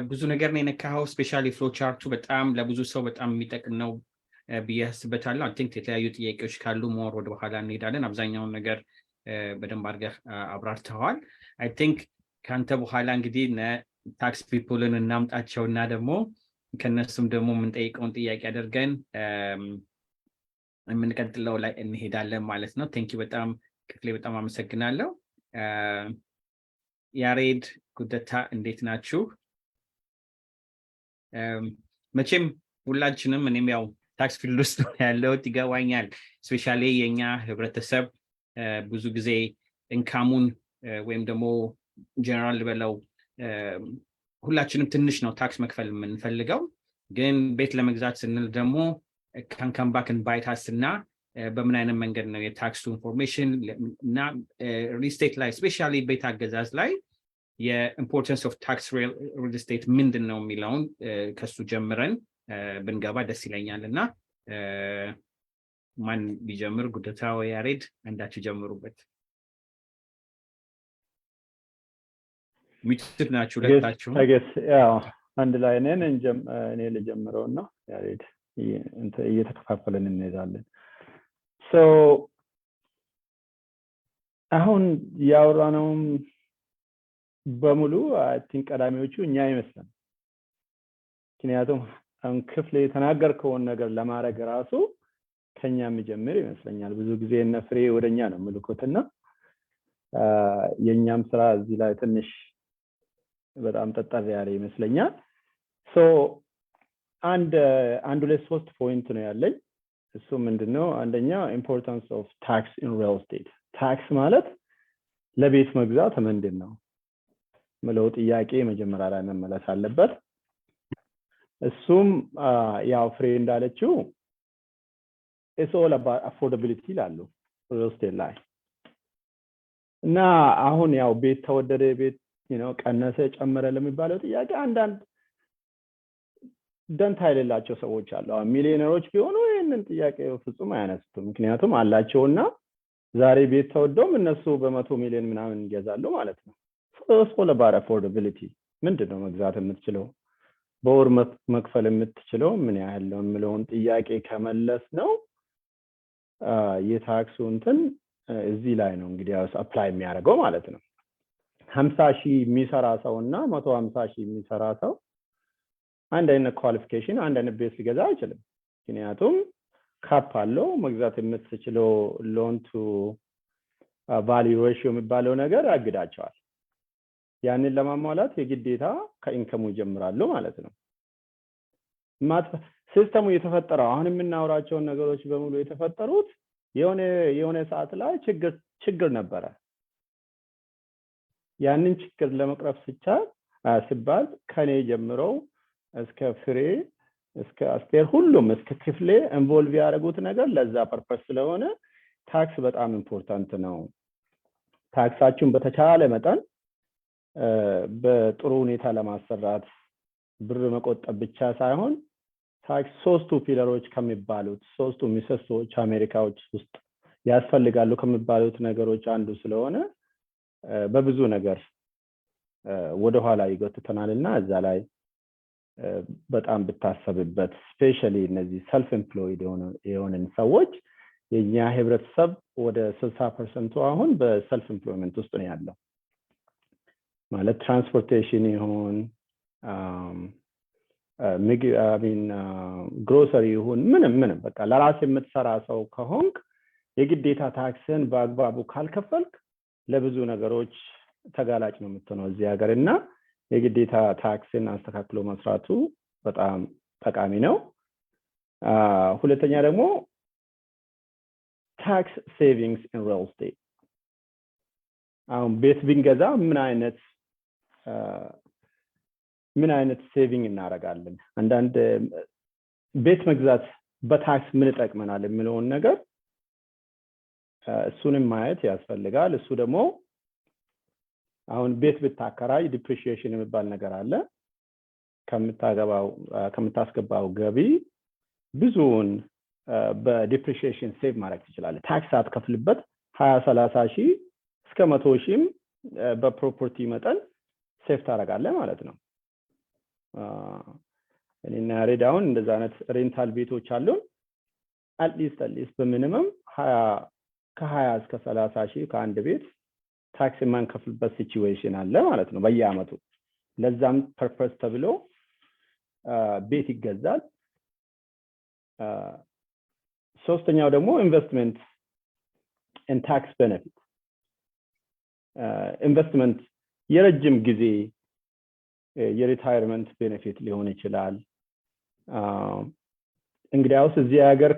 ብዙ ነገር ነው የነካኸው። ስፔሻሊ ፍሎ ቻርቱ በጣም ለብዙ ሰው በጣም የሚጠቅም ነው ብዬ አስበታለሁ። አይ ቲንክ የተለያዩ ጥያቄዎች ካሉ ሞር ወደ በኋላ እንሄዳለን። አብዛኛውን ነገር በደንብ አድርገህ አብራርተዋል። አይ ቲንክ ከአንተ በኋላ እንግዲህ ታክስ ፒፕልን እናምጣቸውና ደግሞ ከነሱም ደግሞ የምንጠይቀውን ጥያቄ አድርገን የምንቀጥለው ላይ እንሄዳለን ማለት ነው። ቴንክ ዩ በጣም ክፍሌ፣ በጣም አመሰግናለሁ። ያሬድ፣ ጉደታ እንዴት ናችሁ? መቼም ሁላችንም እኔም ያው ታክስ ፊልድ ውስጥ ያለሁት ይገባኛል። ስፔሻሊ የኛ ህብረተሰብ ብዙ ጊዜ ኢንካሙን ወይም ደግሞ ጀነራል ልበለው ሁላችንም ትንሽ ነው ታክስ መክፈል የምንፈልገው። ግን ቤት ለመግዛት ስንል ደግሞ can come back and bite us እና በምን አይነት መንገድ ነው የታክሱ ኢንፎርሜሽን እና ሪል ስቴት ላይ ስፔሻሊ ቤት አገዛዝ ላይ የኢምፖርታንስ ኦፍ ታክስ ሪል ስቴት ምንድን ነው የሚለውን ከሱ ጀምረን ብንገባ ደስ ይለኛል። እና ማን ቢጀምር? ጉደታ ወይ ያሬድ? አንዳችሁ ጀምሩበት። ሚትት ናችሁ ለታችሁ። ያው አንድ ላይ ነን። እኔ ልጀምረውና ያሬድ እየተከፋፈለን እንሄዳለን። ሶ አሁን ያወራነውም በሙሉ አይ ቲንክ ቀዳሚዎቹ እኛ ይመስላል። ምክንያቱም አሁን ክፍል የተናገርከውን ነገር ለማድረግ ራሱ ከኛ የሚጀምር ይመስለኛል። ብዙ ጊዜ እነ ፍሬ ወደኛ ነው ምልኮትና የኛም ስራ እዚህ ላይ ትንሽ በጣም ጠጠር ያለ ይመስለኛል። ሶ አንድ ሁለት ሶስት ፖይንት ነው ያለኝ። እሱ ምንድነው? አንደኛ ኢምፖርታንስ ኦፍ ታክስ ኢን ሪል ስቴት። ታክስ ማለት ለቤት መግዛት ምንድነው ምለው ጥያቄ መጀመሪያ ላይ መመለስ አለበት። እሱም ያው ፍሬ እንዳለችው it's all about affordability ላሉ ሪል ስቴት ላይ እና አሁን ያው ቤት ተወደደ፣ ቤት ቀነሰ ጨመረ ለሚባለው ጥያቄ አንዳንድ ደንታ የሌላቸው ሰዎች አሉ። ሚሊዮነሮች ቢሆኑ ይሄንን ጥያቄ ፍጹም አያነሱትም። ምክንያቱም አላቸውና ዛሬ ቤት ተወደውም እነሱ በ100 ሚሊዮን ምናምን ይገዛሉ ማለት ነው። it's all about affordability። ምንድነው መግዛት የምትችለው፣ በወር መክፈል የምትችለው ምን ያህል ነው የሚለውን ጥያቄ ከመለስ ነው የታክሱ እንትን እዚህ ላይ ነው እንግዲህ አፕላይ የሚያደርገው ማለት ነው። 50,000 የሚሰራ ሰውና 150,000 የሚሰራ ሰው አንድ አይነት ኳሊፊኬሽን አንድ አይነት ቤት ሊገዛ አይችልም። ምክንያቱም ካፕ አለው። መግዛት የምትችለው ሎን ቱ ቫልዩ ሬሽዮ የሚባለው ነገር ያግዳቸዋል። ያንን ለማሟላት የግዴታ ከኢንከሙ ይጀምራሉ ማለት ነው። ሲስተሙ የተፈጠረው አሁን የምናወራቸው ነገሮች በሙሉ የተፈጠሩት የሆነ ሰዓት ላይ ችግር ነበረ። ያንን ችግር ለመቅረፍ ሲባል ከኔ ጀምሮ እስከ ፍሬ እስከ አስቴር ሁሉም እስከ ክፍሌ ኢንቮልቭ ያደረጉት ነገር ለዛ ፐርፐስ ስለሆነ ታክስ በጣም ኢምፖርታንት ነው። ታክሳችሁን በተቻለ መጠን በጥሩ ሁኔታ ለማሰራት ብር መቆጠብ ብቻ ሳይሆን ታክስ ሶስቱ ፒለሮች ከሚባሉት ሶስቱ ሚሰሶች አሜሪካዎች ውስጥ ያስፈልጋሉ ከሚባሉት ነገሮች አንዱ ስለሆነ በብዙ ነገር ወደ ኋላ ይጎትተናልና እዛ ላይ በጣም ብታሰብበት ስፔሻሊ እነዚህ ሰልፍ ኤምፕሎይድ የሆነን ሰዎች የኛ ህብረተሰብ ወደ 60% አሁን በሰልፍ ኤምፕሎይመንት ውስጥ ነው ያለው ማለት ትራንስፖርቴሽን ይሁን ግሮሰሪ ይሁን ምንም በቃ ለራስ የምትሰራ ሰው ከሆንክ የግዴታ ታክስን በአግባቡ ካልከፈልክ ለብዙ ነገሮች ተጋላጭ ነው የምትሆነው እዚህ ሀገርና የግዴታ ታክስን አስተካክሎ መስራቱ በጣም ጠቃሚ ነው ሁለተኛ ደግሞ tax savings in real estate ቤት ብንገዛ ምን አይነት ሴቪንግ እናደርጋለን አንዳንድ ቤት መግዛት በታክስ ምን ይጠቅመናል የሚለውን ነገር እሱንም ማየት ያስፈልጋል እሱ ደግሞ አሁን ቤት ብታከራይ ዲፕሪሺየሽን የሚባል ነገር አለ ከምታስገባው ገቢ ብዙውን በዲፕሪሺየሽን ሴቭ ማድረግ ትችላለህ ታክስ አትከፍልበት 20-30 ሺህ እስከ 100 ሺህም በፕሮፐርቲ መጠን ሴቭ ታደርጋለህ ማለት ነው እኔና ሬዳውን እንደዛ አይነት ሬንታል ቤቶች አሉን አትሊስት በሚኒመም ከ20 እስከ 30 ሺህ ከአንድ ቤት ታክስ የማንከፍልበት ሲቹዌሽን አለ ማለት ነው በየአመቱ ለዛም ፐርፐስ ተብሎ ቤት ይገዛል ሶስተኛው ደግሞ ኢንቨስትመንት and tax benefit ኢንቨስትመንት የረጅም ጊዜ የሪታየርመንት ቤኔፊት ሊሆን ይችላል እንግዲያውስ እዚህ ሀገር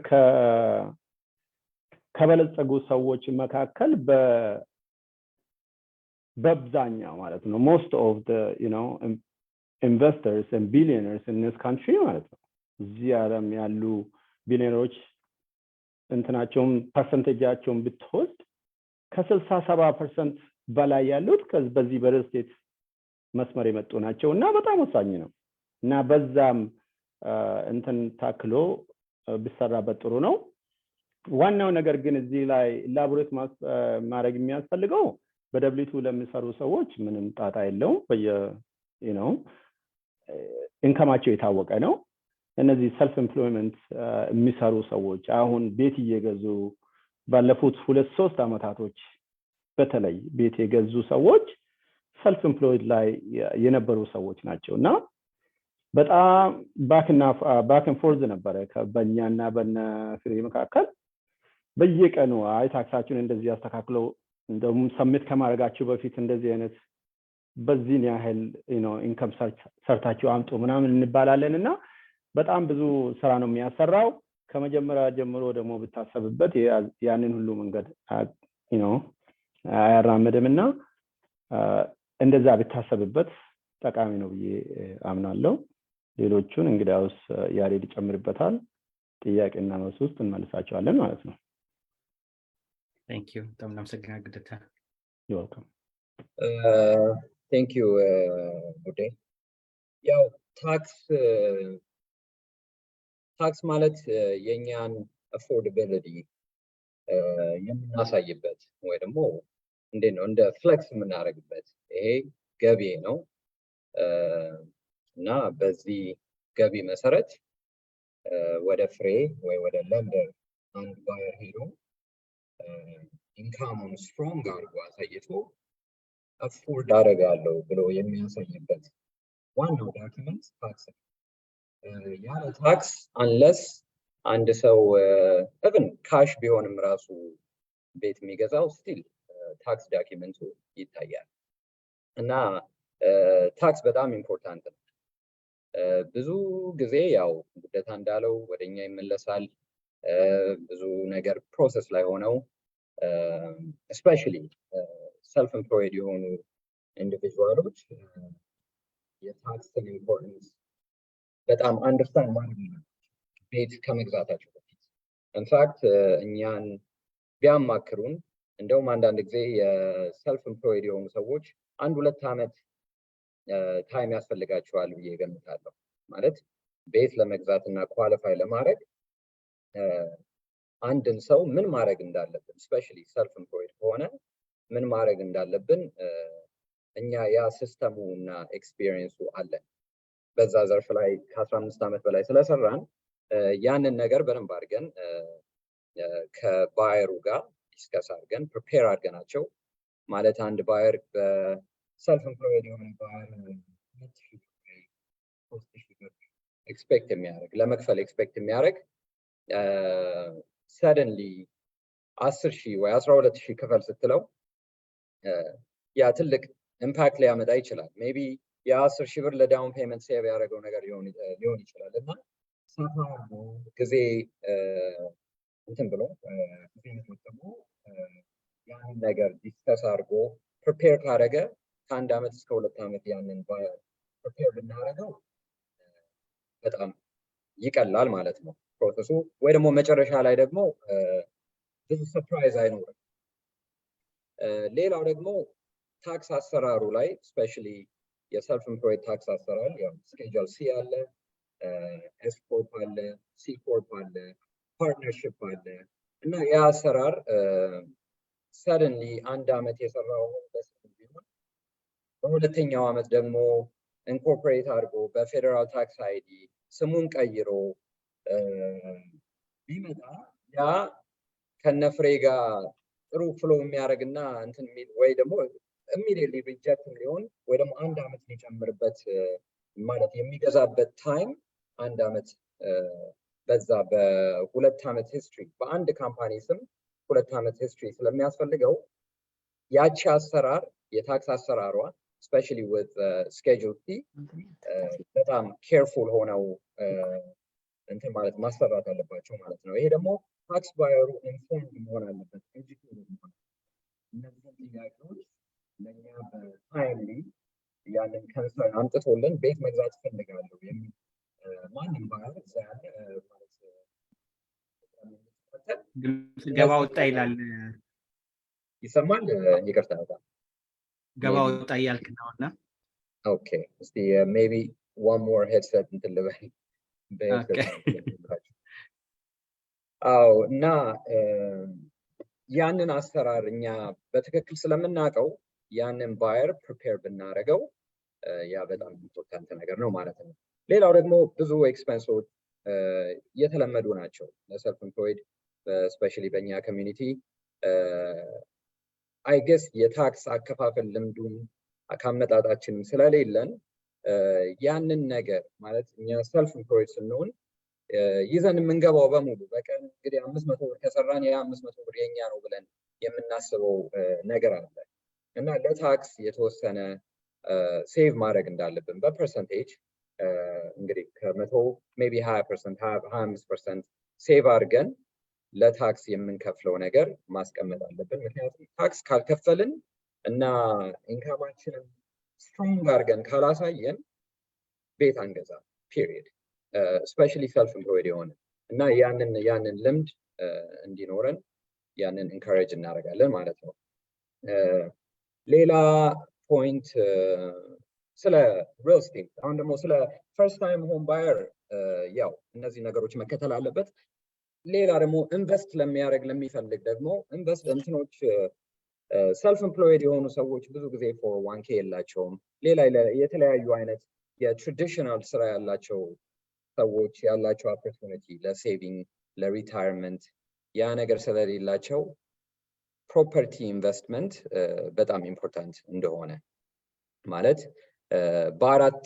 ከበለጸጉ ሰዎች መካከል በአብዛኛው ማለት ነው most of the investors and billionaires in this country ማለት ነው እዚህ ዓለም ያሉ ቢሊዮነሮች እንትናቸውም ፐርሰንቴጃቸውን ብትወስድ ከ60-70% በላይ ያሉት በዚህ በሪል ስቴት መስመር የመጡ ናቸውና በጣም ወሳኝ ነው እና በዛም እንትን ታክሎ ቢሰራበት ጥሩ ነው ዋናው ነገር ግን እዚህ ላይ ኢላቦሬት ማድረግ የሚያስፈልገው በደብሊቱ ለሚሰሩ ሰዎች ምንም ጣጣ የለውም ኢንካማቸው የታወቀ ነው እነዚህ ሰልፍ ኤምፕሎይመንት የሚሰሩ ሰዎች አሁን ቤት እየገዙ ባለፉት 2-3 አመታቶች በተለይ ቤት የገዙ ሰዎች ሰልፍ ኤምፕሎይድ ላይ የነበሩ ሰዎች ናቸውና በጣም ባክ ኤንድ ፎርዝ ነበረ በእኛና በነፍሬ መካከል በየቀኑ አይ ታክሳችሁን እንደዚህ ያስተካክለው እንደውም ሰሚት ከማድረጋችሁ በፊት እንደዚህ አይነት በዚህን ያህል ኢንካም ሰርታችሁ አምጡ ምናምን እንባላለንና በጣም ብዙ ስራ ነው የሚያሰራው ከመጀመሪያ ጀምሮ ደግሞ ብታሰብበት ያንን ሁሉ መንገድ አያራመድምና እንደዛ ብታሰብበት ጠቃሚ ነው ብዬ አምናለሁ ሌሎቹን እንግዲያውስ ያሬድ ይጨምርበታል ጥያቄና መልስ ውስጥ እንመልሳቸዋለን ማለት ነው Thank you በጣም እናመሰግናለን ግደታ You're welcome Thank you ጉዴ ያው ታክስ ማለት የኛን አፎርዳቢሊቲ የምናሳይበት ወይ ደግሞ እንዴት ነው እንደ ፍሌክስ የምናደርግበት ይሄ ገቢ ነው እና በዚህ ገቢ መሰረት ወደ ፍሬ ወይ ወደ ለንደር አንድ ባየር ሄዶ ኢንካሙን ስትሮንግ አድርጎ አሳይቶ አፎርድ አደርጋለሁ ብሎ የሚያሳይበት ዋናው ዶክመንት ታክስ ነው ያለ ታክስ አንለስ አንድ ሰው even ካሽ ቢሆንም ራሱ ቤት የሚገዛው ስቲል ታክስ ዶክመንቱ ይታያል እና ታክስ በጣም ኢምፖርታንት ነው ብዙ ጊዜ ያው ጉደታ እንዳለው ወደኛ ይመለሳል ብዙ ነገር ፕሮሰስ ላይ ሆነው especially self employed የሆኑ ኢንዲቪጁዋሎች የታክስን ኢምፖርታንስ በጣም አንደርስታንድ ማድረግ ነው ቤት ከመግዛታቸው በፊት ኢንፋክት እኛን ቢያማክሩን እንደውም አንዳንድ ጊዜ የሰልፍ ኤምፕሎይድ የሆኑ ሰዎች 1-2 አመት ታይም ያስፈልጋቸዋል ብዬ እገምታለሁ ማለት ቤት ለመግዛትና ኳሊፋይ ለማድረግ አንድን ሰው ምን ማድረግ እንዳለብን especially self employed ከሆነ ምን ማድረግ እንዳለብን እኛ ያ ሲስተሙ እና ኤክስፒሪየንሱ አለ በዛ ዘርፍ ላይ ከ15 አመት በላይ ስለሰራን ያንን ነገር በደንብ አድርገን ከባየሩ ጋር ዲስከስ አድርገን ፕሪፔር አድርገናቸው ማለት አንድ ባየር በሰልፍ ኤምፕሎይድ የሆነ ባየር ኤክስፔክት የሚያደርግ ለመክፈል ኤክስፔክት የሚያደርግ ሰደንሊ 10,000 ወይ 12,000 ክፈል ስትለው ያ ትልቅ ኢምፓክት ሊያመጣ ይችላል። ሜቢ የ10,000 ብር ለዳውን ፔመንት ሴቭ ያደረገው ነገር ሊሆን ይችላል እና ሰፋ ጊዜ እንትን ብሎ ጊዜ ተጠቅሞ ያን ነገር ዲስከስ አድርጎ ፕሪፔር ካደረገ ከ1 ዓመት እስከ 2 ዓመት ያንን ፕሪፔር ብናደርገው በጣም ይቀላል ማለት ነው ፕሮሰሱ። ወይ ደግሞ መጨረሻ ላይ ደግሞ ብዙ ሰርፕራይዝ አይኖርም። ሌላው ደግሞ ታክስ አሰራሩ ላይ ስፔሻሊ የሰልፍ ኤምፕሎይድ ታክስ አሰራር ያው ስኬጁል ሲ አለ፣ ኤስ ኮርፕ አለ፣ ሲ ኮርፕ አለ፣ ፓርትነርሺፕ አለ እና ያ አሰራር ሰደንሊ 1 ዓመት የሰራው ቢሆን በሁለተኛው ዓመት ደግሞ ኢንኮርፖሬት አድርጎ በፌደራል ታክስ አይዲ ስሙን ቀይሮ ቢመጣ ያ ከነፍሬ ጋር ጥሩ ፍሎ የሚያደርግና እንትን የሚል ወይ ደግሞ ኢሚዲየትሊ ሪጀክት ሊሆን ወይ ደግሞ 1 ዓመት ሊጨምርበት ማለት የሚገዛበት ታይም 1 ዓመት በዛ በ2 ዓመት ሂስትሪ በአንድ ካምፓኒ ስም 2 ዓመት ሂስትሪ ስለሚያስፈልገው ያቺ አሰራር የታክስ አሰራሯ ስፔሻሊ ዊዝ ስኬጁል ሲ በጣም ኬርፉል ሆነው እንትን ማለት ማሰራት አለባቸው ማለት ነው። ይሄ ደግሞ ታክስ ባየሩ ኢንፎርምድ መሆን አለበት፣ ኤጁኬትድ መሆን እነዚህን ጥያቄዎች ለእኛ በታይምሊ ያንን ከንሰርን አምጥቶልን ቤት መግዛት እፈልጋለሁ የሚል ማንም ባየር እዛ ያለ ማለት ገባ ወጣ ይላል። ይሰማል? ይቅርታ በጣም ገባ ወጣ እያልክ ነውና ኦኬ። እስቲ ሜቢ one more headset እንትን ልበል። አዎ እና ያንን አሰራር እኛ በትክክል ስለምናውቀው ያንን ባየር ፕሪፔር ብናደርገው ያ በጣም ኢምፖርታንት ነገር ነው ማለት ነው። ሌላው ደግሞ ብዙ ኤክስፔንሶች የተለመዱ ናቸው ለሰልፍ ኤምፕሎይድ ስፔሻሊ በእኛ ኮሚኒቲ አይ ጌስ የታክስ አከፋፈል ልምዱን ካመጣጣችንም ስለሌለን ያንን ነገር ማለት እኛ ሰልፍ ኤምፕሎይድ ስንሆን ይዘን የምንገባው በሙሉ በቀን እንግዲህ 500 ብር ከሰራን ያ 500 ብር የኛ ነው ብለን የምናስበው ነገር አለ እና ለታክስ የተወሰነ ሴቭ ማድረግ እንዳለብን በፐርሰንቴጅ እንግዲህ ከ100 ሜቢ 20% 25% ሴቭ አድርገን ለታክስ የምንከፍለው ነገር ማስቀመጥ አለብን። ምክንያቱም ታክስ ካልከፈልን እና ኢንካማችንን ስትሮንግ አድርገን ካላሳየን ቤት አንገዛ ፒሪየድ ስፔሻሊ ሰልፍ ኤምፕሎይድ የሆነ እና ያንን ልምድ እንዲኖረን ያንን ኢንካሬጅ እናደርጋለን ማለት ነው። ሌላ ፖይንት ስለ ሪል ስቴት አሁን ደግሞ ስለ ፈርስት ታይም ሆም ባየር ያው እነዚህ ነገሮች መከተል አለበት። ሌላ ደግሞ ኢንቨስት ለሚፈልግ ደግሞ ኢንቨስት እንትኖች ሰልፍ ኤምፕሎይድ የሆኑ ሰዎች ብዙ ጊዜ 401k የላቸውም። ሌላ የተለያዩ አይነት የትራዲሽናል ስራ ያላቸው ሰዎች ያላቸው ኦፖርቹኒቲ ለሴቪንግ ለሪታየርመንት ያ ነገር ስለሌላቸው ፕሮፐርቲ ኢንቨስትመንት በጣም ኢምፖርታንት እንደሆነ ማለት በአራት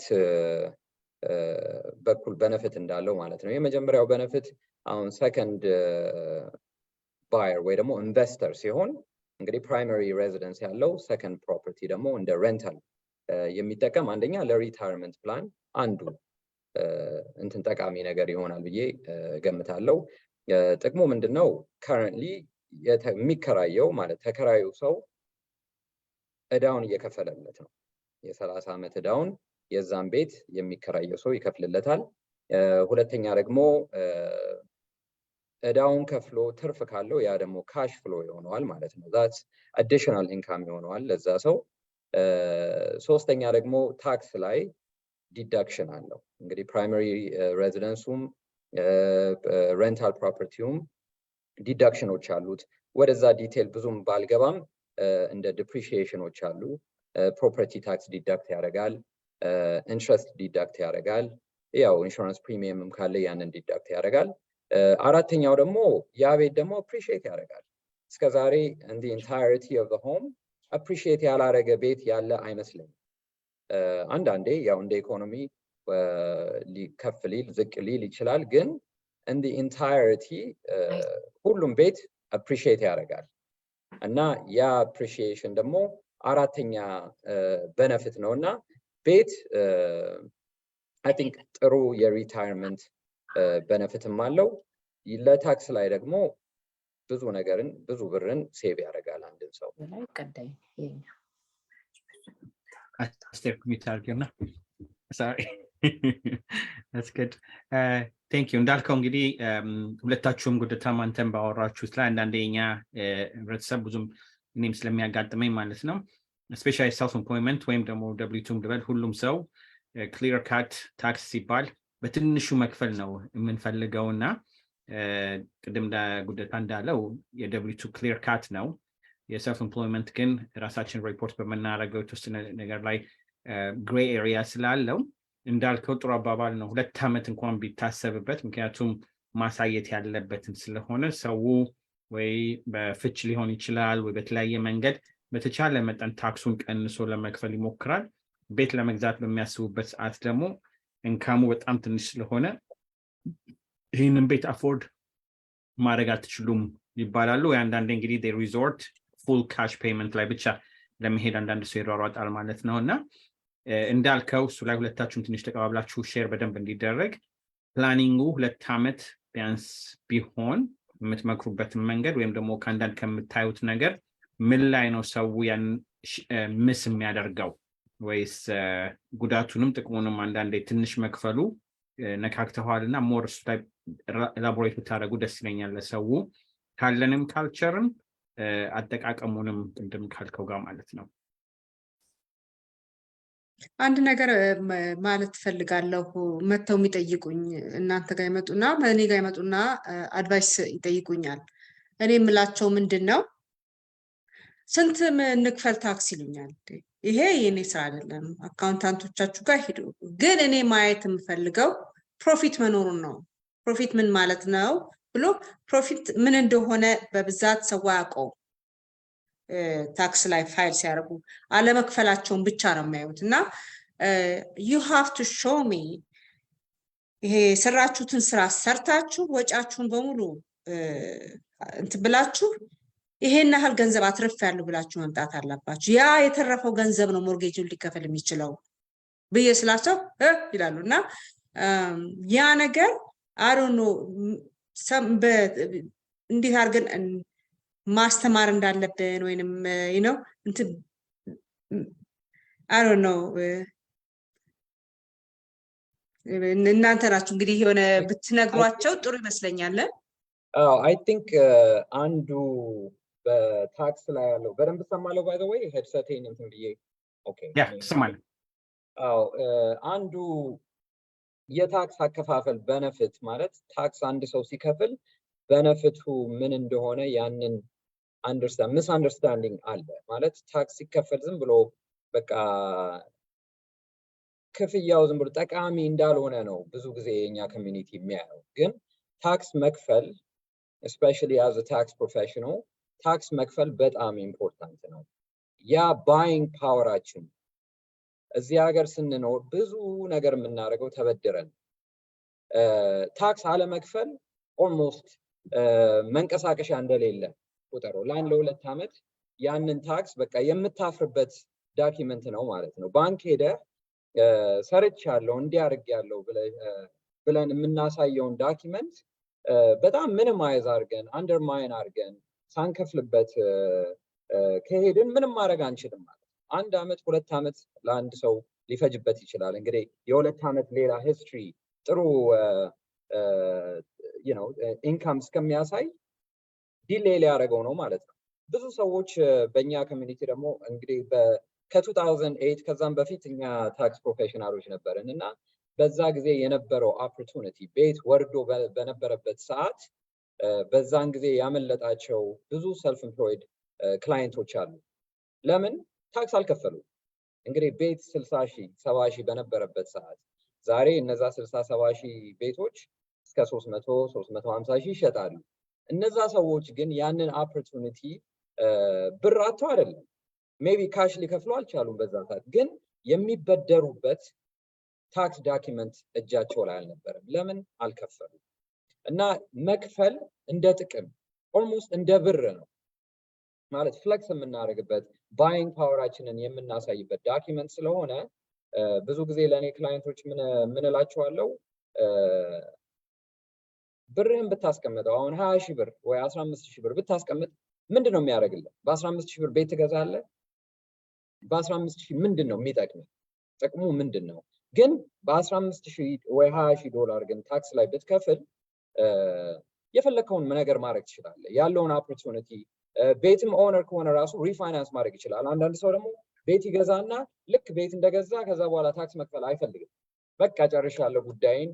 በኩል በነፊት እንዳለው ማለት ነው። የመጀመሪያው በነፊት አሁን ሰከንድ ባየር ወይ ደግሞ ኢንቨስተር ሲሆን እንግዲህ ፕራይመሪ ሬዚደንስ ያለው ሰከንድ ፕሮፐርቲ ደግሞ እንደ ሬንታል የሚጠቀም አንደኛ ለሪታየርመንት ፕላን አንዱ እንትን ጠቃሚ ነገር ይሆናል ብዬ ገምታለሁ። ጥቅሙ ምንድነው? ከረንትሊ የሚከራየው ማለት ተከራዩ ሰው እዳውን እየከፈለለት ነው። የ30 ዓመት እዳውን የዛን ቤት የሚከራየው ሰው ይከፍልለታል። ሁለተኛ ደግሞ እዳውን ከፍሎ ትርፍ ካለው ያ ደግሞ ካሽ ፍሎ ይሆነዋል ማለት ነው። ዛትስ አዲሽናል ኢንካም ይሆነዋል ለዛ ሰው። ሶስተኛ ደግሞ ታክስ ላይ ዲዳክሽን አለው። እንግዲህ ፕራይመሪ ሬዚደንሱም ሬንታል ፕሮፐርቲውም ዲዳክሽኖች አሉት። ወደዛ ዲቴል ብዙም ባልገባም እንደ ዲፕሪሺዬሽኖች አሉ። ፕሮፐርቲ ታክስ ዲዳክት ያደርጋል፣ ኢንትረስት ዲዳክት ያደርጋል፣ ያው ኢንሹራንስ ፕሪሚየምም ካለ ያንን ዲዳክት ያደርጋል። አራተኛው ደግሞ ያ ቤት ደግሞ appreciate ያደርጋል እስከዛሬ in the entirety of the home appreciate ያላረገ ቤት ያለ አይመስለኝም አንዳንዴ ያው እንደ ኢኮኖሚ ሊከፍ ሊል ዝቅ ሊል ይችላል ግን in the entirety ሁሉም ቤት appreciate ያደርጋል እና ያ appreciation ደግሞ አራተኛ benefit ነውና ቤት I think ጥሩ የሪታየርመንት benefitም አለው ለታክስ ላይ ደግሞ ብዙ ነገርን ብዙ ብርን ሴቭ ያደርጋል አንድን ሰው Step ሚታርገና sorry that's good thank you እንዳልከው እንግዲህ ሁለታችሁም ጉዳታም አንተም ባወራችሁት ላይ አንዳንዴኛ ህብረተሰብ ብዙም እኔም ስለሚያጋጥመኝ ማለት ነው especially self employment ወይም ደግሞ W2 ድበል ሁሉም ሰው clear cut tax ሲባል በትንሹ መክፈል ነው የምንፈልገውና ቅድም ጉዳታ እንዳለው የW2 clear cut ነው የself employment ግን ራሳችን ሪፖርት በመናረገው የተወሰነ ነገር ላይ gray area ስላለው እንዳልከው ጥሩ አባባል ነው 2 ዓመት እንኳን ቢታሰብበት ምክንያቱም ማሳየት ያለበትን ስለሆነ ሰው ወይ በፍች ሊሆን ይችላል ወይ በተለያየ መንገድ በተቻለ መጠን ታክሱን ቀንሶ ለመክፈል ይሞክራል ቤት ለመግዛት በሚያስቡበት ሰዓት ደግሞ እንካሙ በጣም ትንሽ ስለሆነ ይህንን ቤት አፎርድ ማድረግ አትችሉም ይባላሉ አንዳንዴ እንግዲህ they resort full cash payment ላይ ብቻ ለመሄድ አንዳንድ ሰው ይሯሯጣል ማለት ነውና እንዳልከው እሱ ላይ ሁለታችሁም ትንሽ ተቀባብላችሁ ሼር በደንብ እንዲደረግ ፕላኒንጉ 2 ዓመት ቢያንስ ቢሆን የምትመክሩበትን መንገድ ወይም ደግሞ ከአንዳንድ ከምታዩት ነገር ምን ላይ ነው ሰው ያን ምስ የሚያደርገው ወይስ ጉዳቱንም ጥቅሙንም አንዳንዴ ትንሽ መክፈሉ ነካክተዋልና ሞር እሱ ላይ ኤላቦሬት ብታደርጉ ደስ ይለኛል ለሰው ካለንም ካልቸርም አጠቃቀሙንም ቅድም ካልከው ጋር ማለት ነው አንድ ነገር ማለት ፈልጋለሁ መተው የሚጠይቁኝ እናንተ ጋር ይመጡና እኔ ጋር ይመጡና አድቫይስ ይጠይቁኛል እኔ የምላቸው ምንድነው ስንት እንክፈል ታክስ ይሉኛል ይሄ የኔ ስራ አይደለም አካውንታንቶቻችሁ ጋር ሄዱ ግን እኔ ማየት የምፈልገው ፕሮፊት መኖሩን ነው ፕሮፊት ምን ማለት ነው ብሎ ፕሮፊት ምን እንደሆነ በብዛት ሰው ያውቀው ታክስ ላይ ፋይል ሲያደርጉ አለመክፈላቸውን ብቻ ነው የሚያዩትና you have to show me ይሄ ሰራችሁትን ስራ ሰርታችሁ ወጫችሁን በሙሉ እንት ብላችሁ ይሄን ያህል ገንዘብ አትርፍ ያለው ብላችሁ መምጣት አለባችሁ ያ የተረፈው ገንዘብ ነው ሞርጌጁን ሊከፈል የሚችለው በየስላቸው ይላሉና ያ ነገር I don't know እንዴት አድርገን ማስተማር እንዳለብን ወይንም you know I don't know እናንተ ናችሁ እንግዲህ የሆነ ብትነግሯቸው ጥሩ ይመስለኛል I think አንዱ በታክስ ላይ ያለው በደንብ ሰማለው by the way headset-ን እንትን ብዬ okay ሰማለሁ አንዱ የታክስ አከፋፈል benefit ማለት ታክስ አንድ ሰው ሲከፍል benefit ምን እንደሆነ ያንን misunderstanding አለ ማለት ታክስ ሲከፈል ዝም ብሎ በቃ ክፍያው ዝም ብሎ ጠቃሚ እንዳልሆነ ነው ብዙ ጊዜ የኛ ኮሚኒቲ የሚያየው ግን ታክስ መክፈል especially as a tax professional ታክስ መክፈል በጣም ኢምፖርታንት ነው ያ ባይንግ ፓወራችን እዚህ ሀገር ስንኖር ብዙ ነገር የምናደርገው ተበድረን ታክስ አለመክፈል ኦልሞስት መንቀሳቀሻ እንደሌለ ቁጥሩ ለ2 ዓመት ያንን ታክስ በቃ የምታፍርበት ዶክመንት ነው ማለት ነው ባንክ ሄደ ሰርቻለሁ እንዲያርግ ያለው ብለን የምናሳየውን ዶክመንት በጣም ሚኒማይዝ አድርገን አንደርማይን አድርገን ሳንከፍልበት ከሄድን ምንም ማድረግ አንችልም ማለት 1 ዓመት 2 ዓመት ለአንድ ሰው ሊፈጅበት ይችላል እንግዲህ የ2 ዓመት ሌላ ሂስትሪ ጥሩ you know ኢንካም እስከሚያሳይ ዲሌይ ሊያደርገው ነው ማለት ነው ብዙ ሰዎች በእኛ ኮሚኒቲ ደግሞ እንግዲህ ከ2008 ከዛም በፊት እኛ ታክስ ፕሮፌሽናሎች ነበርን እና በዛ ጊዜ የነበረው ኦፖርቹኒቲ ቤት ወርዶ በነበረበት ሰዓት በዛን ጊዜ ያመለጣቸው ብዙ ሰልፍ ኤምፕሎይድ ክላይንቶች አሉ ለምን ታክስ አልከፈሉ እንግዲህ ቤት 60,000 70,000 በነበረበት ሰዓት ዛሬ እነዛ 60,000 70,000 ቤቶች እስከ 300 350 ሺህ ይሸጣሉ። እነዛ ሰዎች ግን ያንን ኦፖርቹኒቲ ብር አጥተው አይደለም ሜቢ ካሽ ሊከፍሉ አልቻሉም በዛ ሰዓት ግን የሚበደሩበት ታክስ ዶክመንት እጃቸው ላይ አልነበረም ለምን አልከፈሉም እና መክፈል እንደ ጥቅም ኦልሞስት እንደ ብር ነው ማለት ፍሌክስ የምናደርግበት ባይንግ ፓወራችንን የምናሳይበት ዶክመንት ስለሆነ ብዙ ጊዜ ለኔ ክላይንቶች ምን እላቸዋለሁ ብርህን ብታስቀምጠው አሁን 20 ሺህ ብር ወይ 15 ሺህ ብር ብታስቀምጥ ምንድነው የሚያደርግልህ በ15 ሺህ ብር ቤት ትገዛለህ በ15 ሺህ ምንድነው የሚጠቅመው ጥቅሙ ምንድነው ግን በ15 ሺህ ወይ 20 ሺህ ዶላር ግን ታክስ ላይ ብትከፍል የፈለከውን ነገር ማድረግ ትችላለህ ያለውን ኦፖርቹኒቲ ቤትም ኦነር ከሆነ ራሱ ሪፋይናንስ ማድረግ ይችላል አንዳንድ ሰው ደግሞ ቤት ይገዛና ልክ ቤት እንደገዛ ከዛ በኋላ ታክስ መክፈል አይፈልግም በቃ ጨርሻለሁ ጉዳይን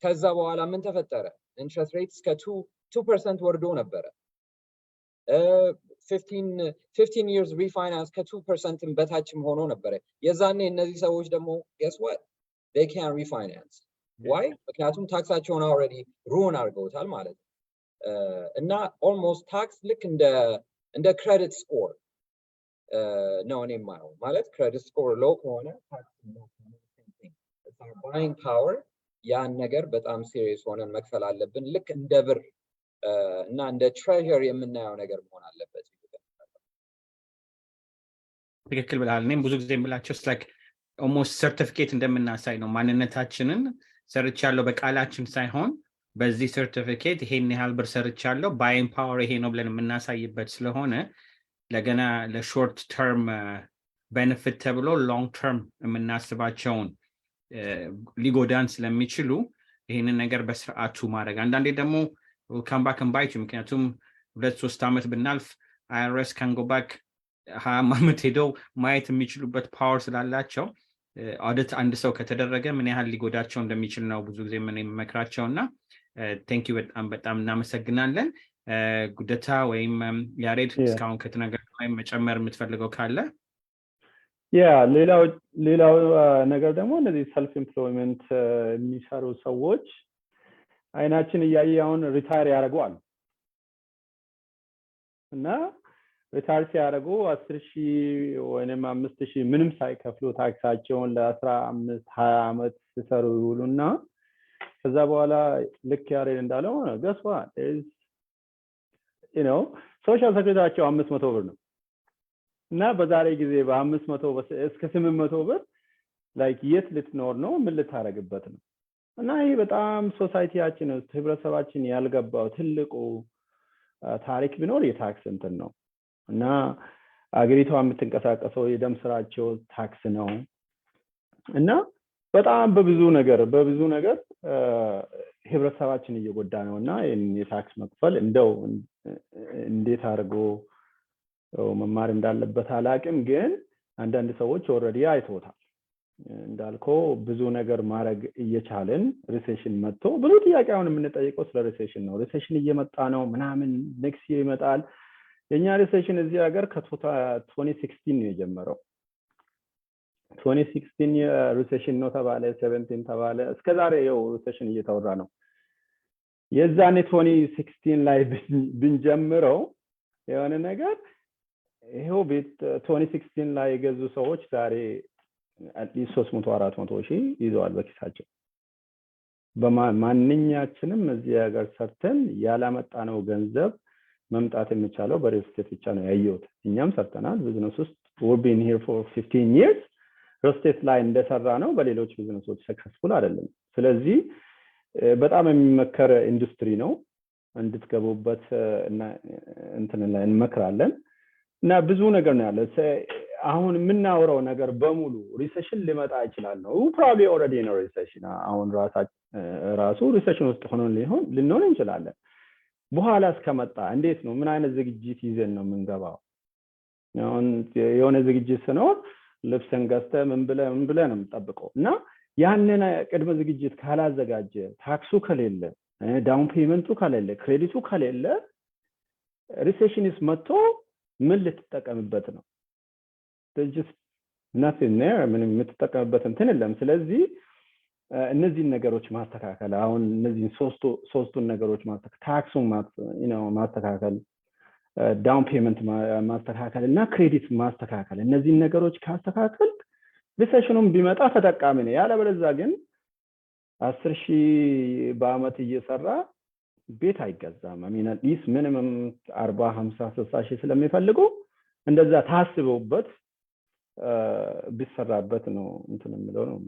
ከዛ በኋላ ምን ተፈጠረ ኢንትረስት ሬት እስከ 2% ወርዶ ነበር 15 years refinance ከ2% በታችም ሆኖ ነበር የዛኔ እነዚህ ሰዎች ደግሞ guess what they can't refinance why ምክንያቱም ታክሳቸውን already ruin አድርገውታል ማለት ነው እና almost tax ልክ እንደ credit score ነው እኔ የማየው ማለት credit score low ከሆነ tax low it's our buying power ያን ነገር በጣም ሲሪየስ ሆነን መክፈል አለብን ልክ እንደ ብር እና እንደ ትሬዠር የምናየው ነገር መሆን አለበት ትክክል ብለሃል እኔም ብዙ ጊዜ የምላቸው like almost certificate እንደምናሳይ ነው ማንነታችንን ሰርቻለሁ በቃላችን ሳይሆን በዚህ ሰርቲፊኬት ይሄን ያህል ብር ሰርቻለሁ ባይንግ ፓወር ይሄ ነው ብለን የምናሳይበት ስለሆነ ለገና ለሾርት ተርም ቤኔፊት ተብሎ ሎንግ ተርም የምናስባቸውን ሊጎዳን ስለሚችሉ ይሄንን ነገር በስርዓቱ ማድረግ አንዳንዴ ደግሞ come back and bite ምክንያቱም 2-3 ዓመት ብናልፍ IRS can go back 20 ዓመት ሄደው ማየት የሚችሉበት ፓወር ስላላቸው ኦዲት አንድ ሰው ከተደረገ ምን ያህል ሊጎዳቸው እንደሚችል ነው ብዙ ጊዜ ምን የምመክራቸውና thank you በጣም እናመሰግናለን ጉደታ ወይም ያሬድ እስካሁን ከተናገርኩ ወይም መጨመር የምትፈልገው ካለ ሌላው ነገር ደግሞ እነዚህ ሰልፍ ኤምፕሎይመንት የሚሰሩ ሰዎች አይናችን እያያውን ሪታየር ያደርጋሉ እና ሪታየር ሲያደርጉ 10,000 ወይንም 5,000 ምንም ሳይከፍሉ ታክሳቸውን ለ15 20 ዓመት ሲሰሩ ይውሉና ከዛ በኋላ ልክ ያሬድ እንዳለው guess what is ሶሻል ሴኩሪቲያቸው 500 ብር ነው እና በዛሬ ጊዜ በ500 እስከ 800 ብር ላይክ የት ልትኖር ነው ምን ልታረግበት ነው እና ይሄ በጣም ሶሳይቲያችን ውስጥ ህብረተሰባችን ያልገባው ትልቁ ታሪክ ቢኖር የታክስ እንትን ነው እና አገሪቷ የምትንቀሳቀሰው የደም ስራቸው ታክስ ነው እና በጣም በብዙ ነገር ህብረተሰባችን እየጎዳ ነውና የታክስ መክፈል እንደው እንዴት አድርጎ መማር እንዳለበት አላቅም ግን አንዳንድ ሰዎች ኦሬዲ አይተውታል እንዳልከው ብዙ ነገር ማድረግ እየቻለን ሪሴሽን መጥቶ ብዙ ጥያቄ አሁን የምንጠይቀው ስለ ሪሴሽን ነው ሪሴሽን እየመጣ ነው ምናምን ኔክስት ይር ይመጣል የኛ ሪሴሽን እዚህ ሀገር ከ2016 ነው የጀመረው 2016 ሪሴሽን ነው ተባለ 17 ተባለ እስከዛሬ ያው ሪሴሽን እየተወራ ነው የዛኔ 2016 ላይ ብንጀምረው የሆነ ነገር ይሄው ቤት 2016 ላይ የገዙ ሰዎች ዛሬ አትሊስት 300-400 ሺህ ይዘዋል በኪሳቸው በማንኛችንም እዚህ ሀገር ሰርተን ያላመጣነው ገንዘብ መምጣት የሚቻለው በሪል ስቴት ብቻ ነው ያየሁት እኛም ሰርተናል ቢዝነስ ውስጥ we've been here for 15 years ሪል ስቴት ላይ እንደሰራ ነው በሌሎች ቢዝነሶች ሰክሰስፉል አይደለም ስለዚህ በጣም የሚመከር ኢንዱስትሪ ነው እንድትገቡበት እና እንትን ላይ እንመክራለን እና ብዙ ነገር ነው ያለው አሁን የምናወራው ነገር በሙሉ ሪሴሽን ሊመጣ ይችላል ነው probably already in a recession አሁን ራሱ ሪሴሽን ውስጥ ሆነን ልንሆን እንችላለን በኋላ እስከመጣ እንዴት ነው ምን አይነት ዝግጅት ይዘን ነው የምንገባው አሁን የሆነ ዝግጅት ነው ልብስን ገዝተ ምን ብለ ነው የምጠብቀው እና ያንን ቅድመ ዝግጅት ካላዘጋጀ ታክሱ ከሌለ ዳውን ፔመንቱ ከሌለ ክሬዲቱ ከሌለ ሪሴሽንስ መጥቶ ምን ልትጠቀምበት ነው just nothing there ምንም የምትጠቀምበት እንትን የለም ስለዚህ እነዚህን ነገሮች ማስተካከል አሁን እነዚህን ሶስቱን ነገሮች ማስተካከል ታክሱን ማስተካከል ዳውን ፔመንት ማስተካከል እና ክሬዲት ማስተካከል እነዚህን ነገሮች ካስተካከል ሪሴሽኑም ቢመጣ ተጠቃሚ ነው ያለበለዚያ ግን 10,000 በአመት እየሰራ ቤት አይገዛም አሚና ዲስ ሚኒመም 40 50 60,000 ስለሚፈልጉ እንደዛ ታስበውበት ቢሰራበት ነው እንትን የሚለው ነው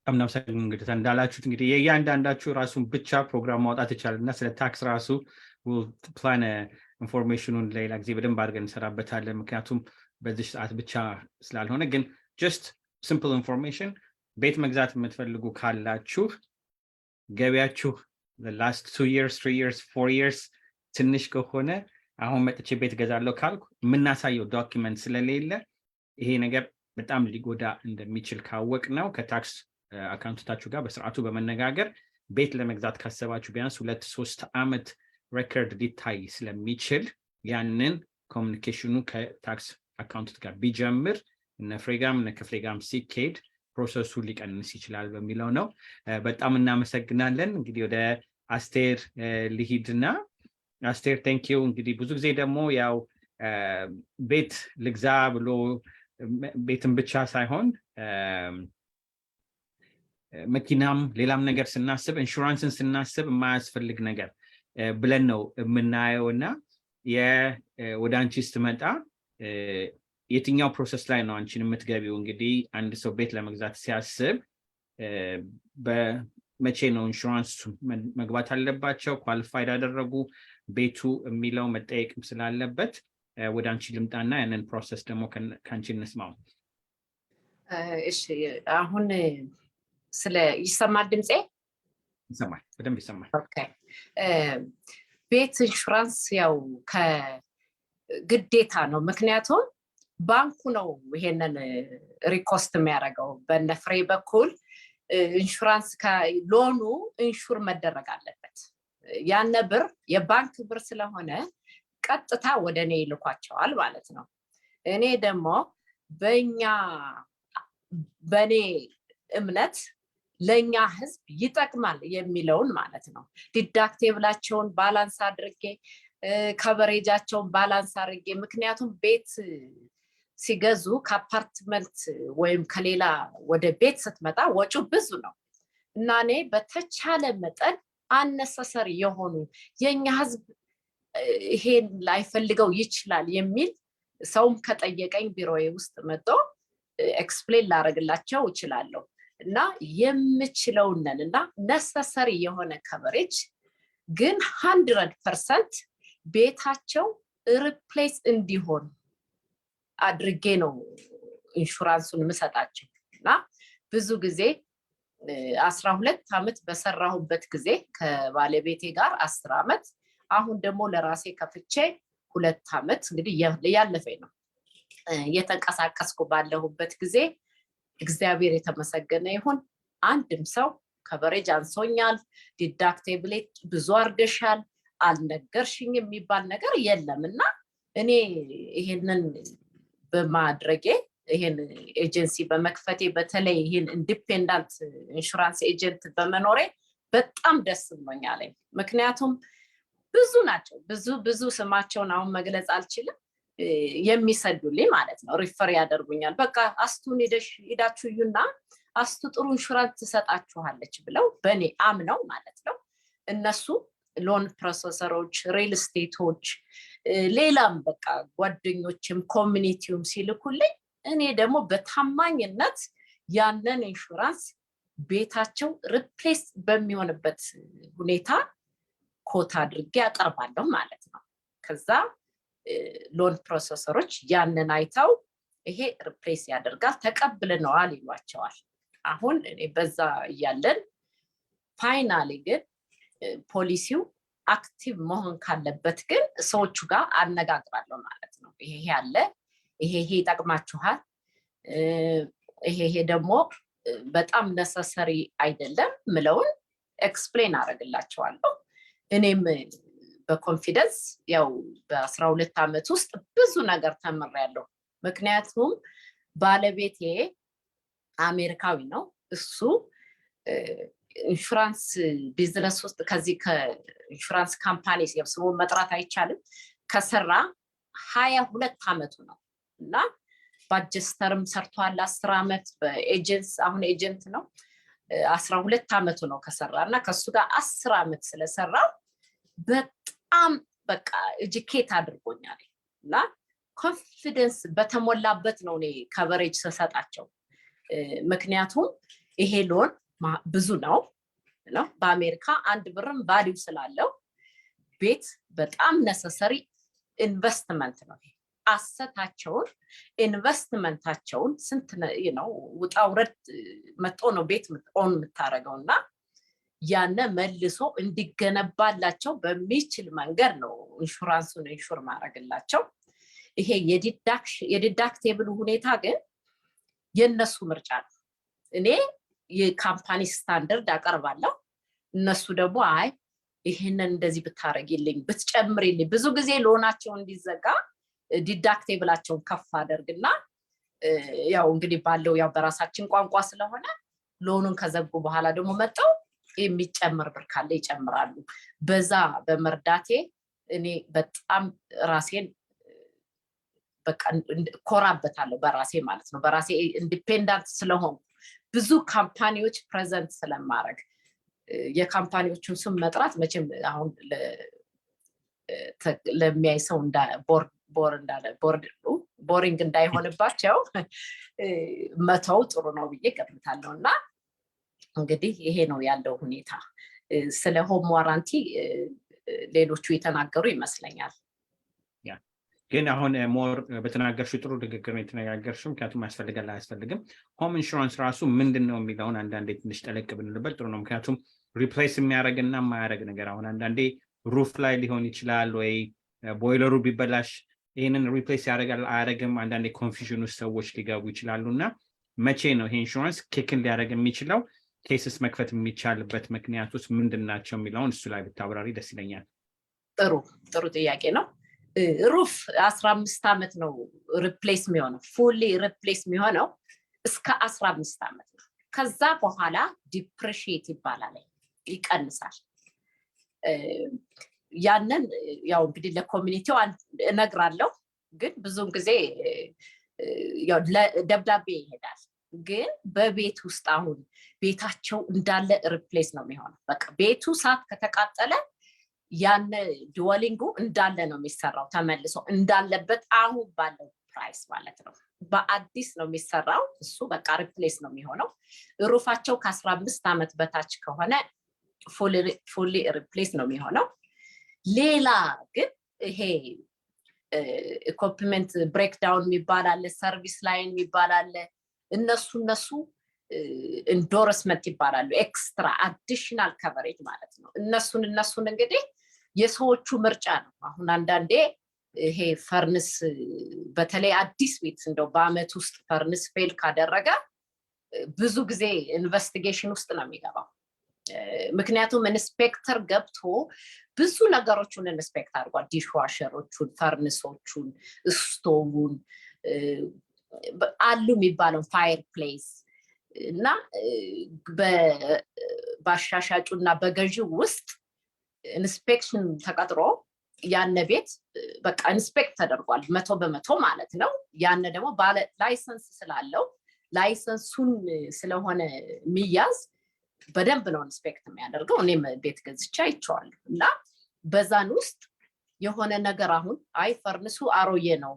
አምናውሰን እንግዲህ እንዳላችሁት እንግዲህ የእያንዳንዳችሁ ራሱን ብቻ ፕሮግራም ማውጣት ይቻላልና ስለ ታክስ ራሱ we'll plan ኢንፎርሜሽኑን ሌላ ጊዜ በደንብ አድርገን እንሰራበታለን ምክንያቱም በዚህ ሰዓት ብቻ ስላልሆነ ግን just simple information ቤት መግዛት የምትፈልጉ ካላችሁ ገቢያችሁ the last 2 years 3 years 4 years ትንሽ ከሆነ አሁን መጥቼ ቤት ገዛለሁ ካልኩ ምናሳየው ዶክመንት ስለሌለ ይሄ ነገር በጣም ሊጎዳ እንደሚችል ካወቅ ነው ከታክስ አካውንታችሁ ጋር በስርዓቱ በመነጋገር ቤት ለመግዛት ካሰባችሁ ቢያንስ 2-3 አመት ሬከርድ ሊታይ ስለሚችል ያንን ኮሙኒኬሽኑ ከታክስ አካውንት ጋር ቢጀምር እነ ፍሬጋም እነ ክፍሌጋም ሲኬድ ፕሮሰሱ ሊቀንስ ይችላል በሚለው ነው በጣም እናመሰግናለን እንግዲህ ወደ አስቴር ሊሂድና አስቴር ቴንክ ዩ እንግዲህ ብዙ ጊዜ ደግሞ ያው ቤት ልግዛ ብሎ ቤትን ብቻ ሳይሆን መኪናም ሌላም ነገር ስናስብ ኢንሹራንስን ስናስብ የማያስፈልግ ነገር ብለን ነው የምናየውና ወደ አንቺ ስትመጣ የትኛው ፕሮሰስ ላይ ነው አንቺን የምትገቢው እንግዲህ አንድ ሰው ቤት ለመግዛት ሲያስብ በመቼ ነው ኢንሹራንስ መግባት አለባቸው ኳሊፋይድ ያደረጉ ቤቱ የሚለው መጠየቅም ስላለበት ወደ አንቺ ልምጣና ያንን ፕሮሰስ ደግሞ ካንቺ እንስማው እሺ አሁን ስለ ይሰማል ድምጼ ይሰማል በደንብ ይሰማል ኦኬ ቤት ኢንሹራንስ ያው ከግዴታ ነው ምክንያቱም ባንኩ ነው ይሄንን ሪኮስት የሚያደርገው በነፍሬ በኩል ኢንሹራንስ ከሎኑ ኢንሹር መደረግ አለበት ያነ ብር የባንክ ብር ስለሆነ ቀጥታ ወደኔ ይልኳቸዋል ማለት ነው እኔ ደግሞ በኔ እምነት ለኛ ህዝብ ይጠቅማል የሚለውን ማለት ነው ዲዳክቲቭላቸውን ባላንስ አድርጌ ከቨሬጃቸውን ባላንስ አድርጌ ምክንያቱም ቤት ሲገዙ ከአፓርትመንት ወይም ከሌላ ወደ ቤት ስትመጣ ወጪው ብዙ ነው እና እኔ በተቻለ መጠን አነሰሰሪ የሆኑ የኛ ህዝብ ይሄን ላይፈልገው ይችላል የሚል ሰውም ከጠየቀኝ ቢሮዬ ውስጥ መጥቶ ኤክስፕሌን ላደርግላቸው እችላለሁ እና የምችለውንና ነሰሰሪ የሆነ ከቨሬጅ ግን 100% ቤታቸው ሪፕሌስ እንዲሆን አድርጌ ነው ኢንሹራንሱን መሰጣቸው እና ብዙ ጊዜ 12 አመት በሰራሁበት ጊዜ ከባለቤቴ ጋር 10 አመት አሁን ደግሞ ለራሴ ከፍቼ 2 አመት እንግዲህ ያለፈኝ ነው የተንቀሳቀስኩ ባለሁበት ጊዜ እግዚአብሔር የተመሰገነ ይሁን አንድም ሰው ከቨሬጅ አንሶኛል ዲዳክቲብሌት ብዙ አርገሻል አልነገርሽኝ የሚባል ነገር የለምና እኔ ይሄንን በማድረጌ ይሄን ኤጀንሲ በመክፈቴ በተለይ ይሄን ኢንዲፔንደንት ኢንሹራንስ ኤጀንት በመኖሬ በጣም ደስ ብሎኛል ምክንያቱም ብዙ ናቸው ብዙ ስማቸውን አሁን መግለጽ አልችልም የሚሰዱልኝ ማለት ነው ሪፈር ያደርጉኛል በቃ አስቱን ሄዳችሁና አስቱ ጥሩ ኢንሹራንስ ተሰጣችኋለች ብለው በኔ አምነው ማለት ነው እነሱ ሎን ፕሮሰሰሮች ሪል ስቴቶች ሌላም በቃ ጓደኞችም ኮሚኒቲውም ሲልኩልኝ እኔ ደግሞ በታማኝነት ያንን ኢንሹራንስ ቤታቸው ሪፕሌስ በሚሆንበት ሁኔታ ኮታ አድርጌ አቀርባለሁ ማለት ነው ከዛ ሎን ፕሮሰሰሮች ያንን አይተው ይሄ ሪፕሌስ ያደርጋል ተቀብለናል ይሏቸዋል አሁን እኔ በዛ ያለን ፋይናሊ ግን ፖሊሲው አክቲቭ መሆን ካለበት ግን ሰዎቹ ጋር አነጋግራለሁ ማለት ነው ይሄ ያለ ይሄ ይጠቅማችኋል ይሄ ደግሞ በጣም ነሰሰሪ አይደለም ምለውን ኤክስፕሌን አደርግላቸዋለሁ እኔም በኮንፊደንስ ያው በ12 አመት ውስጥ ብዙ ነገር ተምሬያለሁ ምክንያቱም ባለቤቴ አሜሪካዊ ነው እሱ ኢንሹራንስ ቢዝነስ ውስጥ ከዚህ ከኢንሹራንስ ካምፓኒ ስሙን መጥራት አይቻልም ከሰራ 22 አመቱ ነው እና ባጀስተርም ሰርቷል 10 አመት በኤጀንስ አሁን ኤጀንት ነው 12 አመቱ ነው ከሰራና ከሱ ጋር 10 አመት ስለሰራ በጣም በቃ ኤጁኬት አድርጎኛል እና ኮንፊደንስ በተሞላበት ነው እኔ ከቨሬጅ ሰጣቸው ምክንያቱም ይሄ ሎን ብዙ ነው በአሜሪካ አንድ ብርም ቫልዩ ስላለው ቤት በጣም ነሰሰሪ ኢንቨስትመንት ነው አሰታቸውን ኢንቨስትመንታቸውን ስንት ነው ውጣውረድ መጥቶ ነው ቤት ኦን የምታረገውና ያነ መልሶ እንዲገነባላቸው በሚችል መንገድ ነው ኢንሹራንሱን ኢንሹር ማድረግላቸው ይሄ የዲዳክቴብል ሁኔታ ግን የነሱ ምርጫ ነው እኔ የካምፓኒ ስታንዳርድ አቀርባለሁ እነሱ ደግሞ አይ ይሄንን እንደዚህ ብታረጊልኝ ብትጨምሪልኝ ብዙ ጊዜ ሎናቸው እንዲዘጋ ዲዳክቴብላቸውን ከፍ አደርግና ያው እንግዲህ ባለው ያው በራሳችን ቋንቋ ስለሆነ ሎኑን ከዘጉ በኋላ ደግሞ መጣው የሚጨምር ብር ካለ ይጨምራሉ በዛ በመርዳቴ እኔ በጣም ራሴን በቃ ኮራበታለሁ በራሴ ማለት ነው በራሴ ኢንዲፔንደንት ስለሆነ ብዙ ካምፓኒዎች ፕሬዘንት ስለማረግ የካምፓኒዎቹን ስም መጥራት መቼም አሁን ለሚያይ ሰው እንዳ ቦሪንግ እንዳይሆንባቸው መተው ጥሩ ነው ብዬ ገምታለሁና እንግዲህ ይሄ ነው ያለው ሁኔታ ስለ ሆም ዋራንቲ ሌሎቹ የተናገሩ ይመስለኛል ግን አሁን ሞር በተናገርሽው ጥሩ ንግግር ነው የተነጋገርሽው ምክንያቱም ያስፈልጋል አያስፈልግም ሆም ኢንሹራንስ ራሱ ምንድነው የሚለውን አንዳንዴ ትንሽ ጠለቅ ብንልበት ጥሩ ነው ምክንያቱም ሪፕሌስ የሚያደርግና የማያደርግ ነገር አሁን አንዳንዴ ሩፍ ላይ ሊሆን ይችላል ወይ ቦይለሩ ቢበላሽ ይሄንን ሪፕሌስ ያደርጋል አያደርግም አንዳንዴ ኮንፊውዥን ውስጥ ሰዎች ሊገቡ ይችላሉና መቼ ነው ይሄ ኢንሹራንስ ኪክን ሊያደርግ የሚችለው ኬስስ መክፈት የሚቻልበት ምክንያቶች ምንድናቸው የሚለውን እሱ ላይ ብታብራሪ ደስ ይለኛል ጥሩ ጥያቄ ነው ሩፍ 15 አመት ነው ሪፕሌስ የሚሆነው ፉሊ ሪፕሌስ የሚሆነው እስከ 15 አመት ነው ከዛ በኋላ ዲፕሪሺየት ይባላል ይቀንሳል ያንን ያው እንግዲህ ለኮሚኒቲው እነግራለሁ ግን ብዙም ጊዜ ያው ደብዳቤ ይሄዳል ግን በቤት ውስጥ አሁን ቤታቸው እንዳለ ሪፕሌስ ነው የሚሆነው በቃ ቤቱ ሳት ከተቃጠለ ያነ ዲዌሊንጉ እንዳለ ነው የሚሰራው ተመልሶ እንዳለበት አሁን ባለው ፕራይስ ማለት ነው በአዲስ ነው የሚሰራው እሱ በቃ ሪፕሌስ ነው የሚሆነው ሩፋቸው ከ15 አመት በታች ከሆነ ፉሊ ሪፕሌስ ነው የሚሆነው ሌላ ግን ይሄ ኢኩዊፕመንት ብሬክዳውን የሚባላል ሰርቪስ ላይን የሚባላል እነሱ ኢንዶርስመንት ይባላሉ ኤክስትራ አዲሽናል ከቨሬጅ ማለት ነው እነሱን እንግዲህ የሰዎቹ ምርጫ ነው አሁን አንዳንዴ ይሄ ፈርንስ በተለይ አዲስ ቤት እንደው በአመት ውስጥ ፈርንስ ፌል ካደረገ ብዙ ጊዜ ኢንቨስቲጌሽን ውስጥ ነው የሚገባው ምክንያቱም ኢንስፔክተር ገብቶ ብዙ ነገሮችን ኢንስፔክት አድርጓል ዲሽዋሸሮቹን ፈርንሶቹን ስቶቭን አሉ የሚባለው ፋየር ፕሌስ እና በአሻሻጩና በገዢው ውስጥ ኢንስፔክሽን ተቀጥሮ ያነ ቤት በቃ ኢንስፔክት ተደርጓል 100% ማለት ነው ያነ ደግሞ ባለ ላይሰንስ ስላለው ላይሰንሱን ስለሆነ የሚያዝ በደንብ ነው ኢንስፔክት የሚያደርገው እኔም ቤት ገዝቻ አይቼዋለሁ እና በዛን ውስጥ የሆነ ነገር አሁን አይ ፈርንሱ አሮዬ ነው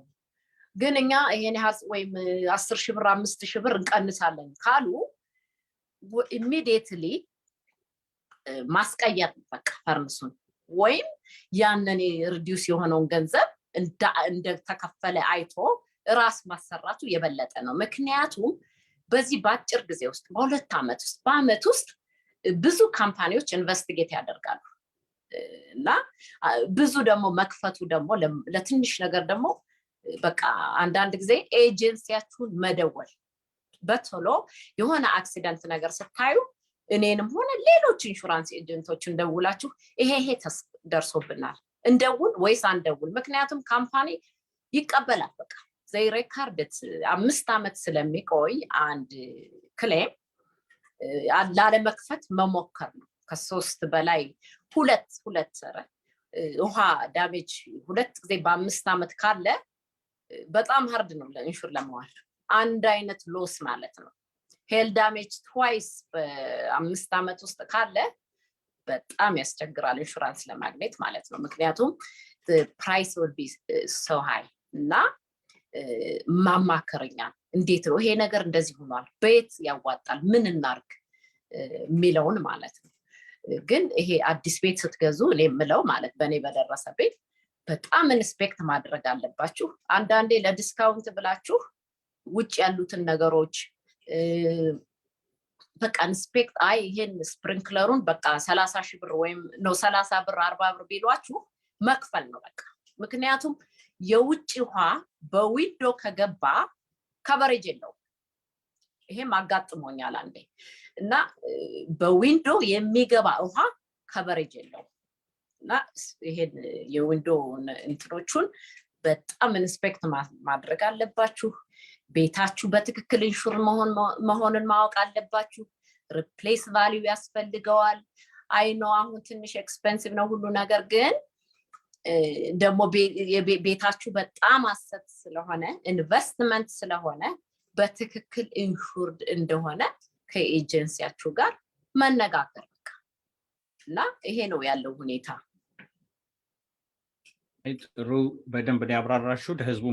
ግን እኛ ይሄን ያህል ወይም 10,000 ብር 5,000 ብር እንቀንሳለን ካሉ ኢሚዲየትሊ ማስቀየር በቃ ፈርንሱን ወይም ያንን ሪዲዩስ የሆነውን ገንዘብ እንደ ተከፈለ አይቶ ራስ ማሰራቱ የበለጠ ነው ምክንያቱም በዚህ ባጭር ጊዜ ውስጥ በአመት ውስጥ ብዙ ካምፓኒዎች ኢንቨስቲጌት ያደርጋሉ እና ብዙ ደግሞ መክፈቱ ደግሞ ለትንሽ ነገር ደግሞ በቃ አንዳንድ ጊዜ ኤጀንሲያችሁን መደወል በቶሎ የሆነ አክሲደንት ነገር ስታዩ እኔንም ሆነ ሌሎች ኢንሹራንስ ኤጀንቶችን ደውላችሁ ይሄ ደርሶብናል እንደውል ወይስ አንደውል ምክንያቱም ካምፓኒ ይቀበላል በቃ ዘይ ሬካርድት 5 አመት ስለሚቆይ አንድ ክሌም ላለመክፈት መሞከር ነው ከ3 በላይ ሁለት ውሃ ዳሜጅ 2 ጊዜ በ5 አመት ካለ በጣም ሃርድ ነው ለኢንሹር ለማዋል አንድ አይነት ሎስ ማለት ነው ሄል ዳሜጅ ትዋይስ በ5 አመት ውስጥ ካለ በጣም ያስቸግራል ኢንሹራንስ ለማግኘት ማለት ነው ምክንያቱም the price would be so high እና ማማከረኛ እንዴት ነው ይሄ ነገር እንደዚህ ሆኗል ቤት ያዋጣል ምን እናርግ ሚለውን ማለት ነው ግን ይሄ አዲስ ቤት ስትገዙ እኔ ምለው ማለት በኔ በደረሰ ቤት በጣም ኢንስፔክት ማድረግ አለባችሁ አንዳንዴ ለዲስካውንት ብላችሁ ውጭ ያሉትን ነገሮች በቃ ኢንስፔክት ይሄን ስፕሪንክለሩን በቃ 30,000 ብር ወይም ነው 30 ብር 40 ብር ቢሏችሁ መክፈል ነው በቃ ምክንያቱም የውጭ ውሃ በዊንዶ ከገባ ከቨሬጅ የለው ይሄም አጋጥሞኛል አንዴ እና በዊንዶ የሚገባ ውሃ ከቨሬጅ የለው እና ይሄን የዊንዶ እንትኖቹን በጣም ኢንስፔክት ማድረግ አለባችሁ ቤታችሁ በትክክል ኢንሹር መሆንን ማወቅ አለባችሁ ሪፕሌስ ቫልዩ ያስፈልገዋል አይ ኖ አሁን ትንሽ ኤክስፔንሲቭ ነው ሁሉ ነገር ግን ደሞ ቤታችሁ በጣም አሰት ስለሆነ ኢንቨስትመንት ስለሆነ በትክክል ኢንሹርድ እንደሆነ ከኤጀንሲያችሁ ጋር መነጋገር እና ይሄ ነው ያለው ሁኔታ ጥሩ በደንብ ያብራራሹ ለህዝቡ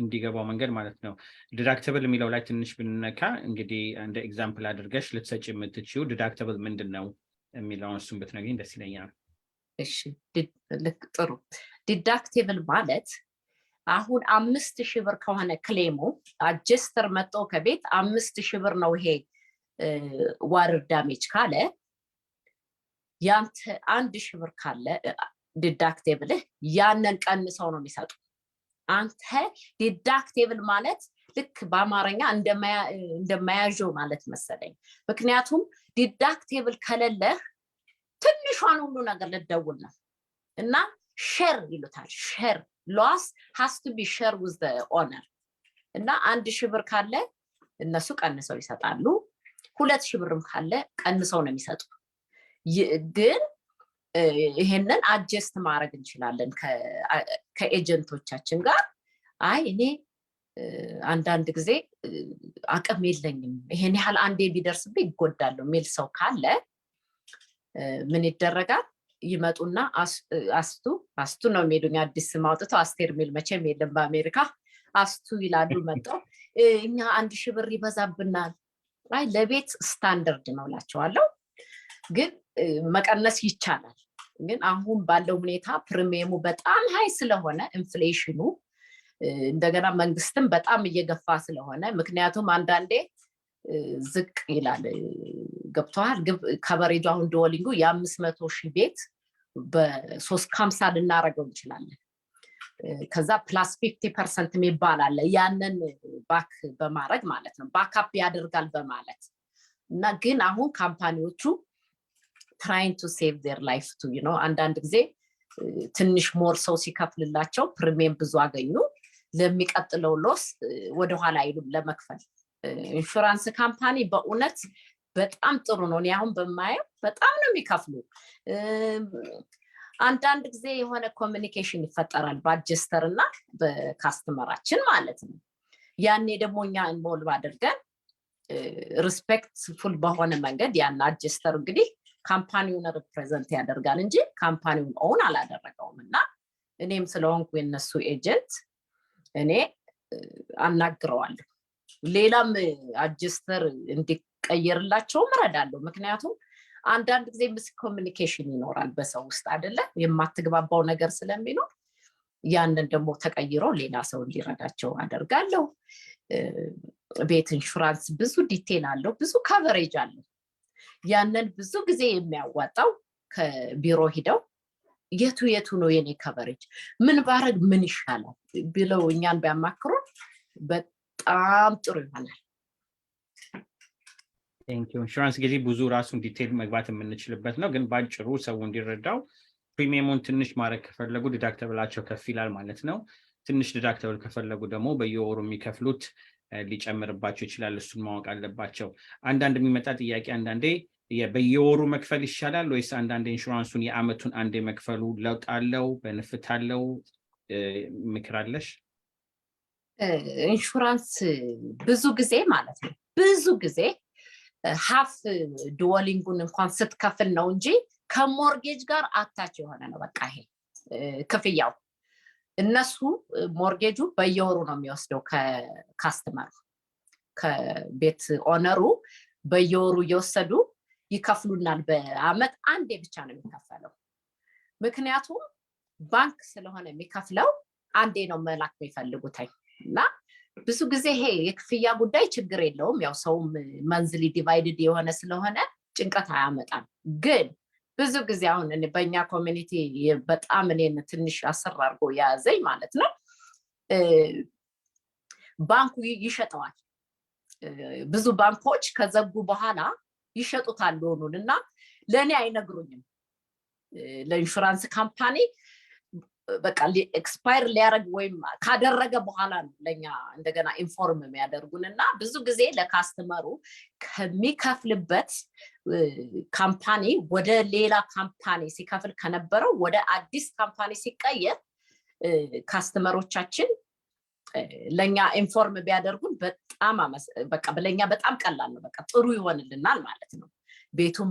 እንዲገባው መንገድ ማለት ነው ዲዳክተብል የሚለው ላይ ትንሽ ብንነካ እንግዲህ እንደ ኤግዛምፕል አድርገሽ ልትሰጪ የምትችይው ዲዳክተብል ምንድነው የሚለውን እሱን ብትነግሪኝ ደስ ይለኛል እሺ ጥሩ ዲዳክተብል ማለት አሁን 5,000 ብር ከሆነ ክሌሙ አጀስተር መጥቶ ከቤት 5,000 ብር ነው ይሄ ዋተር ዳሜጅ ካለ ያንተ 1,000 ብር ካለ ዲዳክተብል ያንን ቀንሰው ነው የሚሰጡ አንተ ዲዳክተብል ማለት ልክ በአማርኛ እንደማያዦ ማለት መሰለኝ ምክንያቱም ዲዳክተብል ከሌለ ትንሿን ሁሉ ነገር ልደውል ነው እና ሼር ይሉታል ሼር loss has to be shared with the owner እና 1,000 ብር ካለ እነሱ ቀንሰው ይሰጣሉ 2,000 ብርም ካለ ቀንሰው ነው የሚሰጡ ግን ይሄንን አጀስት ማድረግ እንችላለን ከኤጀንቶቻችን ጋር እኔ አንዳንድ ጊዜ አቅም የለኝም ይሄን ያህል አንዴ ቢደርስብኝ ይጎዳለሁ ሚል ሰው ካለ ምን ይደረጋል ይመጡና አስቱ ነው የሚሉኝ አዲስ ማውጥተው አስቴር ሚል መቼም የለም በአሜሪካ አስቱ ይላሉ መጣው እኛ 1,000 ብር ይበዛብናል ለቤት ስታንዳርድ ነው ላቸዋለሁ ግን መቀነስ ይቻላል ግን አሁን ባለው ሁኔታ ፕሪሚየሙ በጣም ሃይ ስለሆነ ኢንፍሌሽኑ እንደገና መንግስትም በጣም እየገፋ ስለሆነ ምክንያቱም አንዳንዴ ዝቅ ይላል ገብቷል ከቨሬጁ አሁን ዶሊንጉ የ500,000 ቤት በ350 ልናረገው እንችላለን ከዛ ፕላስ 50% የሚባል ያንን ባክ በማድረግ ማለት ነው ባክአፕ ያደርጋል በማለት እና ግን አሁን ካምፓኒዎቹ trying to save their life too አንዳንድ ጊዜ ትንሽ ሞር ሰው ሲከፍልላቸው ፕሪሚየም ብዙ አገኙ ለሚቀጥለው ሎስ ወደ ኋላ አይሉም ለመክፈል ኢንሹራንስ ካምፓኒ በእውነት በጣም ጥሩ ነው አሁን በማየው በጣም ነው የሚከፍሉ አንዳንድ ጊዜ የሆነ ኮሚኒኬሽን ይፈጠራል በአጀስተር እና በካስተመራችን ማለት ነው ያኔ ደግሞ እኛ ኢንቮልቭ አድርገን ሪስፔክትፉል በሆነ መንገድ ያን አጀስተር እንግዲህ ካምፓኒውን ሪፕሬዘንት ያደርጋል እንጂ ካምፓኒውን ኦን አላደረገውም እና እኔም ስለሆንኩ የነሱ ኤጀንት እኔ አናግረዋለሁ ሌላም አጀስተር እንዲቀየርላቸው እረዳለሁ ምክንያቱም አንዳንድ ጊዜ ምስ ኮሚኒኬሽን ይኖራል በሰው ውስጥ አይደለ የማትግባባው ነገር ስለሚኖር ያንን ደግሞ ተቀይሮ ሌላ ሰው እንዲረዳቸው አደርጋለሁ ቤት ኢንሹራንስ ብዙ ዲቴል አለው ብዙ ከቨሬጅ አለው ያንን ብዙ ጊዜ የሚያዋጣው ከቢሮ ሄደው የቱ ነው የኔ ከቨሬጅ ምን ባረግ ምን ይሻላል ብለው እኛን ቢያማክሩ በጣም ጥሩ ይሆናል Thank you. ኢንሹራንስ ጊዜ ብዙ ራሱን ዲቴል መግባት የምንችልበት ነው ግን ባጭሩ ሰው እንዲረዳው ፕሪሚየሙን ትንሽ ማድረግ ከፈለጉ ዲዳክተብላቸው ከፍ ይላል ማለት ነው ትንሽ ዲዳክተብል ከፈለጉ ደግሞ በየወሩ የሚከፍሉት ሊጨምርባቸው ይችላል እሱን ማወቅ አለባቸው አንዳንድ የሚመጣ ጥያቄ አንዳንዴ በየወሩ መክፈል ይሻላል ወይስ አንዳንድ ኢንሹራንሱን የአመቱን አንዴ መክፈሉ ለውጥ አለው በንፍት አለው ምክራለሽ ኢንሹራንስ ብዙ ጊዜ ማለት ነው ብዙ ጊዜ half duolingun እንኳን ስትከፍል ነው እንጂ ከሞርጌጅ ጋር አታች የሆነ ነው በቃ ይሄ ክፍያው እነሱ ሞርጌጁ በየወሩ ነው የሚወስደው ከካስተመር ከቤት ኦነሩ በየወሩ እየወሰዱ ይከፍሉናል በአመት አንዴ ብቻ ነው የሚከፈለው ምክንያቱም ባንክ ስለሆነ የሚከፍለው አንዴ ነው መላክ የሚፈልጉታይና ብዙ ጊዜ ይሄ የክፍያ ጉዳይ ችግር የለውም ያው ሰው መንዝሊ ዲቫይድድ የሆነ ስለሆነ ጭንቀት አያመጣም ግን ብዙ ጊዜ አሁን በእኛ ኮሚኒቲ በጣም እኔን ትንሽ አሰራ አድርጎ ያዘኝ ማለት ነው ባንኩ ይሸጠዋል ብዙ ባንኮች ከዘጉ በኋላ ይሸጡታል ሎኑንና ለኔ አይነግሩኝም ለኢንሹራንስ ካምፓኒ በቃ ኤክስፓየር ሊያረግ ወይም ካደረገ በኋላ ነው ለኛ እንደገና ኢንፎርም የሚያደርጉንና ብዙ ጊዜ ለካስተመሩ ከሚከፍልበት ካምፓኒ ወደ ሌላ ካምፓኒ ሲከፍል ከነበረው ወደ አዲስ ካምፓኒ ሲቀየር ካስተመሮቻችን ለኛ ኢንፎርም ቢያደርጉን በጣም በቃ ለኛ በጣም ቀላል ነው በቃ ጥሩ ይሆንልናል ማለት ነው ቤቱም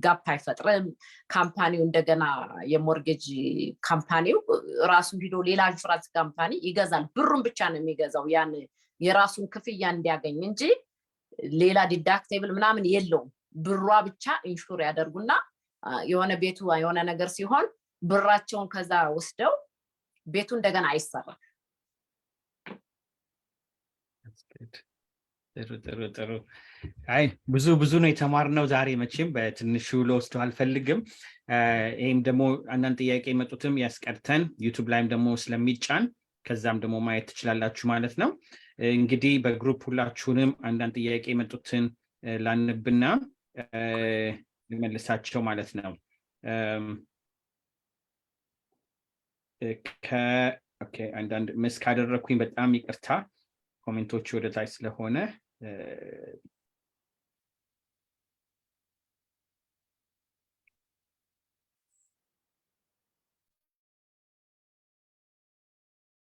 ጋፕ አይፈጥርም ካምፓኒው እንደገና የሞርጌጅ ካምፓኒው ራሱ ሂዶ ሌላ ኢንሹራንስ ካምፓኒ ይገዛል ብሩን ብቻ ነው የሚገዛው ያን የራሱን ክፍያ እንዲያገኝ እንጂ ሌላ ዲዳክቴብል ምናምን የለውም ብሯ ብቻ ኢንሹር ያደርጉና የሆነ ቤቱ የሆነ ነገር ሲሆን ብራቸውን ከዛ ወስደው ቤቱ እንደገና አይሰራም ጥሩ አይ ብዙ ነው የተማርነው ዛሬ መቼም በትንሹ ለወስደው አልፈልግም ይሄም ደግሞ አንዳንድ ጥያቄ የመጡትም ያስቀርተን ዩቲዩብ ላይም ደግሞ ስለሚጫን ከዛም ደግሞ ማየት ትችላላችሁ ማለት ነው እንግዲህ በግሩፕ ሁላችሁንም አንዳንድ ጥያቄ የመጡትን ላንብና ልመልሳቸው ማለት ነው ኦኬ አንዳንድ ምስ ካደረኩኝ በጣም ይቅርታ ኮሜንቶች ወደ ታች ስለሆነ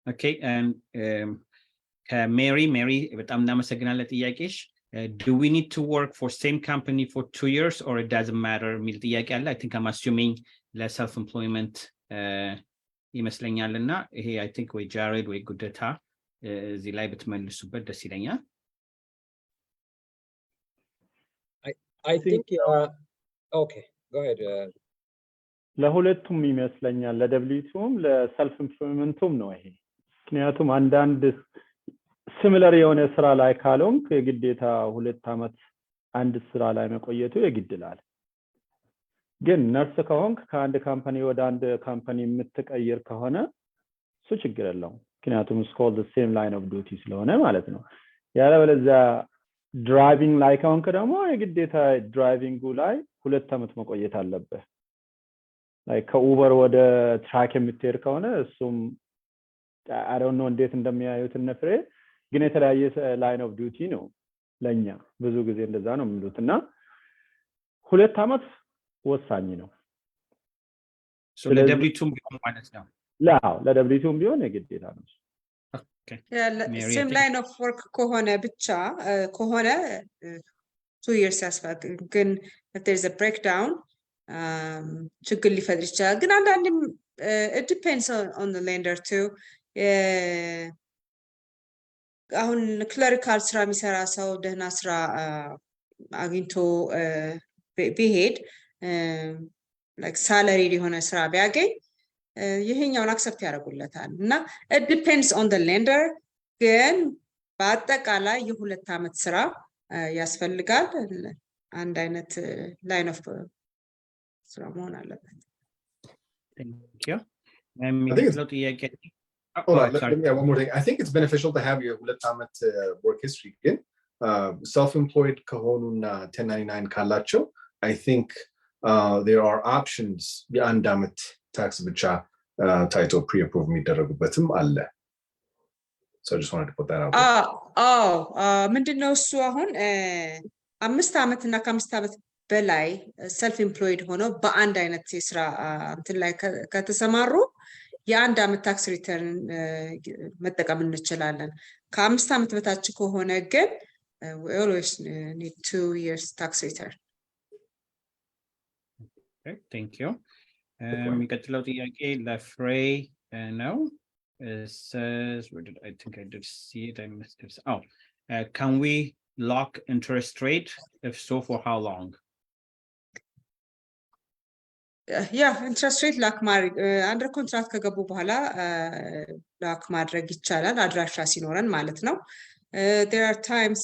Okay, and Mary በጣም እናመሰግናለን ጥያቄሽ do we need to work for same company for 2 years or it doesn't matter የሚል ጥያቄ አለ I think I'm assuming ለself employment ይመስለኛልና ይሄ I think ወይ ጃሬድ ወይ ጉደታ እዚህ ላይ ብትመልሱበት ደስ ይለኛል I think okay go ahead ለሁለቱም ይመስለኛል ለደብሊውቲውም ለሰልፍ ኢምፕሎይመንቱም ነው ይሄ ምክንያቱም አንዳንድ ሲሚላር የሆነ ስራ ላይ ካሎንክ የግዴታ 2 አመት አንድ ስራ ላይ መቆየቱ የግድላል ግን ነርስ ከሆንክ ከአንድ ካምፓኒ ወደ አንድ ካምፓኒ የምትቀይር ከሆነ እሱ ችግር የለውም ምክንያቱም ስኮል the same line of duty ስለሆነ ማለት ነው ያለበለዚያ ድራይቪንግ ላይ ከሆንክ ደግሞ የግዴታ ድራይቪንጉ ላይ 2 አመት መቆየት አለበት like ከኡበር ወደ ትራክ የምትሄድ ከሆነ እሱም I don't know እንዴት እንደሚያዩት ነፍሬ ግን የተለያየ ላይን ኦፍ ዲዩቲ ነው ለኛ ብዙ ጊዜ እንደዛ ነው የሚሉትና 2 አመት ወሳኝ ነው so ለደብሊውቲውም ቢሆን ማለት ነው ለደብሊውቲውም ቢሆን የግዴታ ነው okay same line of work ከሆነ ብቻ ከሆነ 2 years ያስፈልጋል ግን if there is a breakdown ችግር ሊፈጥር ይችላል ግን አንዳንድም it depends on the lender too አሁን ክለሪካል ስራ የሚሰራ ሰው ደህና ስራ አግኝቶ ቢሄድ like salary የሆነ ስራ ቢያገኝ ይሄኛውን አክሰፕት ያደርጉለታል እና it depends on the lender ግን በአጠቃላይ የ2 አመት ስራ ያስፈልጋል አንድ አይነት ላይን ኦፍ ስራ መሆን አለበት thank you የሚለው ጥያቄ let me add one more thing. I think it's beneficial to have your 2 አመት work history ግን self-employed ከሆኑና 1099 ካላቸው I think there are options የአንድ አመት ታክስ ብቻ ታይቶ pre-approve የሚደረጉበትም አለ So I just wanted to put that out there. ምንድነው እሱ አሁን 5 ዓመት እና ከ5 ዓመት በላይ ሰልፍ ኤምፕሎይድ ሆነው በአንድ አይነት የስራ እንትን ላይ ከተሰማሩ የአንድ ዓመት ታክስ ሪተርን መጠቀም እንችላለን። ከ5 ዓመት በታች ከሆነ ግን we always need 2 years tax return. Okay, thank you. የሚቀጥለው ጥያቄ ለፍሬይ ነው. It says, where did I think I did see it? I missed it. Can we lock interest rate? If so, for how long? ኢንትረስት ሬት ላክ ማድረግ አንደር ኮንትራክት ከገቡ በኋላ ላክ ማድረግ ይቻላል፣ አድራሻ ሲኖረን ማለት ነው። there are times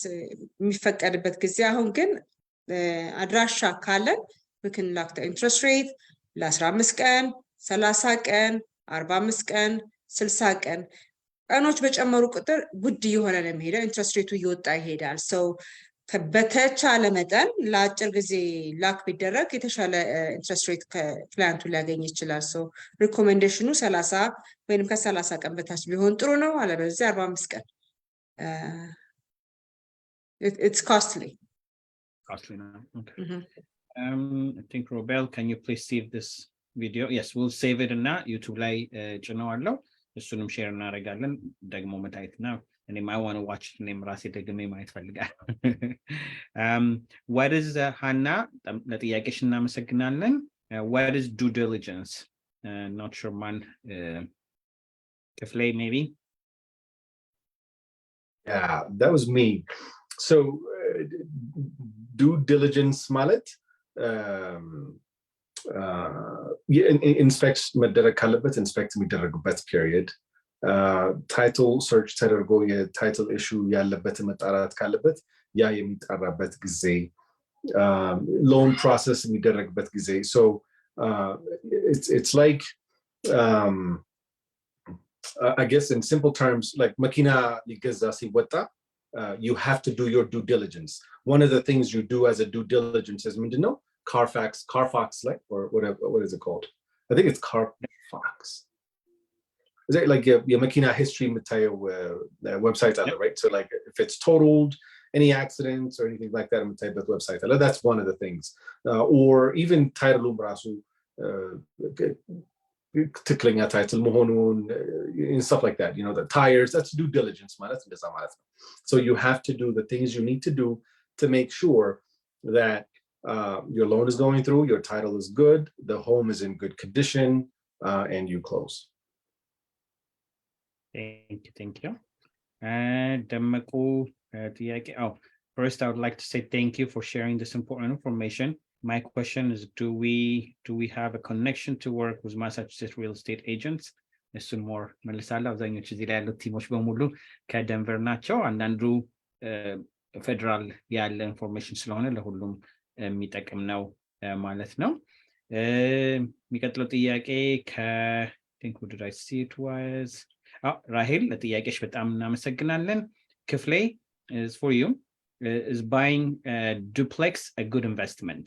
የሚፈቀድበት ጊዜ አሁን ግን አድራሻ ካለን we can lock the interest rate ለ15 ቀን 30 ቀን 45 ቀን 60 ቀን ቀኖች በጨመሩ ቁጥር ውድ እየሆነ ነው የሚሄደው፣ ኢንትረስት ሬቱ እየወጣ ይሄዳል። so በተቻለ መጠን ለአጭር ጊዜ ላክ ቢደረግ የተሻለ ኢንትረስት ሬት ከክላይንቱ ሊያገኝ ይችላል። so ሪኮሜንዴሽኑ 30 ወይንም ከ30 ቀን በታች ቢሆን ጥሩ ነው፣ አለበለዚያ 45 ቀን it's costly now. Okay. I think Robel, can you please save this video? Yes, we'll save it እና ዩቲዩብ ላይ ጭነዋለሁ። እሱንም ሼር እናደርጋለን። ደግሞ መታየት ነው and I want to watch it name ራሴ ደግሜ ማየት ፈልጋለሁ። What is Hannah? ለጥያቄሽ እናመሰግናለን። What is due diligence? Not sure man. Kifle maybe? Yeah, that was me. So due diligence ማለት ኢንስፔክት መደረግ ካለበት ኢንስፔክት የሚደረግበት ፒሪየድ፣ ታይትል ሰርች ተደርጎ የታይትል ኢሹ ያለበት መጣራት ካለበት ያ የሚጣራበት ጊዜ፣ ሎን ፕሮሰስ የሚደረግበት ጊዜ። so it's like I guess in simple terms, like መኪና ሊገዛ ሲወጣ you have to do your due diligence. One of the things you do as a due diligence is ምንድነው Carfax, like, or whatever, what is it called? I think it's Carfax. Is it like your makina history material website, right? So like if it's totaled, any accidents or anything like that, I'm type that website. That's one of the things. Or even title umbrasu, tickling a title mohonun and stuff like that. You know, the tires, that's due diligence. So you have to do the things you need to do to make sure that your loan is going through, your title is good, the home is in good condition, and you close. Thank you. Damaku, first I would like to say thank you for sharing this important information. My question is, do we have a connection to work with Massachusetts real estate agents? እሱን ሞር መልሳለሁ። አብዛኞቹ እዚህ ላይ ያሉት ቲሞች በሙሉ ከደንቨር ናቸው። አንዳንዱ ፌደራል ያለ ኢንፎርሜሽን ስለሆነ ለሁሉም የሚጠቅም ነው ማለት ነው። የሚቀጥለው ጥያቄ think who did I see it was ራሄል፣ ለጥያቄሽ በጣም እናመሰግናለን። ክፍሌ is for you. Is buying a duplex a good investment?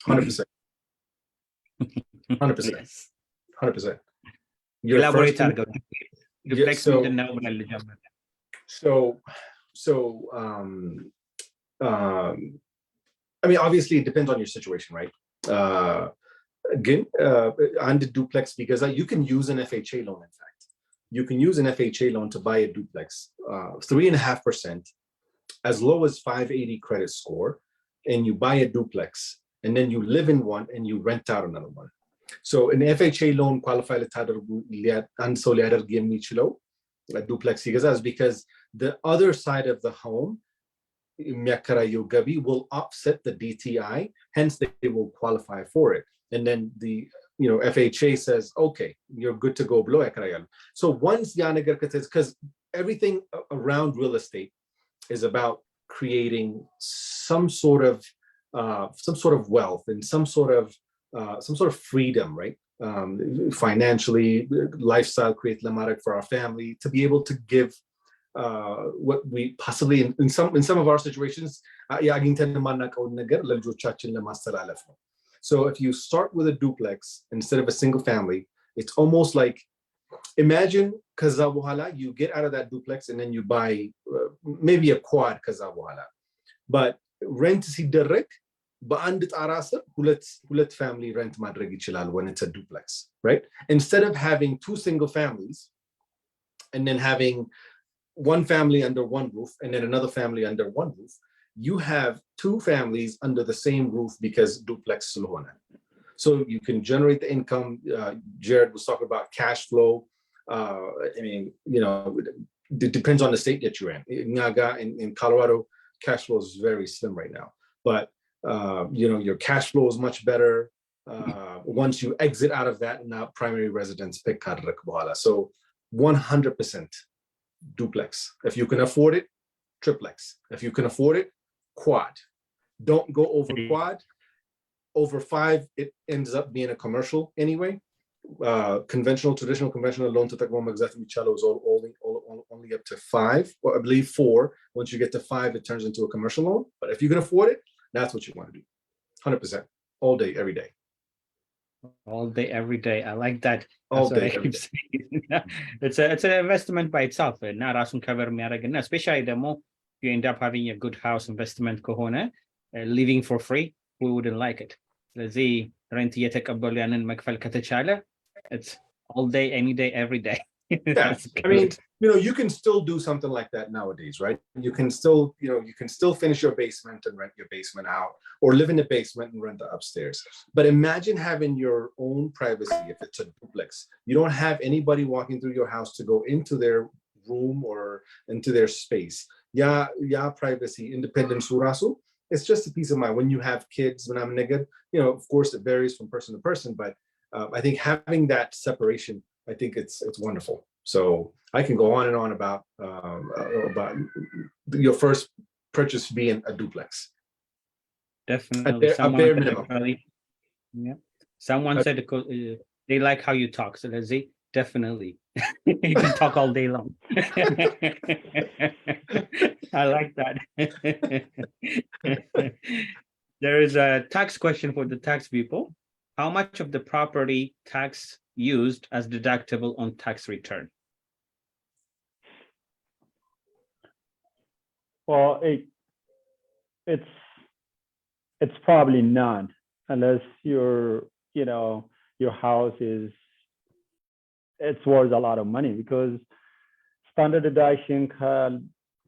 100%. 100%. Yes. 100%. Elaborate አድርገው። duplex ምንድን ነው ብለን ልጀምር። So I mean, obviously it depends on your situation, right? Again, and duplex, because you can use an FHA loan. In fact, you can use an FHA loan to buy a duplex, 3.5%, as low as 580 credit score, and you buy a duplex, and then you live in one and you rent out another one. So an FHA loan qualify a duplex because the other side of the home will offset the DTI, hence they will qualify for it. And then the FHA says, okay, you're good to go below. So once because everything around real estate is about creating some sort of wealth and some sort of freedom, right? Financially, lifestyle, create lamarik for our family, to be able to give what we possibly in some of our situations, so if you start with a duplex instead of a single family, it's almost like, imagine ከዛ በኋላ you get out of that duplex and then you buy maybe a quad ከዛ በኋላ but rent ሲደረግ በአንድ ጣራ ስር ሁለት family rent ማድረግ ይችላል when it's a duplex, right? Instead of having two single families and then having one family under one roof and then another family under one roof, you have two families under the same roof because duplex ስለሆነ. So you can generate the income. Jared was talking about cash flow. I mean, you know, it depends on the state that you're in. In Colorado, cash flow is very slim right now. But, you know, your cash flow is much better once you exit out of that. Now, primary residence pick Kadrakbala. So 100% duplex. If you can afford it, triplex. If you can afford it, quad. Don't go over quad. Over 5, it ends up being a commercial anyway. Traditional conventional loan to ለመግዛት የሚቻለው is only up to 5, or I believe 4. Once you get to 5, it turns into a commercial loan. But if you can afford it, that's what you want to do. 100%, all day, every day. All day, every day. I like that. All That's day, what I every keep saying. It's an investment by itself. እና ራሱን cover የሚያደርግና especially ደግሞ you end up having a good house investment ከሆነ living for free, who wouldn't like it? ስለዚህ rent እየተቀበሉ ያንን መክፈል ከተቻለ it's all day, any day, every day. Yeah, I mean, you know, you can still do something like that nowadays, right? You can still, you know, you can still finish your basement and rent your basement out, or live in the basement and rent the upstairs. But imagine having your own privacy if it's a duplex. You don't have anybody walking through your house to go into their room or into their space. Yeah, privacy, independence, surasu. It's just a peace of mind. When you have kids, when I'm nigga, you know, of course it varies from person to person, but I think having that separation, I think it's wonderful. So I can go on and on about your first purchase being a duplex. Definitely. Someone said they like how you talk. So let's say definitely. You can talk all day long. I like that. There is a tax question for the tax people. How much of the property tax used as deductible on tax return? Well, it's probably none, unless your house it's worth a lot of money, because standard deduction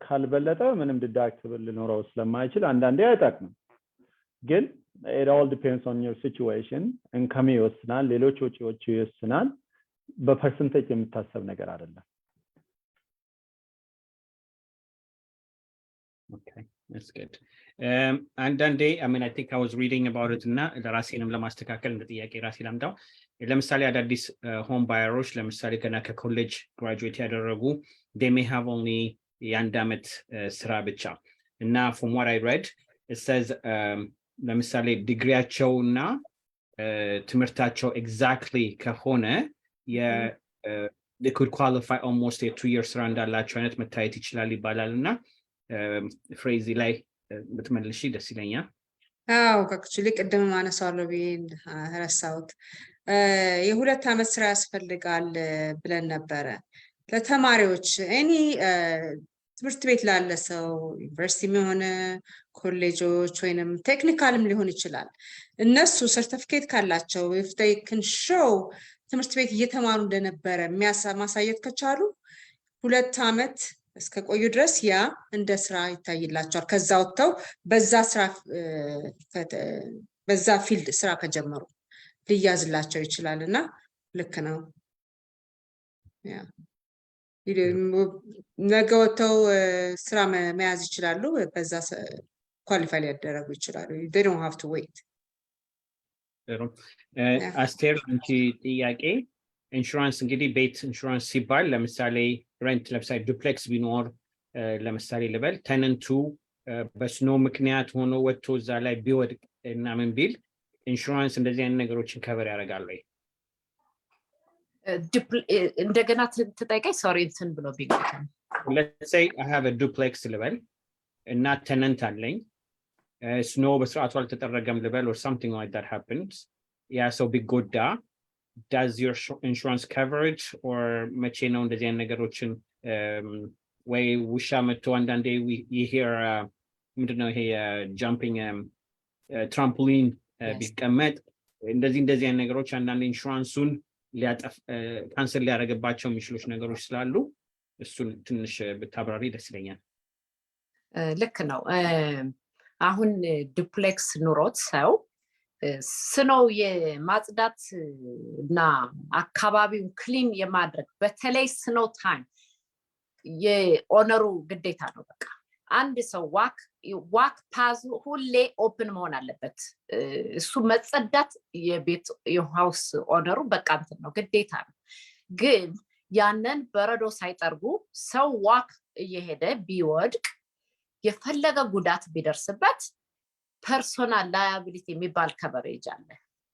ካልበለጠ ምንም deductible ሊኖረው ስለማይችል አንዳንዴ አይጠቅምም። ግን it all depends on your situation. income ይወስናል፣ ሌሎች ወጪዎች ይወስናል። በፐርሰንቴጅ የምታሰብ ነገር አይደለም። Okay, that's good. አንዳንዴ I mean I think I was reading about it እና ለራሴንም ለማስተካከል እንደ ጥያቄ ራሴ ላምጣው። ለምሳሌ አዳዲስ ሆም ባየሮች ለምሳሌ ገና ከኮሌጅ ግራጁዌት ያደረጉ they may have only የአንድ ዓመት ስራ ብቻ እና from what I read it says ለምሳሌ ዲግሪያቸውና ትምህርታቸው exactly ከሆነ they could qualify almost a 2-year ስራ እንዳላቸው አይነት መታየት ይችላል ይባላል እና ፍሬዚ ላይ ብትመልሺ ደስ ይለኛል። አዎ actually ቅድም ማነሳለሁ ረሳሁት። የ2 ዓመት ስራ ያስፈልጋል ብለን ነበረ ለተማሪዎች ትምህርት ቤት ላለ ሰው ዩኒቨርሲቲም ሆነ ኮሌጆች ወይንም ቴክኒካልም ሊሆን ይችላል። እነሱ ሰርቲፊኬት ካላቸው if they can show ትምህርት ቤት እየተማሩ እንደነበረ ማሳየት ከቻሉ 2 ዓመት እስከ ቆዩ ድረስ ያ እንደ ስራ ይታይላቸዋል። ከዛ ወጥተው በዛ ፊልድ ስራ ከጀመሩ ሊያዝላቸው ይችላልና ልክ ነው። ያ ነገ ወጥተው ስራ መያዝ ይችላሉ፣ በዛ ኳሊፋይ ሊያደርጉ ይችላሉ። they don't have to wait. አስቴር አንቺ ጥያቄ ኢንሹራንስ እንግዲህ ቤት ኢንሹራንስ ሲባል ለምሳሌ ሬንት ለምሳሌ ዱፕሌክስ ቢኖር ለምሳሌ ልበል ተነንቱ በስኖ ምክንያት ሆኖ ወጥቶ እዛ ላይ ቢወድቅ እና ምን ቢል ኢንሹራንስ እንደዚህ አይነት ነገሮችን ከቨር ያደርጋል ወይ? እንደገና ተጠይቀኝ ሶሪ እንትን ብሎ ቢገኝ let's say I have a duplex ልበል እና tenant አለኝ ስኖ በስርዓቱ አልተጠረገም ልበል or something like that happens ያ ሰው ቢጎዳ does your insurance coverage or መቼ ነው እንደዚህ አይነት ነገሮችን ወይ ውሻ መጥቶ አንዳንዴ you hear ምንድነው ይሄ jumping trampoline ቢቀመጥ እንደዚህ አይነት ነገሮች አንዳንድ ኢንሹራንሱን ካንሰል ሊያደርግባቸው የሚችሉት ነገሮች ስላሉ እሱን ትንሽ ብታብራሪ ደስ ይለኛል። ልክ ነው። አሁን ዱፕሌክስ ኑሮት ሰው ስኖው የማጽዳት እና አካባቢውን ክሊን የማድረግ በተለይ ስኖው ታይም የኦነሩ ግዴታ ነው። በቃ አንድ ሰው ዋክ ፓዙ ሁሌ ኦፕን መሆን አለበት። እሱ መጸዳት የቤት የሃውስ ኦነሩ በቃ እንትን ነው ግዴታ ነው። ግን ያንን በረዶ ሳይጠርጉ ሰው ዋክ እየሄደ ቢወድቅ የፈለገ ጉዳት ቢደርስበት ፐርሶናል ላያቢሊቲ የሚባል ከቨሬጅ አለ።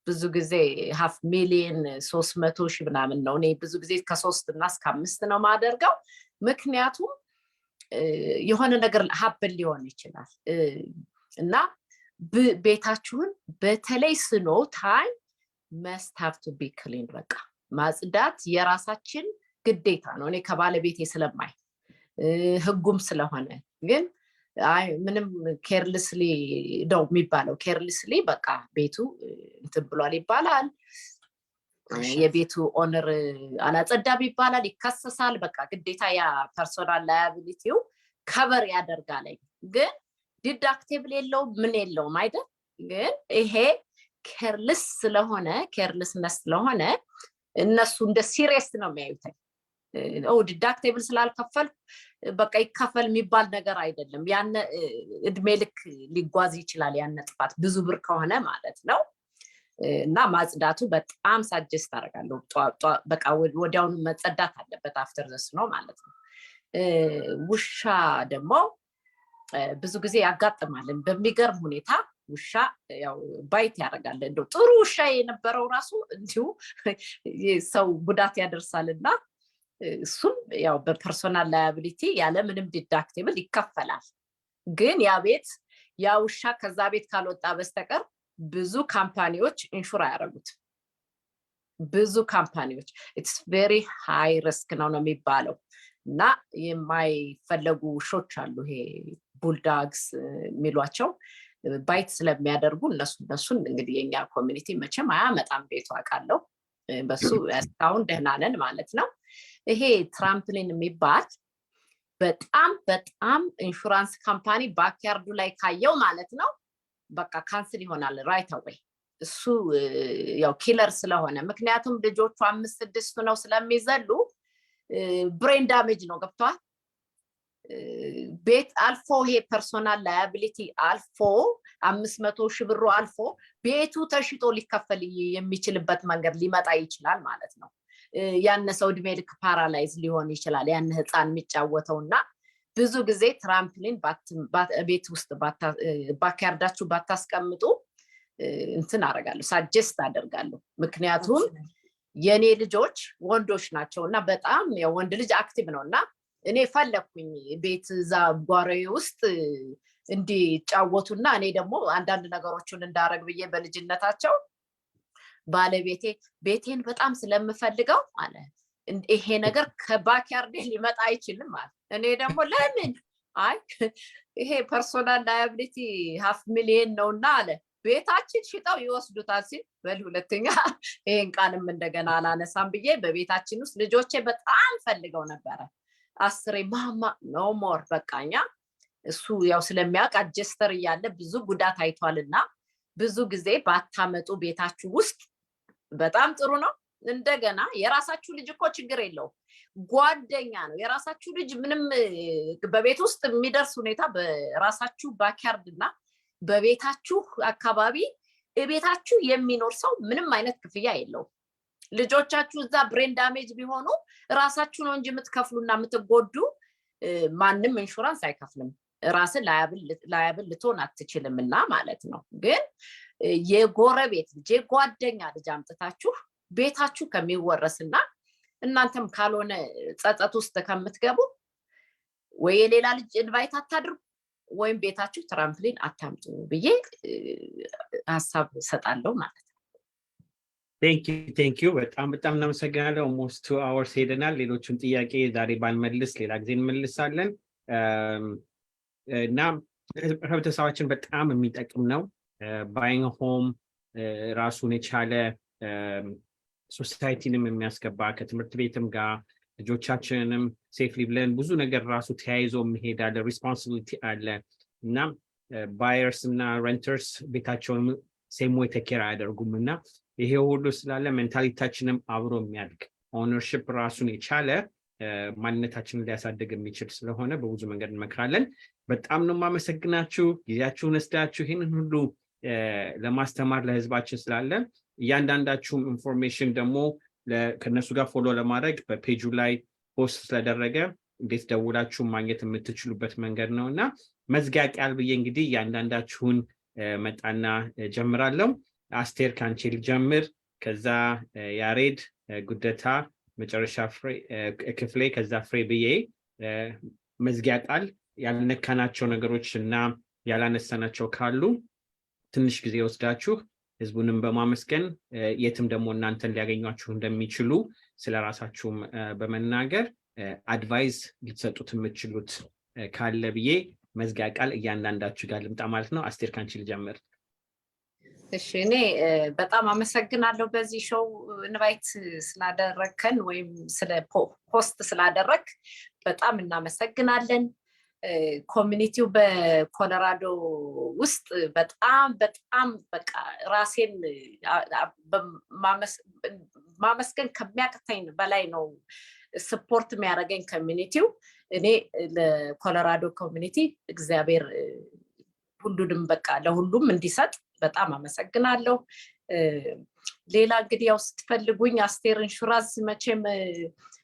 ብዙ ጊዜ 500,000 300,000 ምናምን ነው። እኔ ብዙ ጊዜ ከ3 እና እስከ 5 ነው ማደርገው። ምክንያቱም የሆነ ነገር ሀፕን ሊሆን ይችላል እና ቤታችሁን በተለይ ስኖ ታይም must have to be clean በቃ ማጽዳት የራሳችን ግዴታ ነው። እኔ ከባለቤቴ ስለማይ ህጉም ስለሆነ ግን ምንም ኬርልስሊ ነው የሚባለው። ኬርልስሊ በቃ ቤቱ እንትን ብሏል ይባላል። የቤቱ ኦነር አላጸዳም ይባላል፣ ይከሰሳል። በቃ ግዴታ ያ ፐርሶናል ላያቢሊቲው ከቨር ያደርጋል። ግን ዲዳክቲብል የለውም ምን የለውም አይደል? ግን ይሄ ኬርልስ ስለሆነ ኬርልስነስ ስለሆነ እነሱ እንደ ሲሪየስ ነው የሚያዩት። ዲዳክቲብል ስላልከፈል በቃ ይከፈል የሚባል ነገር አይደለም። ያን እድሜ ልክ ሊጓዝ ይችላል ያን ጥፋት ብዙ ብር ከሆነ ማለት ነው። እና ማጽዳቱ በጣም ሳጀስት አደርጋለሁ። በቃ ወዲያውኑ መጸዳት አለበት አፍተር ዘስ ነው ማለት ነው። ውሻ ደግሞ ብዙ ጊዜ ያጋጥማል በሚገርም ሁኔታ። ውሻ ያው ባይት ያደርጋል። እንደው ጥሩ ውሻ የነበረው ራሱ እንዲሁ ሰው ጉዳት ያደርሳልና እሱም ያው በፐርሶናል ላያቢሊቲ ያለ ምንም ዲዳክቲብል ይከፈላል። ግን ያ ቤት ያ ውሻ ከዛ ቤት ካልወጣ በስተቀር ብዙ ካምፓኒዎች ኢንሹር ያደርጉት። ብዙ ካምፓኒዎች ኢትስ ቬሪ ሃይ ሪስክ ነው የሚባለው። እና የማይፈለጉ ውሾች አሉ ይሄ ቡልዳግስ የሚሏቸው ባይት ስለሚያደርጉ እነሱን እንግዲህ የኛ ኮሚኒቲ መቼም አያመጣም ቤቱ አውቃለሁ። በሱ እስካሁን ደህና ነን ማለት ነው። ይሄ ትራምፕሊን የሚባል በጣም ኢንሹራንስ ካምፓኒ ባክያርዱ ላይ ካየው ማለት ነው በቃ ካንስል ይሆናል ራይት አዌይ። እሱ ያው ኪለር ስለሆነ ምክንያቱም ልጆቹ 5-6 ነው ስለሚዘሉ ብሬን ዳሜጅ ነው ገብቷል። ቤት አልፎ ይሄ ፐርሶናል ላያቢሊቲ አልፎ 500,000 ብሩ አልፎ ቤቱ ተሽጦ ሊከፈል የሚችልበት መንገድ ሊመጣ ይችላል ማለት ነው። ያን ሰው እድሜ ልክ ፓራላይዝ ሊሆን ይችላል ያን ህፃን የሚጫወተውና ብዙ ጊዜ ትራምፕሊን ቤት ውስጥ ባክያርዳችሁ ባታስቀምጡ እንትን አደርጋለሁ ሳጀስት አደርጋለሁ። ምክንያቱም የኔ ልጆች ወንዶች ናቸውና በጣም የወንድ ልጅ አክቲቭ ነውና እኔ ፈለኩኝ ቤት ዛ ጓሮዬ ውስጥ እንዲጫወቱና እኔ ደግሞ አንዳንድ ነገሮችን እንዳረግ ብዬ በልጅነታቸው ባለቤቴ ቤቴን በጣም ስለምፈልገው አለ ይሄ ነገር ከባክያርዴ ሊመጣ አይችልም አለ። እኔ ደግሞ ለምን አይ ይሄ ፐርሶናል ላያቢሊቲ 500,000 ነውና አለ ቤታችን ሽጣው ይወስዱታል ሲል በሁለተኛ ይሄን ቃልም እንደገና አላነሳም ብዬ በቤታችን ውስጥ ልጆቼ በጣም ፈልገው ነበር። አስሬ ማማ ኖ ሞር በቃኛ እሱ ያው ስለሚያውቅ አጀስተር እያለ ብዙ ጉዳት አይቷልና ብዙ ጊዜ ባታመጡ ቤታችሁ ውስጥ በጣም ጥሩ ነው። እንደገና የራሳችሁ ልጅ እኮ ችግር የለው ጓደኛ ነው። የራሳችሁ ልጅ ምንም በቤት ውስጥ የሚደርስ ሁኔታ በራሳችሁ ባክያርድና በቤታችሁ አካባቢ ቤታችሁ የሚኖር ሰው ምንም አይነት ክፍያ የለው። ልጆቻችሁ እዛ ብሬን ዳሜጅ ቢሆኑ ራሳችሁ ነው እንጂ የምትከፍሉና የምትጎዱ ማንም ኢንሹራንስ አይከፍልም። ራስን ላያብል ልትሆን አትችልምና ማለት ነው። ግን የጎረቤት ልጅ የጓደኛ ልጅ አምጥታችሁ ቤታችሁ ከሚወረስና እናንተም ካልሆነ ጸጸት ውስጥ ከምትገቡ ወይ የሌላ ልጅ ኢንቫይት አታድርጉ ወይም ቤታችሁ ትራምፕሊን አታምጡ ብዬ ሐሳብ ሰጣለሁ ማለት ነው። Thank you በጣም እናመሰግናለን። almost 2 hours ሄደናል። ሌሎችን ጥያቄ ዛሬ ባንመልስ ሌላ ጊዜ እንመልሳለን። እና ህብረተሰባችን በጣም የሚጠቅም ነው። buying a home ራሱን የቻለ ሶሳይቲንም የሚያስገባ ከትምህርት ቤትም ጋር ልጆቻችንንም ሴፍሊ ብለን ብዙ ነገር ራሱ ተያይዞ መሄድ አለ፣ ሪስፖንሲቢሊቲ አለ እና ባየርስ እና ሬንተርስ ቤታቸውን ሴም ዌይ ቴክ ኬር አያደርጉም እና ይሄ ሁሉ ስላለ ሜንታሊቲያችንም አብሮ የሚያድግ ኦነርሺፕ ራሱን የቻለ ማንነታችንን ሊያሳድግ የሚችል ስለሆነ በብዙ መንገድ እንመክራለን። በጣም ነው የማመሰግናችሁ ጊዜያችሁን ወስዳችሁ ይህንን ሁሉ ለማስተማር ለህዝባችን ስላለ እያንዳንዳችሁም ኢንፎርሜሽን ደግሞ ከነሱ ጋር ፎሎ ለማድረግ በፔጁ ላይ ፖስት ስለደረገ እንዴት ደውላችሁ ማግኘት የምትችሉበት መንገድ ነውና መዝጊያ ቃል ብዬ እንግዲህ እያንዳንዳችሁን መጣና ጀምራለሁ። አስቴር ካንቺ ልጀምር፣ ከዛ ያሬድ ጉደታ፣ መጨረሻ ክፍሌ፣ ከዛ ፍሬ ብዬ መዝጊያ ቃል ያልነካናቸው ነገሮች እና ያላነሳናቸው ካሉ ትንሽ ጊዜ ወስዳችሁ ህዝቡንም በማመስገን የትም ደግሞ እናንተን ሊያገኟችሁ እንደሚችሉ ስለራሳችሁም በመናገር አድቫይስ ልትሰጡት የምትችሉት ካለ ብዬ መዝጊያ ቃል እያንዳንዳችሁ ጋር ልምጣ ማለት ነው። አስቴር ካንቺ ልጀምር። እሺ፣ እኔ በጣም አመሰግናለሁ በዚህ ሾው ኢንቫይት ስላደረከን ወይም ስለ ፖስት ስላደረክ በጣም እናመሰግናለን። ኮሚኒቲው በኮሎራዶ ውስጥ በጣም በቃ ራሴን ማመስገን ከሚያቅተኝ በላይ ነው ሰፖርት የሚያደርገኝ ኮሚኒቲው። እኔ ለኮሎራዶ ኮሚኒቲ እግዚአብሔር ሁሉንም በቃ ለሁሉም እንዲሰጥ በጣም አመሰግናለሁ። ሌላ እንግዲህ ያው ስትፈልጉኝ አስቴር ኢንሹራንስ መቼም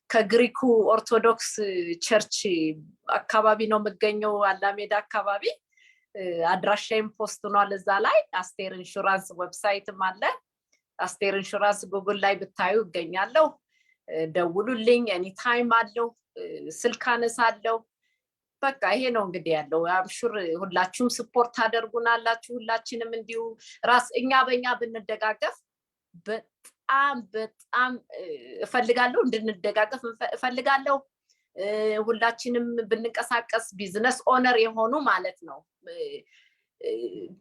ከግሪኩ ኦርቶዶክስ ቸርች አካባቢ ነው የምገኘው፣ አላሜዳ አካባቢ። አድራሻዬም ፖስት ሆኗል እዛ ላይ። አስቴር ኢንሹራንስ ዌብሳይትም አለ። አስቴር ኢንሹራንስ ጉግል ላይ ብታዩ እገኛለሁ። ደውሉልኝ፣ ኤኒ ታይም አለው፣ ስልክ አነሳለሁ። በቃ ይሄ ነው እንግዲህ ያለው። አምሹር ሁላችሁም ስፖርት ታደርጉናላችሁ። ሁላችንም እንዲሁ እኛ በእኛ ብንደጋገፍ በጣም እፈልጋለሁ፣ እንድንደጋገፍ እፈልጋለሁ። ሁላችንም ብንንቀሳቀስ ቢዝነስ ኦነር የሆኑ ማለት ነው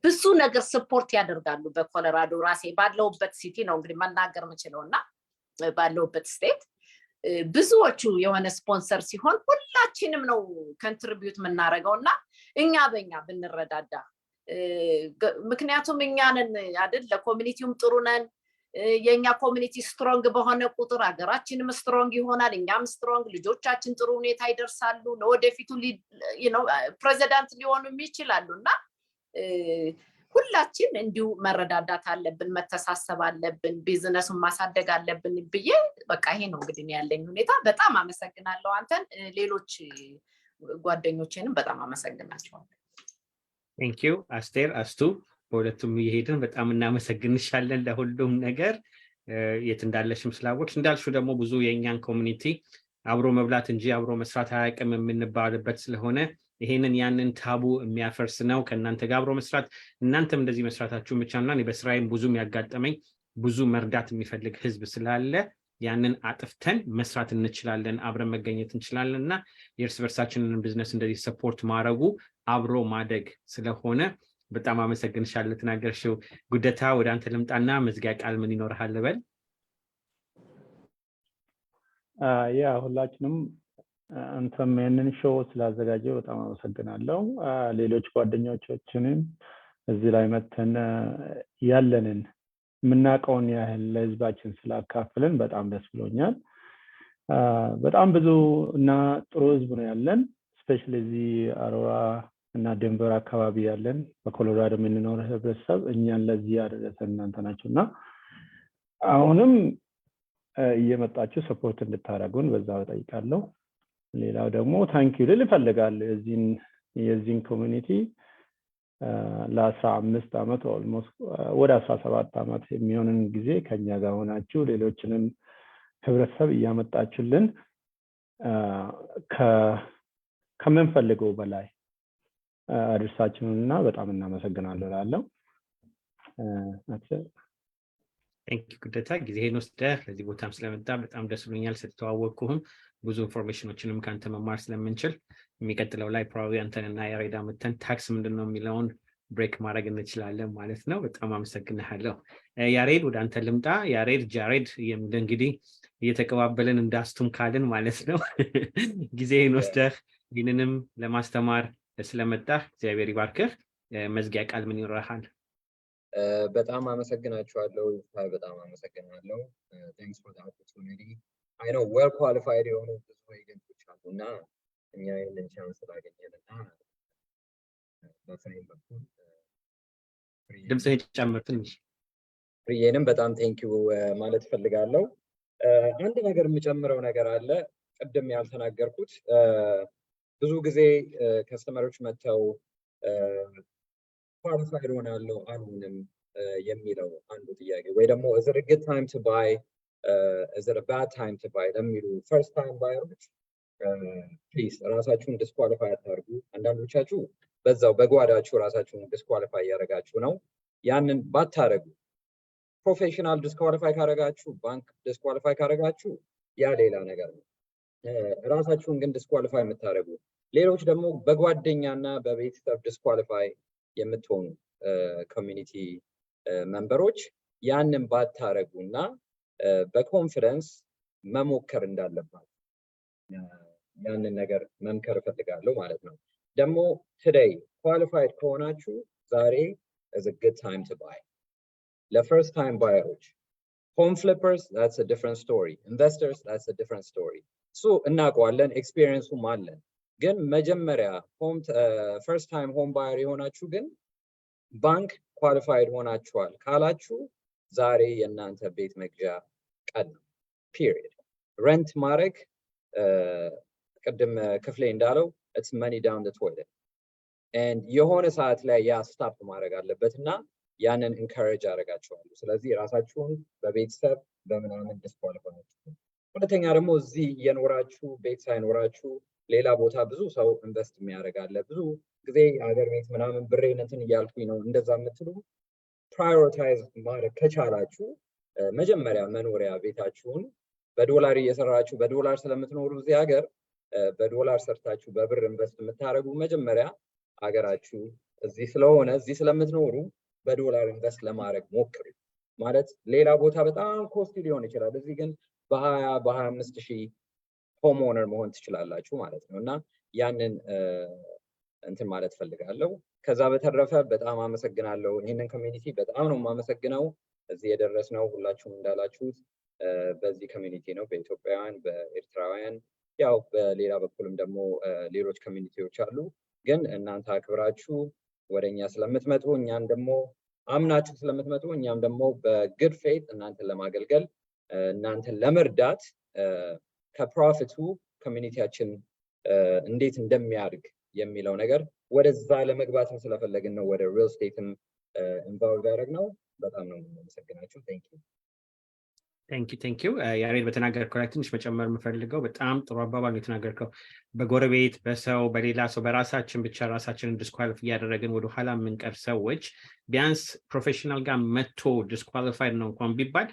ብዙ ነገር ስፖርት ያደርጋሉ። በኮሎራዶ ራሴ ባለውበት ሲቲ ነው እንግዲህ መናገር የምችለው እና ባለውበት ስቴት ብዙዎቹ የሆነ ስፖንሰር ሲሆን ሁላችንም ነው ኮንትሪቢዩት የምናደርገው እና እኛ በእኛ ብንረዳዳ፣ ምክንያቱም እኛንን አይደል ለኮሚኒቲውም ጥሩ ነን። የኛ ኮሚኒቲ ስትሮንግ በሆነ ቁጥር ሀገራችንም ስትሮንግ ይሆናል፣ እኛም ስትሮንግ፣ ልጆቻችን ጥሩ ሁኔታ ይደርሳሉ፣ ለወደፊቱ ፕሬዚዳንት ሊሆኑ ይችላሉ እና ሁላችን እንዲሁ መረዳዳት አለብን፣ መተሳሰብ አለብን፣ ቢዝነሱን ማሳደግ አለብን ብዬ በቃ ይሄ ነው እንግዲህ ያለኝ ሁኔታ። በጣም አመሰግናለሁ አንተን፣ ሌሎች ጓደኞቼንም በጣም አመሰግናቸዋለሁ። ቴንክ ዩ አስቴር፣ አስቱ በሁለቱም እየሄድን በጣም እናመሰግንሻለን ለሁሉም ነገር። የት እንዳለሽም ስላወቅሽ እንዳልሽው ደግሞ ብዙ የእኛን ኮሚኒቲ አብሮ መብላት እንጂ አብሮ መስራት አያውቅም የምንባልበት ስለሆነ ይሄንን ያንን ታቡ የሚያፈርስ ነው ከእናንተ ጋር አብሮ መስራት። እናንተም እንደዚህ መስራታችሁ ብቻና እኔ በስራዬም ብዙም ያጋጠመኝ ብዙ መርዳት የሚፈልግ ህዝብ ስላለ ያንን አጥፍተን መስራት እንችላለን፣ አብረን መገኘት እንችላለን እና የእርስ በርሳችንን ቢዝነስ እንደዚህ ሰፖርት ማድረጉ አብሮ ማደግ ስለሆነ በጣም አመሰግንሻለሁ። ተናገርሽው ጉደታ፣ ወደ አንተ ልምጣና መዝጊያ ቃል ምን ይኖርሃል በል። ያ ሁላችንም አንተም ይሄንን ሾው ስላዘጋጀው በጣም አመሰግናለሁ። ሌሎች ጓደኞቻችንም እዚህ ላይ መተን ያለንን የምናውቀውን ያህል ለህዝባችን ስላካፍልን በጣም ደስ ብሎኛል። በጣም ብዙ እና ጥሩ ህዝብ ነው ያለን። ስፔሻሊ እዚህ አሮራ እና ዴንቨር አካባቢ ያለን በኮሎራዶ የምንኖር ህብረተሰብ እኛን ለዚህ ያደረሰን እናንተ ናችሁና አሁንም እየመጣችሁ ሰፖርት እንድታደርጉን በዛው ጠይቃለሁ። ሌላው ደግሞ ታንኪዩ ልል እፈልጋለሁ የዚህን ኮሚኒቲ ለ15 ዓመት ኦልሞስት ወደ 17 ዓመት የሚሆንን ጊዜ ከኛ ጋር ሆናችሁ ሌሎችንም ህብረተሰብ እያመጣችሁልን ከምንፈልገው በላይ አድርሳችሁንና በጣም እናመሰግናለሁ እላለሁ። Thank you ጉደታ ጊዜህን ወስደህ ለዚህ ቦታም ስለመጣ በጣም ደስ ብሎኛል። ስትተዋወቅኩህም ብዙ ኢንፎርሜሽኖችንም ካንተ መማር ስለምንችል የሚቀጥለው ላይ ፕሮባብሊ አንተንና ያሬድ አመተን ታክስ ምንድነው የሚለውን ብሬክ ማድረግ እንችላለን ማለት ነው። በጣም አመሰግናለሁ። ያሬድ ወደ አንተ ልምጣ። ያሬድ ጃሬድ እንግዲህ እየተቀባበልን እንዳስቱም ካልን ማለት ነው። ጊዜህን ወስደህ ይህንንም ለማስተማር ስለመጣህ እግዚአብሔር ይባርክህ። መዝጊያ ቃል ምን ይኖርሃል? በጣም አመሰግናችኋለሁ። በጣም አመሰግናለሁ። Thanks for the opportunity. I know well qualified የሆኑ ብዙ ኤጀንቶች አሉና እኛ ይህንን ቻንስ ስላገኘንና በፍሬም በኩል ድምፅህን ጨምር ትንሽ። ፍሬዬንም በጣም ቴንኪው ማለት ፈልጋለሁ። አንድ ነገር የምጨምረው ነገር አለ ቅድም ያልተናገርኩት። ብዙ ጊዜ ከስተመሮች መጥተው qualified ሆናለሁ አልሆንም የሚለው አንዱ ጥያቄ ወይ ደግሞ is it a good time to buy is it a bad time to buy ለሚሉ first time buyers please ራሳችሁን ዲስኳሊፋይ አታርጉ። አንዳንዶቻችሁ በዛው በጓዳችሁ ራሳችሁን ዲስኳሊፋይ ያደረጋችሁ ነው። ያንን ባታረጉ ፕሮፌሽናል ዲስኳሊፋይ ካረጋችሁ ባንክ ዲስኳሊፋይ ካረጋችሁ ያ ሌላ ነገር ነው። ራሳችሁን ግን ዲስኳሊፋይ የምታረጉ ሌሎች ደግሞ በጓደኛና በቤተሰብ ዲስኳሊፋይ የምትሆኑ ኮሚኒቲ ሜምበሮች ያንን ባታረጉና በኮንፊደንስ መሞከር እንዳለባችሁ ያንን ነገር መምከር እፈልጋለሁ ማለት ነው። ደግሞ today qualified ከሆናችሁ ዛሬ is a good time to buy። ለፈርስት ታይም ባየሮች home flippers that's a different story, investors that's a different story። እናውቀዋለን ኤክስፒሪየንሱም አለን። ግን መጀመሪያ ፈርስት ታይም ሆም ባየር የሆናችሁ ግን ባንክ ኳሊፋይድ ሆናችኋል ካላችሁ ዛሬ የእናንተ ቤት መግዣ ቀን ነው። ፒሪየድ። ረንት ማድረግ ቅድም ክፍሌ እንዳለው it's money down the toilet and የሆነ ሰዓት ላይ ያ ስታፕ ማድረግ አለበት እና ያንን ኢንካሬጅ አደርጋችኋለሁ። ስለዚህ ራሳችሁን በቤተሰብ በምናምን ዲስኳሊፋይ አድርጉ። ሁለተኛ ደግሞ እዚህ የኖራችሁ ቤት ሳይኖራችሁ ሌላ ቦታ ብዙ ሰው ኢንቨስት የሚያደርጋለ ብዙ ጊዜ ሀገር ቤት ምናምን ብሬን እንትን እያልኩኝ ነው እንደዛ የምትሉ ፕራዮሪታይዝ ማድረግ ከቻላችሁ መጀመሪያ መኖሪያ ቤታችሁን በዶላር እየሰራችሁ በዶላር ስለምትኖሩ እዚህ ሀገር በዶላር ሰርታችሁ በብር ኢንቨስት የምታደርጉ መጀመሪያ ሀገራችሁ እዚህ ስለሆነ እዚህ ስለምትኖሩ በዶላር ኢንቨስት ለማድረግ ሞክሩ። ማለት ሌላ ቦታ በጣም ኮስቲ ሊሆን ይችላል፣ እዚህ ግን በ25 ሺህ homeowner መሆን ትችላላችሁ ማለት ነው። እና ያንን እንትን ማለት ፈልጋለሁ። ከዛ በተረፈ በጣም አመሰግናለሁ። ይሄንን ኮሚኒቲ በጣም ነው የማመሰግነው። እዚህ የደረስነው ሁላችሁም እንዳላችሁት በዚህ ኮሚኒቲ ነው፣ በኢትዮጵያውያን በኤርትራውያን፣ ያው በሌላ በኩልም ደግሞ ሌሎች ኮሚኒቲዎች አሉ። ግን እናንተ አክብራችሁ ወደኛ ስለምትመጡ እኛን ደግሞ አምናችሁ ስለምትመጡ እኛም ደግሞ በጉድ ፌት እናንተን ለማገልገል እናንተን ለመርዳት ከፕሮፊቱ ኮሚኒቲያችን እንዴት እንደሚያድግ የሚለው ነገር ወደዛ ለመግባትም ስለፈለግን ነው ወደ ሪል ስቴትም ኢንቮልቭ ያደረግነው። በጣም ነው የምናመሰግናችሁ። ቴንክ ዩ ያሬድ በተናገርከው ላይ ትንሽ መጨመር የምፈልገው በጣም ጥሩ አባባል ነው የተናገርከው። በጎረቤት በሰው በሌላ ሰው በራሳችን ብቻ ራሳችንን ዲስኳሊፋይ እያደረግን ወደኋላ የምንቀር ሰዎች ቢያንስ ፕሮፌሽናል ጋር መጥቶ ዲስኳሊፋይድ ነው እንኳን ቢባል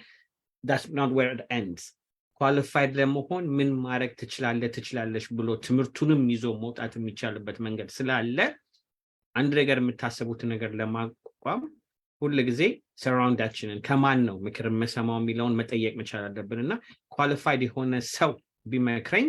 that's not where it ends። ኳሊፋይድ ለመሆን ምን ማድረግ ትችላለሽ ብሎ ትምህርቱንም ይዞ መውጣት የሚቻልበት መንገድ ስላለ አንድ ነገር የምታስቡትን ነገር ለማቋቋም ሁሉ ጊዜ ሰራውንዳችንን ከማን ነው ምክር መሰማው የሚለውን መጠየቅ መቻል አለብን። እና ኳሊፋይድ የሆነ ሰው ቢመክረኝ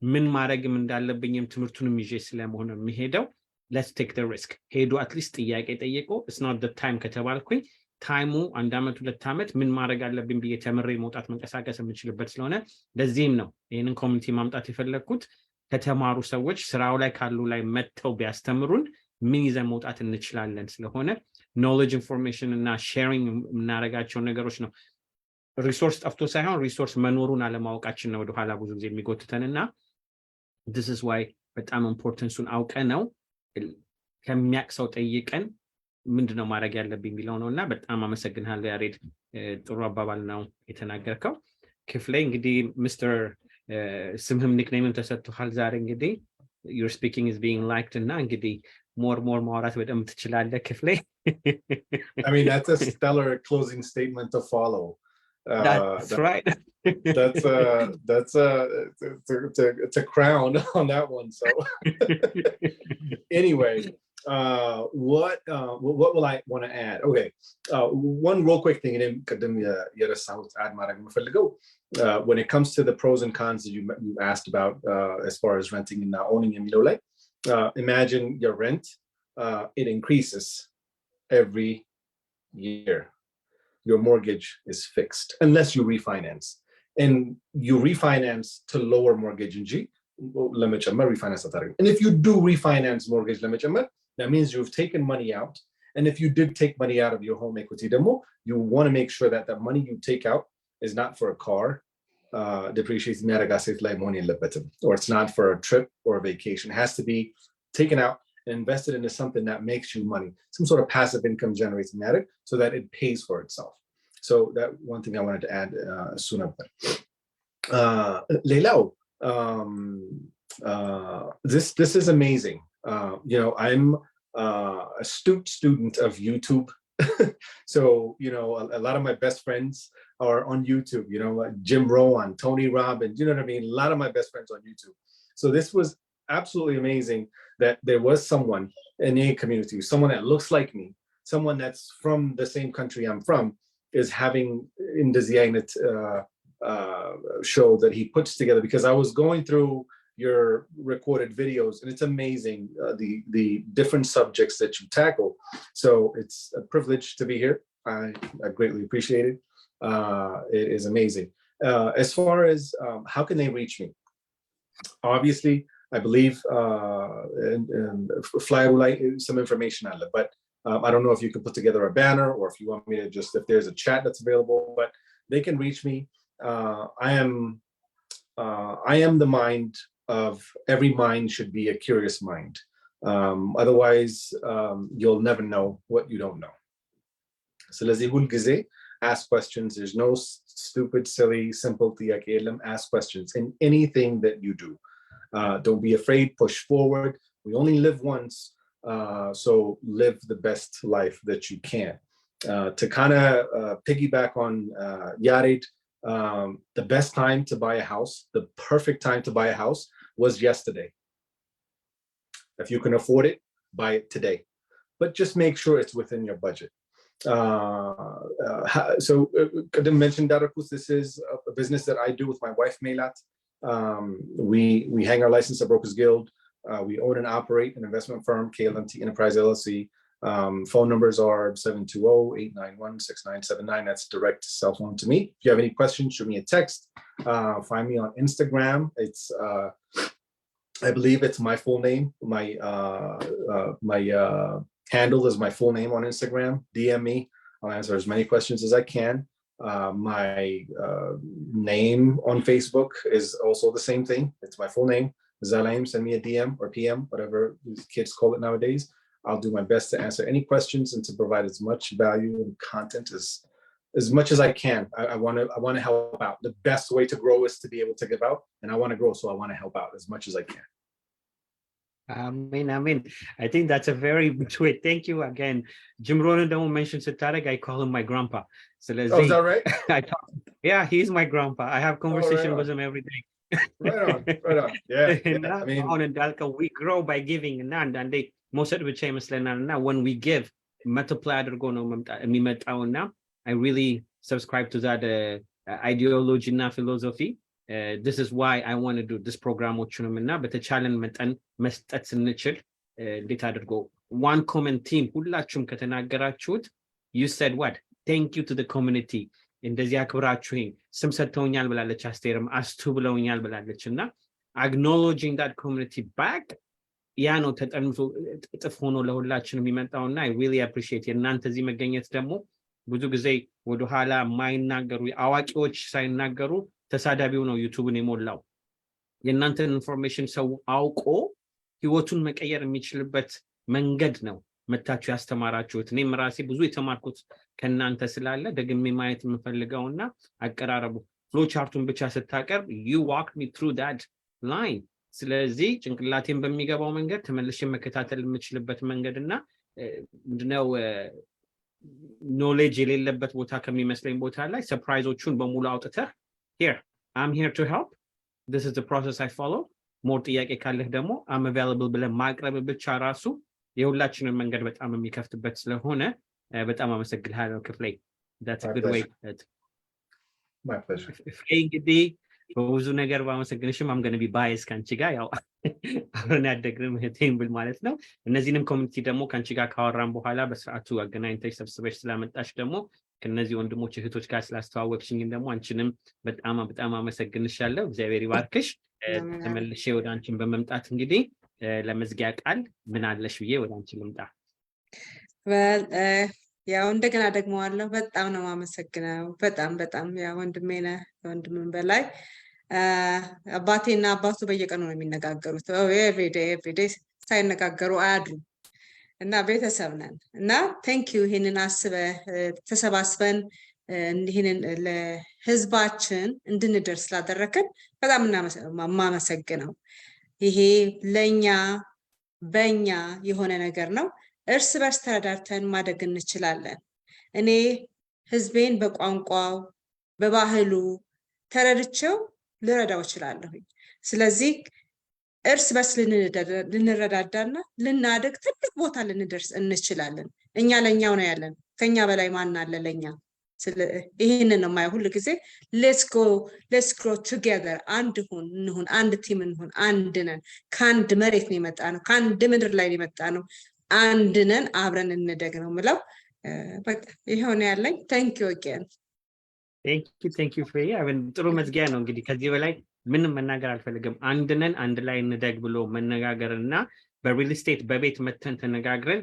ምን ማድረግም እንዳለብኝም ትምህርቱንም ይዤ ስለመሆን የሚሄደው let's take the risk። ሄዱ አትሊስት ጥያቄ ጠይቆ it's not the time ከተባልኩኝ ታይሙ 1 ዓመት 2 ዓመት ምን ማድረግ አለብኝ ብዬ ተምሬ መውጣት መንቀሳቀስ የምችልበት ስለሆነ ለዚህም ነው ይሄንን ኮሚኒቲ ማምጣት የፈለኩት። ከተማሩ ሰዎች ስራው ላይ ካሉ ላይ መጥተው ቢያስተምሩን ምን ይዘን መውጣት እንችላለን ስለሆነ ኖሌጅ ኢንፎርሜሽን እና ሼሪንግ የምናደርጋቸው ነገሮች ነው። ሪሶርስ ጠፍቶ ሳይሆን ሪሶርስ መኖሩን አለማወቃችን ነው ወደኋላ ብዙ ጊዜ የሚጎትተንና this is why በጣም ኢምፖርታንሱን አውቀ ነው ከሚያውቅ ሰው ጠይቀን ምንድነው ማድረግ ያለብኝ የሚለው ነውና በጣም አመሰግናለሁ ያሬድ። ጥሩ አባባል ነው የተናገርከው። ክፍሌ እንግዲህ ሚስተር ስምህም ኒክኔምም ተሰጥቷል ዛሬ እንግዲህ your speaking is being liked እና እንግዲህ more ማውራት በደንብ ትችላለህ ክፍሌ I mean, that's a stellar closing statement to follow. That's right. It's a crown on that one. So anyway, what will I want to add? Okay, one real quick thing, and then when it comes to the pros and cons that you asked about as far as renting and owning, imagine your rent, it increases every year. Your mortgage is fixed unless you refinance, and you refinance to lower mortgage in G. Refinance. And if you do refinance mortgage, that means you've taken money out. And if you did take money out of your home equity demo, you want to make sure that the money you take out is not for a car, depreciation, or it's not for a trip or a vacation. It has to be taken out and invested into something that makes you money, some sort of passive income generating matter, so that it pays for itself. So that one thing I wanted to add soon up there. Leilao, this is amazing. I'm a astute student of YouTube. So, a lot of my best friends are on YouTube, Jim Rohn, Tony Robbins, you know what I mean? A lot of my best friends on YouTube. So this was absolutely amazing that there was someone in a community, someone that looks like me, someone that's from the same country I'm from, is having in the Ziyanet show that he puts together, because I was going through your recorded videos and it's amazing, the different subjects that you tackle. So it's a privilege to be here. I greatly appreciate it. It is amazing. As far as how can they reach me? Obviously, I believe flyer will like some information on it, but I don't know if you can put together a banner or if you want me to just, if there's a chat that's available, but they can reach me. I am the mind of every mind should be a curious mind. Otherwise, you'll never know what you don't know. So ask questions. There's no stupid, silly, simple ask questions in anything that you do. Don't be afraid, push forward. We only live once, so live the best life that you can. To kind of piggyback on Yared, the best time to buy a house, the perfect time to buy a house was yesterday. If you can afford it, buy it today. But just make sure it's within your budget. So Kadim mentioned Darakus, this is a business that I do with my wife, Meilat. We hang our license at Brokers Guild. We own and operate an investment firm, KLMT Enterprise LLC. Phone numbers are 720-891-6979. That's direct cell phone to me. If you have any questions, shoot me a text. Find me on Instagram. It's I believe it's my full name. My handle is my full name on Instagram. DM me. I'll answer as many questions as I can. My name on Facebook is also the same thing. It's my full name. Zalaim, send me a DM or PM, whatever these kids call it nowadays. I'll do my best to answer any questions and to provide as much value and content as much as I can. I want to help out. The best way to grow is to be able to give out, and I want to grow, so I want to help out as much as I can. Amen. I think that's a very good way. Thank you again. Jim Rohn don't mention Satarek. I call him my grandpa. So let's is that right? Yeah, he's my grandpa. I have conversation with him every day. Right on. Yeah. I mean, we grow by giving, and they most of the time now when we give, multiply now. I really subscribe to that ideology and philosophy. This is why I want to do this program. But the challenge and መስጠት ስንችል እንዴት አድርጎ one common theme ሁላችሁም ከተናገራችሁት you said what? Thank you to the community. እንደዚህ አክብራችሁኝ ስም ሰጥተውኛል ብላለች አስቴርም አስቱ ብለውኛል ብላለች እና acknowledging that community back ያ ነው ተጠንቶ ጥፍ ሆኖ ለሁላችንም የሚመጣውና I really appreciate የእናንተ እዚህ መገኘት ደግሞ ብዙ ጊዜ ወደ ኋላ ማይናገሩ አዋቂዎች ሳይናገሩ ተሳዳቢው ነው ዩቲዩብን የሞላው የእናንተን ኢንፎርሜሽን ሰው አውቆ ህይወቱን መቀየር የሚችልበት መንገድ ነው መታችሁ ያስተማራችሁት እኔም ራሴ ብዙ የተማርኩት ከናንተ ስላለ ደግሜ ማየት የምፈልገውና አቀራረቡ ፍሎ ቻርቱን ብቻ ስታቀርብ you walked me through that line ስለዚህ ጭንቅላቴን በሚገባው መንገድ ተመልሼ መከታተል የምችልበት መንገድና ምንድነው ኖሌጅ የሌለበት ቦታ ከሚመስለኝ ቦታ ላይ ሰርፕራይዞቹን በሙሉ አውጥተህ here I'm here to help this is the process I follow more ጥያቄ ካለህ ደግሞ I'm available ብለህ ማቅረብ ብቻ ራሱ የሁላችንን መንገድ በጣም የሚከፍትበት ስለሆነ በጣም አመሰግናለሁ ክፍሌ that's a good way My pleasure. Frey እንግዲህ በብዙ ነገር ባመሰግንሽም I'm going to be biased ካንቺ ጋር ያው አሁን ያደግንም ቴምብል ማለት ነው እነዚህንም ኮሚኒቲ ደግሞ ካንቺ ጋር ካወራን በኋላ በስርዓቱ አገናኝተሽ ሰብስበሽ ስላመጣሽ ደግሞ ከነዚህ ወንድሞች እህቶች ጋር ስላስተዋወቅሽኝ ደግሞ አንቺንም በጣም አመሰግንሻለሁ እግዚአብሔር ይባርክሽ ተመልሼ ወደ አንቺን በመምጣት እንግዲህ ለመዝጊያ ቃል ምን አለሽ ብዬ ወደ አንቺ ልምጣ ያው እንደገና ደግሞ አለው በጣም ነው ማመሰግነው በጣም ያው ወንድሜ ነህ ወንድምን በላይ አባቴና አባቱ በየቀኑ ነው የሚነጋገሩት every day ሳይነጋገሩ አያድሩም እና ቤተሰብ ነን እና thank you ይሄንን ተሰባስበን ይሄንን ለህዝባችን እንድንደርስ ስላደረከን በጣም ማመሰግነው ይሄ በእኛ የሆነ ነገር ነው እርስ በርስ ተረዳድተን ማደግ እንችላለን እኔ ህዝቤን በቋንቋው በባህሉ ተረድቼው ልረዳው እችላለሁ ስለዚህ እርስ በርስ ልንረዳዳና ልናደግ ትልቅ ቦታ ልንደርስ እንችላለን እኛ ለኛው ነው ያለን ከኛ በላይ ማን አለ ለኛ ይሄንን ነው ማይ ሁሉ ጊዜ let's grow together አንድ ቲም እንሁን አንድ ነን ካንድ መሬት ነው የመጣነው ካንድ ምድር ላይ ነው የመጣነው አንድ ነን አብረን እንደግ ነው ምለው በቃ ይሄው ነው ያለኝ thank you again thank you Frey አሁን ጥሩ መዝጊያ ነው እንግዲህ ከዚህ በላይ ምንም መናገር አልፈልግም አንድ ነን አንድ ላይ እንደግ ብሎ መነጋገርና በሪል ስቴት በቤት መተን ተነጋግረን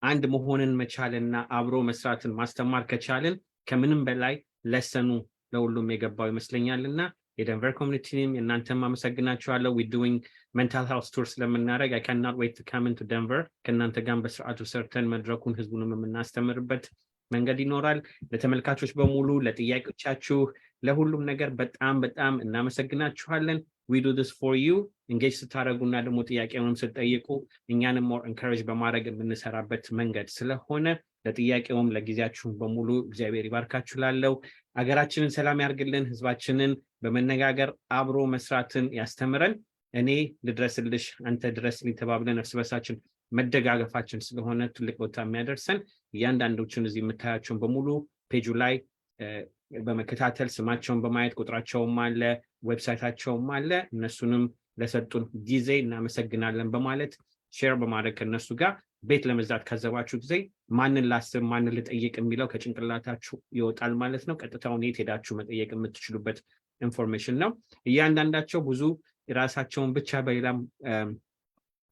አንድ መሆንን መቻልና አብሮ መስራትን ማስተማር ከቻልን ከምንም በላይ ለሰኑ ለሁሉም የገባው ይመስለኛልና የደንቨር ኮሚኒቲም እናንተም አመሰግናችኋለሁ we doing mental health tours ለምናደርግ I cannot wait to come into Denver ከእናንተ ጋር በስርዓቱ ሰርተን መድረኩን ህዝቡንም የምናስተምርበት መንገድ ይኖራል ለተመልካቾች በሙሉ ለጥያቄዎቻችሁ ለሁሉም ነገር በጣም እናመሰግናችኋለን we do this for you engage ስታደርጉና ደግሞ ጥያቄውንም ስትጠይቁ እኛንም more encourage በማድረግ የምንሰራበት መንገድ ስለሆነ ለጥያቄውም ለጊዜያችሁ በሙሉ እግዚአብሔር ይባርካችሁ ላለው አገራችንን ሰላም ያርግልን ህዝባችንን በመነጋገር አብሮ መስራትን ያስተምረን እኔ ልድረስልሽ አንተ ድረስልኝ ተባብለን እርስ በርሳችን መደጋገፋችን ስለሆነ ትልቅ ቦታ የሚያደርሰን እያንዳንዶቹን እዚህ የምታያቸውን በሙሉ ፔጁ ላይ በመከታተል ስማቸውን በማየት ቁጥራቸውም አለ ዌብሳይታቸውም አለ እነሱንም ለሰጡን ጊዜ እናመሰግናለን በማለት ሼር በማድረግ ከነሱ ጋር ቤት ለመግዛት ካዘባችሁ ጊዜ ማንን ላስብ ማንን ልጠይቅ የሚለው ከጭንቅላታችሁ ይወጣል ማለት ነው ቀጥታውን የት ሄዳችሁ መጠየቅ የምትችሉበት ኢንፎርሜሽን ነው እያንዳንዳቸው ብዙ ራሳቸውን ብቻ በሌላም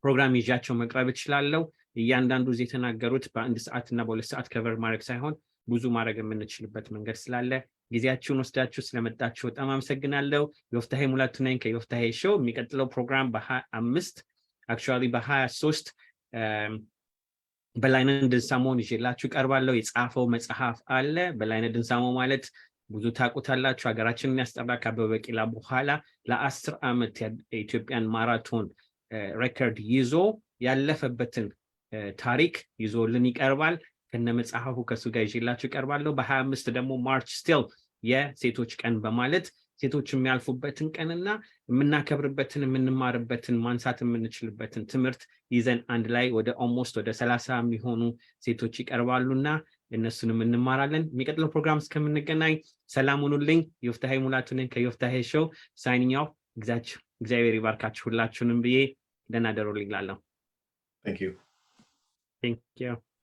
ፕሮግራም ይዣቸው መቅረብ ይችላልው እያንዳንዱ እዚህ የተናገሩት በአንድ ሰዓት እና በሁለት ሰዓት ከቨር ማድረግ ሳይሆን ብዙ ማድረግ የምንችልበት መንገድ ስላለ ጊዜያችሁን ወስዳችሁ ስለመጣችሁ በጣም አመሰግናለሁ ዮፍታሄ ሙላቱ ነኝ ከዮፍታሄ ሾው የሚቀጥለው ፕሮግራም በ25 actually በ23 በላይነህ ድንሳሞን ይዤላችሁ ቀርባለሁ የጻፈው መጽሐፍ አለ በላይነህ ድንሳሞ ማለት ብዙ ታውቁታላችሁ ሀገራችንን ያስጠራ ከአበበ ቢቂላ በኋላ ለ10 ዓመት የኢትዮጵያን ማራቶን ሬከርድ ይዞ ያለፈበትን ታሪክ ይዞልን ይቀርባል ከነ መጽሐፉ ከሱ ጋር ይዤላችሁ ቀርባለሁ በ25 ደግሞ ማርች ስቲል የሴቶች ቀን በማለት ሴቶች የሚያልፉበትን ቀንና የምናከብርበትን የምንማርበትን ማንሳት የምንችልበትን ትምህርት ይዘን አንድ ላይ ወደ almost ወደ 30 የሚሆኑ ሴቶች ይቀርባሉና እነሱንም እንማራለን የሚቀጥለው ፕሮግራም እስከምንገናኝ ሰላም ሁኑልኝ ዮፍታሄ ሙላቱ ነኝ ከዮፍታሄ ሾው ሳይኒንግ ኦፍ እግዚአብሔር ይባርካችሁ ሁላችሁንም ብዬ ደህና ደሩልኝ ላለሁ Thank you. Thank you.